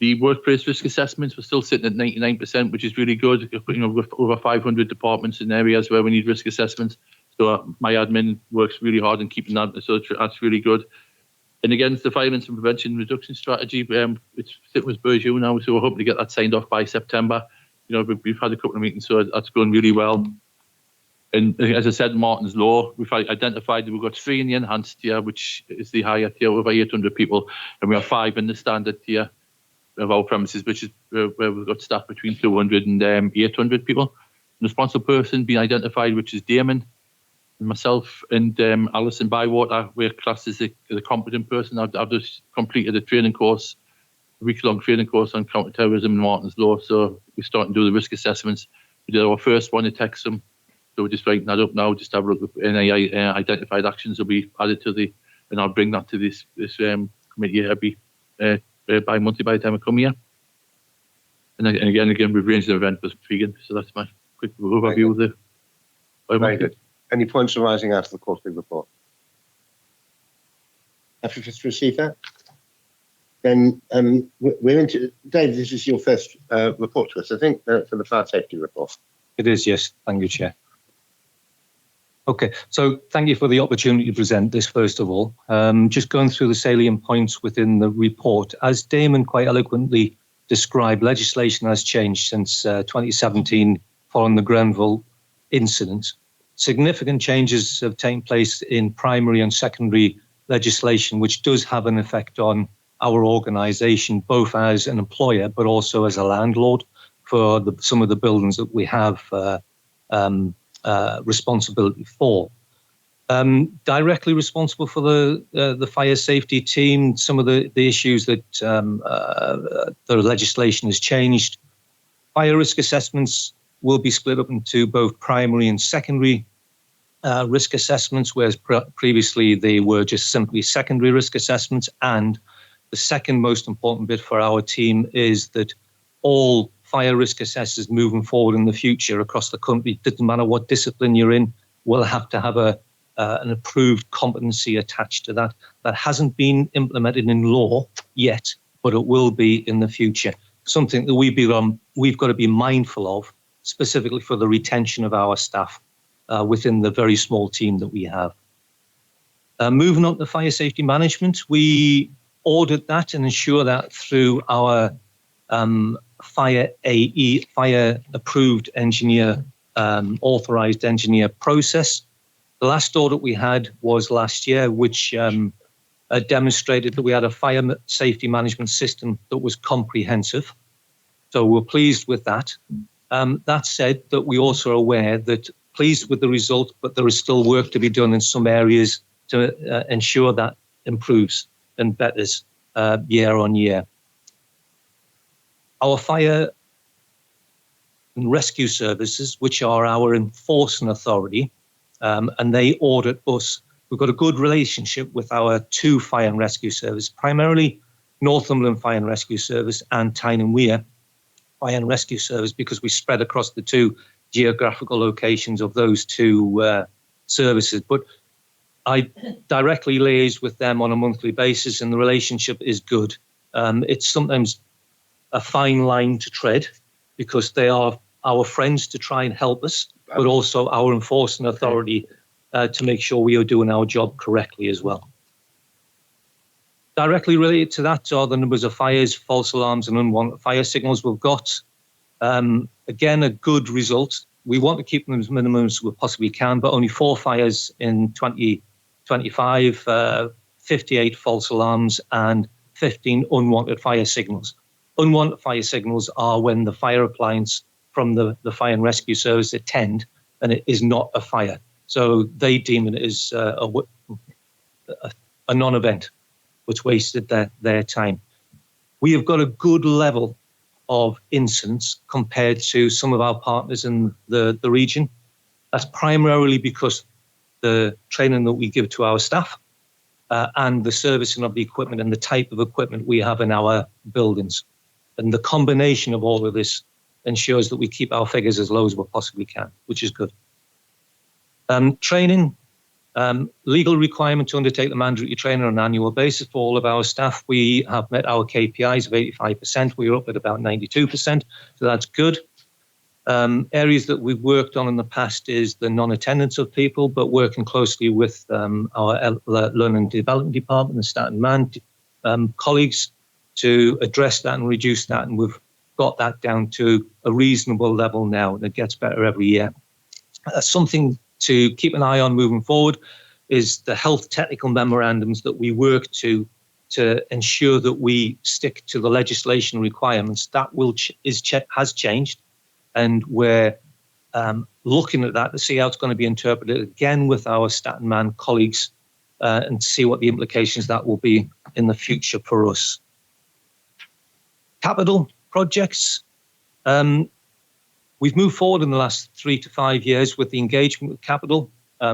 The workplace risk assessments were still sitting at 99%, which is really good. You know, with over 500 departments in areas where we need risk assessments. So my admin works really hard in keeping that. So that's really good. And again, it's the violence and prevention reduction strategy. It's sitting with Burju now, so we're hoping to get that signed off by September. You know, we've had a couple of meetings, so that's going really well. And as I said, Martin's Law, we've identified that we've got 3 in the enhanced tier, which is the higher tier, over 800 people, and we have 5 in the standard tier of our premises, which is where we've got staff between 200 and 800 people. The responsible person being identified, which is Damon, myself and Alison Bywater. We're classed as the competent person. I've just completed a training course, a week-long training course on counter-terrorism and Martin's Law, so we're starting to do the risk assessments. We did our first one at Texham, so we're just writing that up now, just have a look at any identified actions will be added to and I'll bring that to this committee every bi-monthly by the time I come here. And again, we've arranged an event with Vegan, so that's my quick overview of the. Very good. Any points arising out of the quarterly report? Have you just received that? Then we're into Dave. This is your first report to us, I think, for the fire safety report. It is, yes. Thank you, Chair. Okay, so thank you for the opportunity to present this, first of all. Just going through the salient points within the report. As Damon quite eloquently described, legislation has changed since 2017 following the Grenville incident. Significant changes have taken place in primary and secondary legislation, which does have an effect on our organisation, both as an employer, but also as a landlord for some of the buildings that we have responsibility for. Directly responsible for the fire safety team, some of the issues that the legislation has changed. Fire risk assessments will be split up into both primary and secondary risk assessments, whereas previously they were just simply secondary risk assessments. And the second most important bit for our team is that all fire risk assessors moving forward in the future across the country, doesn't matter what discipline you're in, will have to have an approved competency attached to that. That hasn't been implemented in law yet, but it will be in the future. Something that we've got to be mindful of, specifically for the retention of our staff within the very small team that we have. Moving on to fire safety management, we audit that and ensure that through our fire AE, fire approved engineer, authorized engineer process. The last audit we had was last year, which demonstrated that we had a fire safety management system that was comprehensive. So we're pleased with that. That said, that we also are aware that pleased with the result, but there is still work to be done in some areas to ensure that improves and betters year on year. Our fire and rescue services, which are our enforcing authority, and they audit us. We've got a good relationship with our 2 fire and rescue services, primarily Northumberland Fire and Rescue Service and Tyne and Wear Fire and Rescue Service, because we spread across the 2 geographical locations of those two services. But I directly liaise with them on a monthly basis, and the relationship is good. It's sometimes a fine line to tread because they are our friends to try and help us, but also our enforcement authority to make sure we are doing our job correctly as well. Directly related to that are the numbers of fires, false alarms and unwanted fire signals we've got. Again, a good result. We want to keep them as minimum as we possibly can, but only 4 fires in 2025, 58 false alarms and 15 unwanted fire signals. Unwanted fire signals are when the fire appliance from the fire and rescue service attend and it is not a fire. So they deem it as a non-event, which wasted their time. We have got a good level of incidents compared to some of our partners in the region. That's primarily because the training that we give to our staff and the servicing of the equipment and the type of equipment we have in our buildings. And the combination of all of this ensures that we keep our figures as low as we possibly can, which is good. Training, legal requirement to undertake the mandatory training on an annual basis for all of our staff. We have met our KPIs of 85%. We're up at about 92%, so that's good. Areas that we've worked on in the past is the non-attendance of people, but working closely with our Learning and Development Department and Stat and Man colleagues to address that and reduce that, and we've got that down to a reasonable level now, and it gets better every year. Something to keep an eye on moving forward is the health technical memorandums that we work to ensure that we stick to the legislation requirements. That has changed, and we're looking at that to see how it's going to be interpreted again with our Stat and Man colleagues and see what the implications that will be in the future for us. Capital projects. We've moved forward in the last 3 to 5 years with the engagement with capital,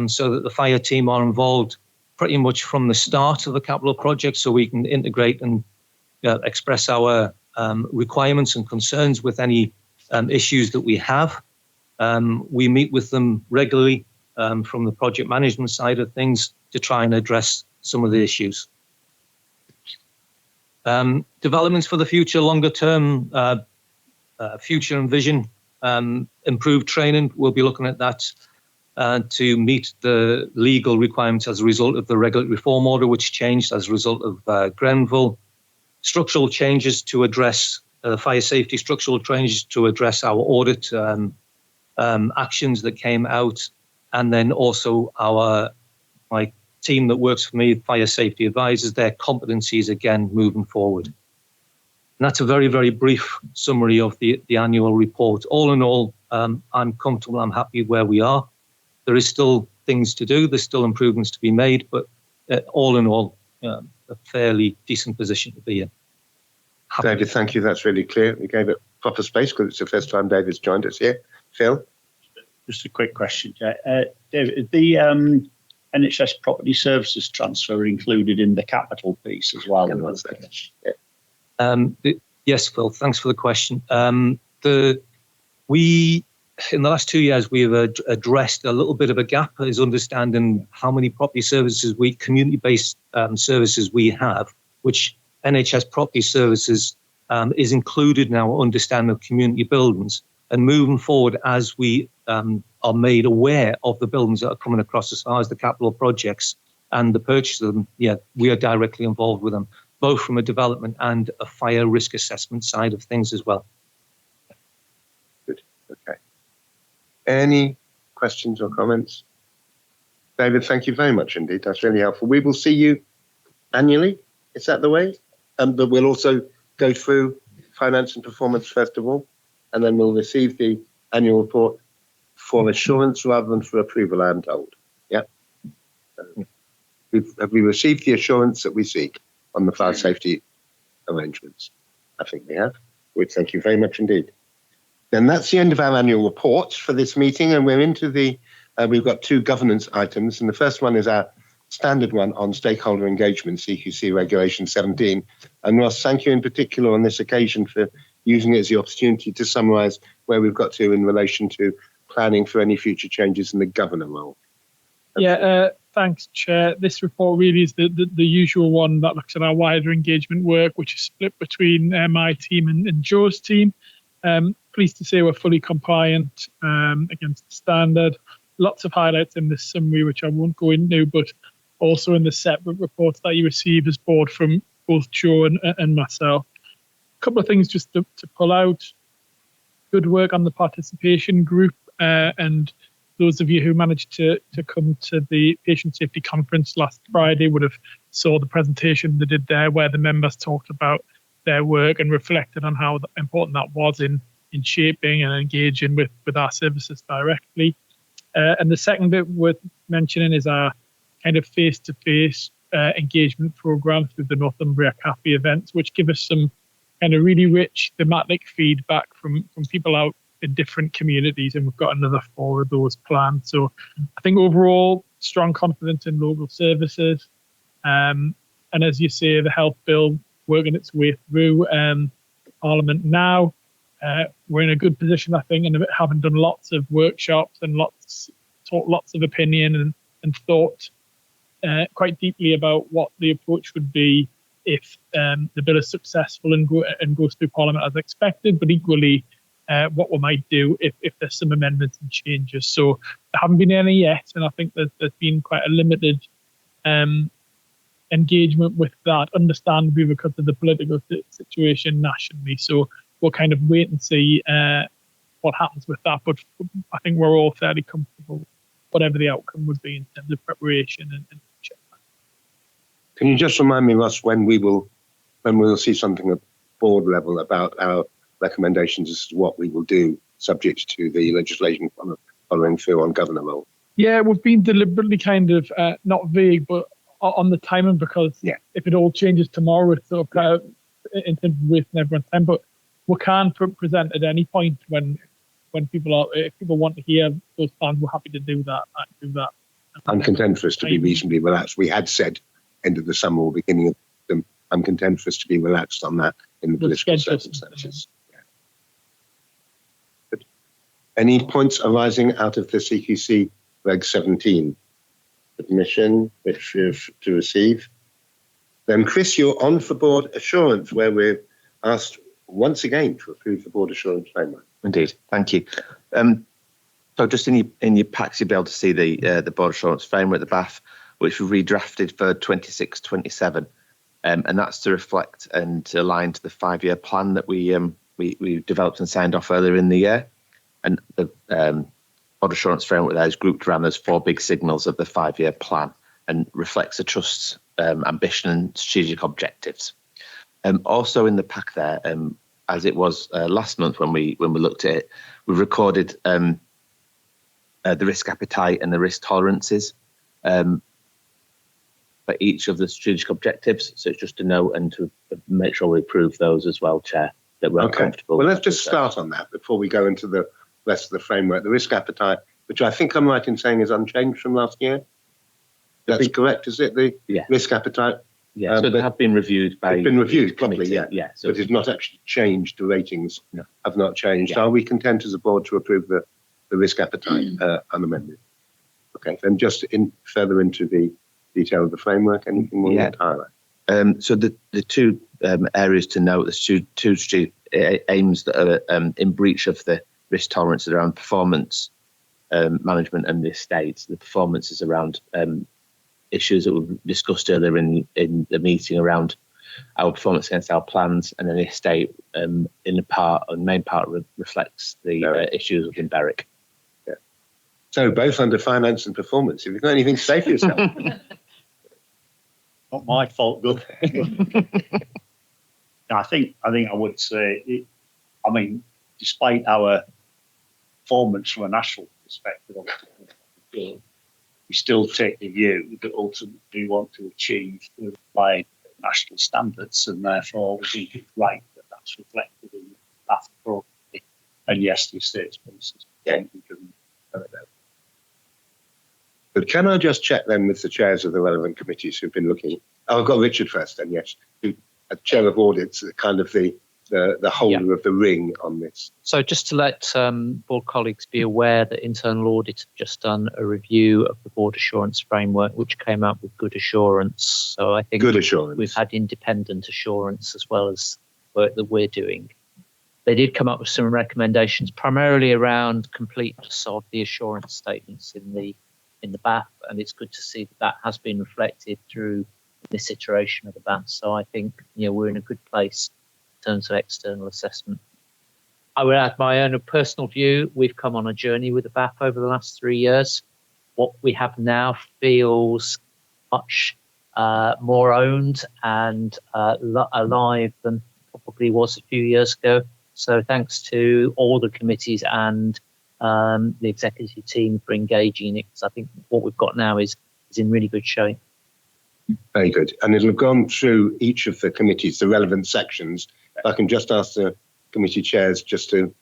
so that the fire team are involved pretty much from the start of the capital project, so we can integrate and express our requirements and concerns with any issues that we have. We meet with them regularly from the project management side of things to try and address some of the issues. Developments for the future, longer term, future and vision, improved training. We'll be looking at that to meet the legal requirements as a result of the regulatory reform order, which changed as a result of Grenville. Structural changes to address fire safety, structural changes to address our audit actions that came out, and then also my team that works for me, fire safety advisors, their competencies again moving forward. And that's a very, very brief summary of the annual report. All in all, I'm comfortable, I'm happy where we are. There is still things to do, there's still improvements to be made, but all in all, a fairly decent position to be in. David, thank you. That's really clear. We gave it proper space because it's the first time David's joined us here. Phil? Just a quick question, David. The NHS Property Services transfer included in the capital piece as well? Yes, Phil, thanks for the question. In the last 2 years, we have addressed a little bit of a gap as understanding how many property services community-based services we have, which NHS Property Services is included in our understanding of community buildings. And moving forward, as we are made aware of the buildings that are coming across as far as the capital projects and the purchase of them, we are directly involved with them, both from a development and a fire risk assessment side of things as well. Good. Okay. Any questions or comments? David, thank you very much indeed. That's really helpful. We will see you annually. Is that the way? But we'll also go through finance and performance first of all, and then we'll receive the annual report for assurance rather than for approval, I'm told. Yeah. Have we received the assurance that we seek on the fire safety arrangements? I think we have. We thank you very much indeed. Then that's the end of our annual report for this meeting, and we're into we've got 2 governance items, and the first one is our standard one on stakeholder engagement, CQC Regulation 17. And Ross, thank you in particular on this occasion for using it as the opportunity to summarise where we've got to in relation to planning for any future changes in the governor role. Thanks, Chair. This report really is the usual one that looks at our wider engagement work, which is split between my team and Joe's team. Pleased to say we're fully compliant against the standard. Lots of highlights in this summary, which I won't go into, but also in the separate reports that you receive as board from both Joe and myself. A couple of things just to pull out. Good work on the participation group, and those of you who managed to come to the patient safety conference last Friday would have saw the presentation they did there, where the members talked about their work and reflected on how important that was in shaping and engaging with our services directly. And the second bit worth mentioning is our kind of face-to-face engagement program through the Northumbria Cafe events, which give us some kind of really rich thematic feedback from people out in different communities, and we've got another 4 of those planned. So I think overall, strong confidence in local services. And as you say, the health bill working its way through Parliament now. We're in a good position, I think, and having done lots of workshops and taught lots of opinion and thought quite deeply about what the approach would be if the bill is successful and goes through Parliament as expected, but equally what we might do if there's some amendments and changes. So there haven't been any yet, and I think there's been quite a limited engagement with that, understandably because of the political situation nationally. So we'll kind of wait and see what happens with that. But I think we're all fairly comfortable, whatever the outcome would be in terms of preparation and Can you just remind me, Ross, when we will see something at board level about our recommendations as to what we will do, subject to the legislation following through on governor role? Yeah, we've been deliberately kind of not vague, but on the timing, because if it all changes tomorrow, it's sort of in terms of wasting everyone's time. But we can present at any point when if people want to hear those plans, we're happy to do that. I'm content for us to be reasonably relaxed. We had said end of the summer or beginning of them. I'm content for us to be relaxed on that in the political circumstances. Yeah. Good. Any points arising out of the CQC Reg 17 submission which we have to receive? Then, Chris, you're on for board assurance, where we're asked once again to approve the board assurance framework. Indeed, thank you. So just in your packs, you'll be able to see the board assurance framework at the BAF, which we redrafted for 26-27, and that's to reflect and to align to the 5-year plan that we developed and signed off earlier in the year. And the board assurance framework there is grouped around those 4 big signals of the 5-year plan and reflects the trust's ambition and strategic objectives. Also in the pack there, as it was last month when we looked at it, we recorded the risk appetite and the risk tolerances for each of the strategic objectives. So it's just to note and to make sure we approve those as well, Chair, that we're comfortable. Well, let's just start on that before we go into the rest of the framework. The risk appetite, which I think I'm right in saying is unchanged from last year. That's correct, is it? The risk appetite? Yeah, so they have been reviewed by... They've been reviewed properly, yeah. So but it's not actually changed. The ratings have not changed. Yeah. Are we content as a board to approve the risk appetite unamended? Okay, then just further into the detail of the framework, anything more you want to highlight? So the 2 areas to note, the two aims that are in breach of the risk tolerance around performance management and the estate. The performance is around issues that were discussed earlier in the meeting around our performance against our plans, and then the estate in the main part reflects the issues within Berwick. Yeah. So both under finance and performance. Have you got anything to say for yourself? Not my fault, good. I think I would say, despite our performance from a national perspective, we still take the view that ultimately we want to achieve the applied national standards, and therefore we think it's right that that's reflected in that approach. And yes, the estate's policies. But can I just check then with the chairs of the relevant committees who've been looking? Oh, I've got Richard first then, yes. Who, chair of audits, kind of the the holder of the ring on this. So just to let board colleagues be aware that internal audit have just done a review of the board assurance framework, which came out with good assurance. So I think good assurance. We've had independent assurance as well as work that we're doing. They did come up with some recommendations, primarily around completeness of the assurance statements in the BAF, and it's good to see that has been reflected through this iteration of the BAF. So I think we're in a good place in terms of external assessment. I would add my own personal view. We've come on a journey with the BAF over the last 3 years. What we have now feels much more owned and alive than probably was a few years ago. So thanks to all the committees and the executive team for engaging in it, because I think what we've got now is in really good shape. Very good. And it'll have gone through each of the committees, the relevant sections. If I can just ask the committee chairs just to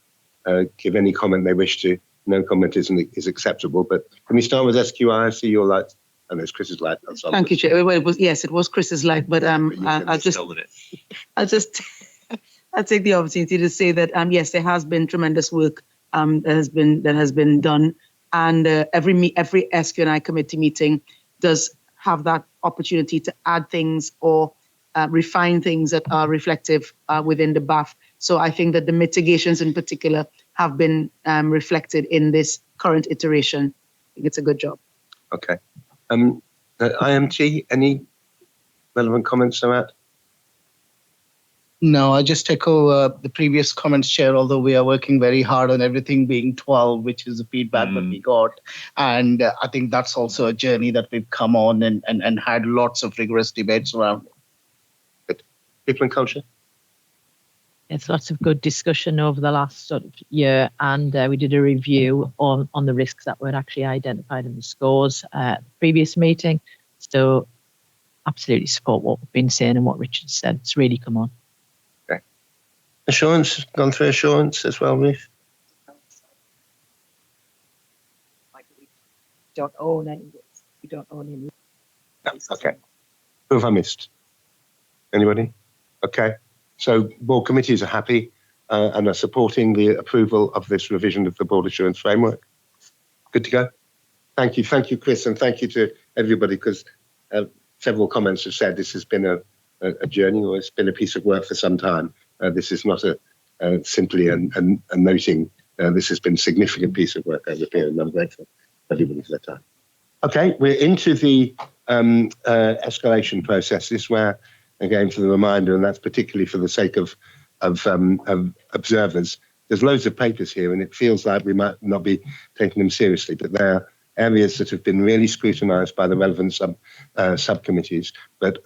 give any comment they wish to. No comment is acceptable. But can we start with SQI? I see your light. And there's Chris's light. Thank you, Chair. Well, it was Chris's light, but I'll take the opportunity to say that yes, there has been tremendous work that has been done, and every SQNI committee meeting does have that opportunity to add things or refine things that are reflective within the BAF. So I think that the mitigations in particular have been reflected in this current iteration. I think it's a good job. Okay. IMT, any relevant comments to that? No, I just echo the previous comments, Chair, although we are working very hard on everything being 12, which is the feedback that we got. And I think that's also a journey that we've come on and had lots of rigorous debates around. Good. People and culture? It's lots of good discussion over the last sort of year, and we did a review on the risks that were actually identified in the scores at the previous meeting. So absolutely support what we've been saying and what Richard said. It's really come on. Assurance, gone through assurance as well, Ruth? We don't own any. We don't own any. No, okay. Who have I missed? Anybody? Okay. So board committees are happy and are supporting the approval of this revision of the board assurance framework. Good to go. Thank you. Thank you, Chris, and thank you to everybody, because several comments have said this has been a journey, or it's been a piece of work for some time. This is not simply a noting. This has been a significant piece of work over a period, and I'm grateful to everybody for their time. Okay, we're into the escalation process. This is where, again, for the reminder, and that's particularly for the sake of observers, there's loads of papers here, and it feels like we might not be taking them seriously, but they're areas that have been really scrutinised by the relevant subcommittees, but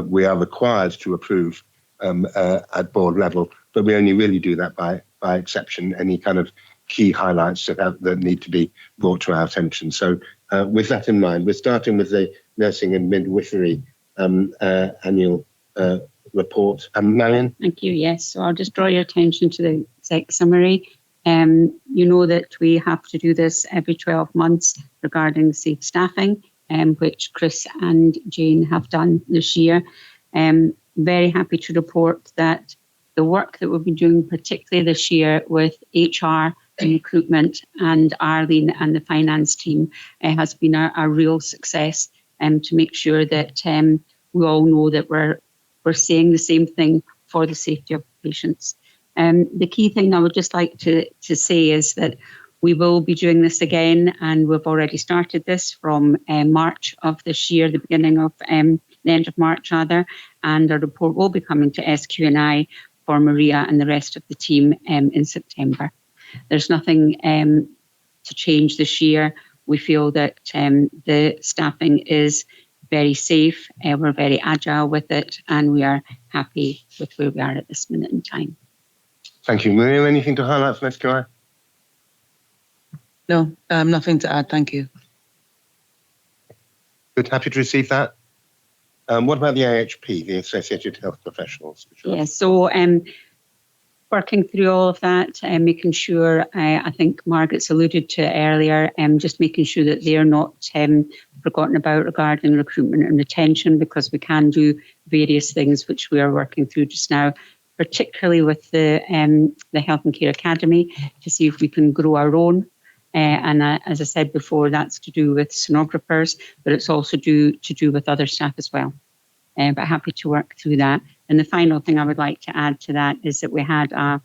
we are required to approve at board level, but we only really do that by exception, any kind of key highlights that need to be brought to our attention. So with that in mind, we're starting with the Nursing and Midwifery annual report. Marion? Thank you, yes. So I'll just draw your attention to the exec summary. You know that we have to do this every 12 months regarding safe staffing, which Chris and Jane have done this year. Very happy to report that the work that we've been doing, particularly this year with HR and recruitment and Arlene and the finance team, has been a real success, to make sure that we all know that we're saying the same thing for the safety of patients. The key thing I would just like to say is that we will be doing this again, and we've already started this from March of this year, the beginning of the end of March rather, and a report will be coming to SQNI for Maria and the rest of the team in September. There's nothing to change this year. We feel that the staffing is very safe, we're very agile with it, and we are happy with where we are at this minute in time. Thank you. Maria, anything to highlight from SQI? No, nothing to add. Thank you. Good. Happy to receive that. What about the AHP, the Associated Health Professionals? Yes, so working through all of that and making sure, I think Margaret's alluded to earlier, just making sure that they're not forgotten about regarding recruitment and retention, because we can do various things which we are working through just now. particularly with the Health and Care Academy, to see if we can grow our own. And as I said before, that's to do with sonographers, but it's also to do with other staff as well. But happy to work through that. And the final thing I would like to add to that is that we had a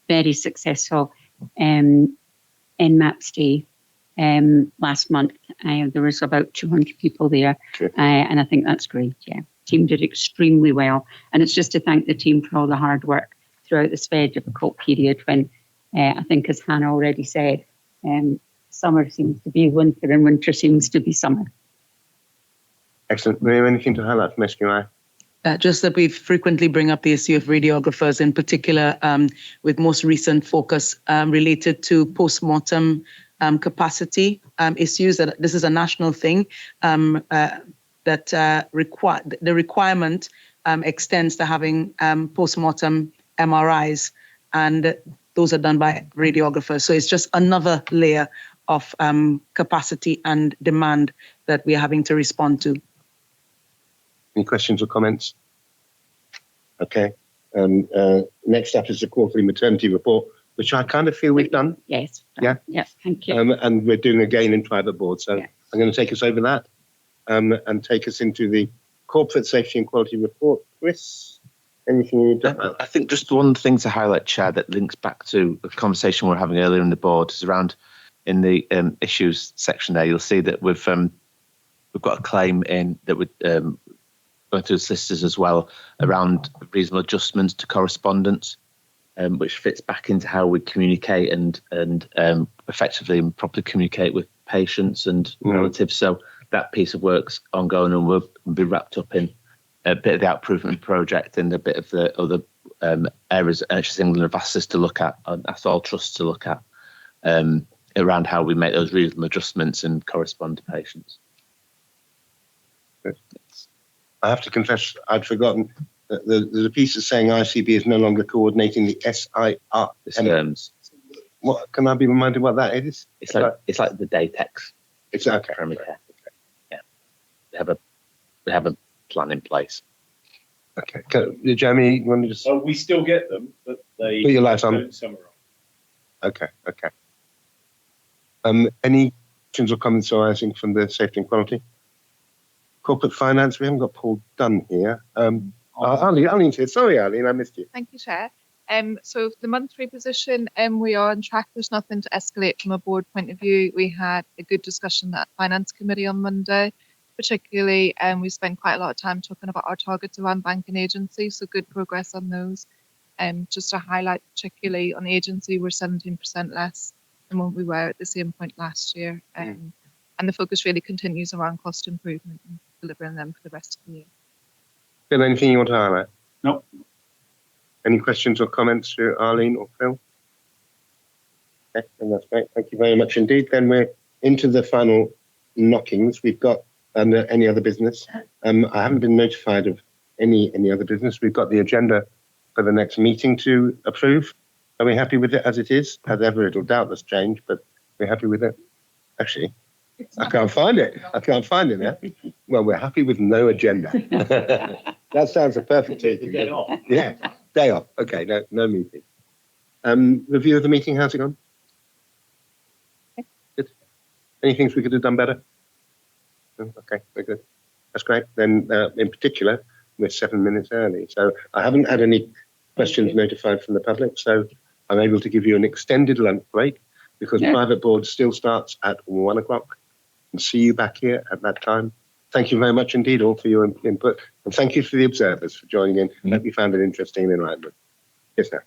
very successful NMAPS Day last month. There was about 200 people there, and I think that's great. Yeah, team did extremely well, and it's just to thank the team for all the hard work throughout this very difficult period. When I think, as Hannah already said, summer seems to be winter, and winter seems to be summer. Excellent. Miriam, anything to highlight from SQI? Just that we frequently bring up the issue of radiographers, in particular, with most recent focus related to post-mortem capacity issues. That this is a national thing that the requirement extends to having post-mortem MRIs, and those are done by radiographers. So it's just another layer of capacity and demand that we are having to respond to. Any questions or comments? Okay. Next up is the quarterly maternity report, which I kind of feel we've done. Yes. Yeah. Yes. Thank you. And we're doing again in private board. So I'm going to take us over that and take us into the corporate safety and quality report. Chris, anything you do? I think just one thing to highlight, Chair, that links back to a conversation we were having earlier in the board is around in the issues section there. You'll see that we've got a claim in that would going through the solicitors as well around reasonable adjustments to correspondence, which fits back into how we communicate and effectively and properly communicate with patients and relatives. So that piece of work's ongoing and will be wrapped up in a bit of the Outprovement project and a bit of the other areas that NHS England have asked us to look at, and asked all trusts to look at, around how we make those reasonable adjustments and correspond to patients. I have to confess, I'd forgotten that there's a piece of saying ICB is no longer coordinating the SIR. What can I be reminded what that is? It's like the Datex. It's okay. Yeah, we have a plan in place. Okay, Jeremy, you want to just? Oh, we still get them, but they put your lights on. don't summarise. Okay. Any questions or comments arising from the safety and quality? Corporate finance, we haven't got Paul Dunn here. Arlene's here. Sorry, Arlene, I missed you. Thank you, Chair. So the monthly position, we are on track. There's nothing to escalate from a board point of view. We had a good discussion at Finance Committee on Monday, particularly, we spent quite a lot of time talking about our targets around bank and agency, so good progress on those. Just to highlight, particularly on agency, we're 17% less than what we were at the same point last year. And the focus really continues around cost improvement and delivering them for the rest of the year. Phil, anything you want to highlight? No. Any questions or comments to Arlene or Phil? Okay, and that's great. Thank you very much indeed. Then we're into the final knockings. We've got under any other business. I haven't been notified of any other business. We've got the agenda for the next meeting to approve. Are we happy with it as it is? As ever, it'll doubtless change, but we're happy with it. Actually, I can't find it. Now. Well, we're happy with no agenda. That sounds a perfect day. Day off. Yeah, day off. Okay, no meeting. Review of the meeting, how's it gone? Good. Any things we could have done better? No? Okay, very good. That's great. Then, in particular, we're 7 minutes early. So I haven't had any questions notified from the public, so I'm able to give you an extended lunch break because private board still starts at 1 o'clock. And see you back here at that time. Thank you very much indeed all for your input. And thank you for the observers for joining in. I hope you found it interesting and enlightening. Yes, sir.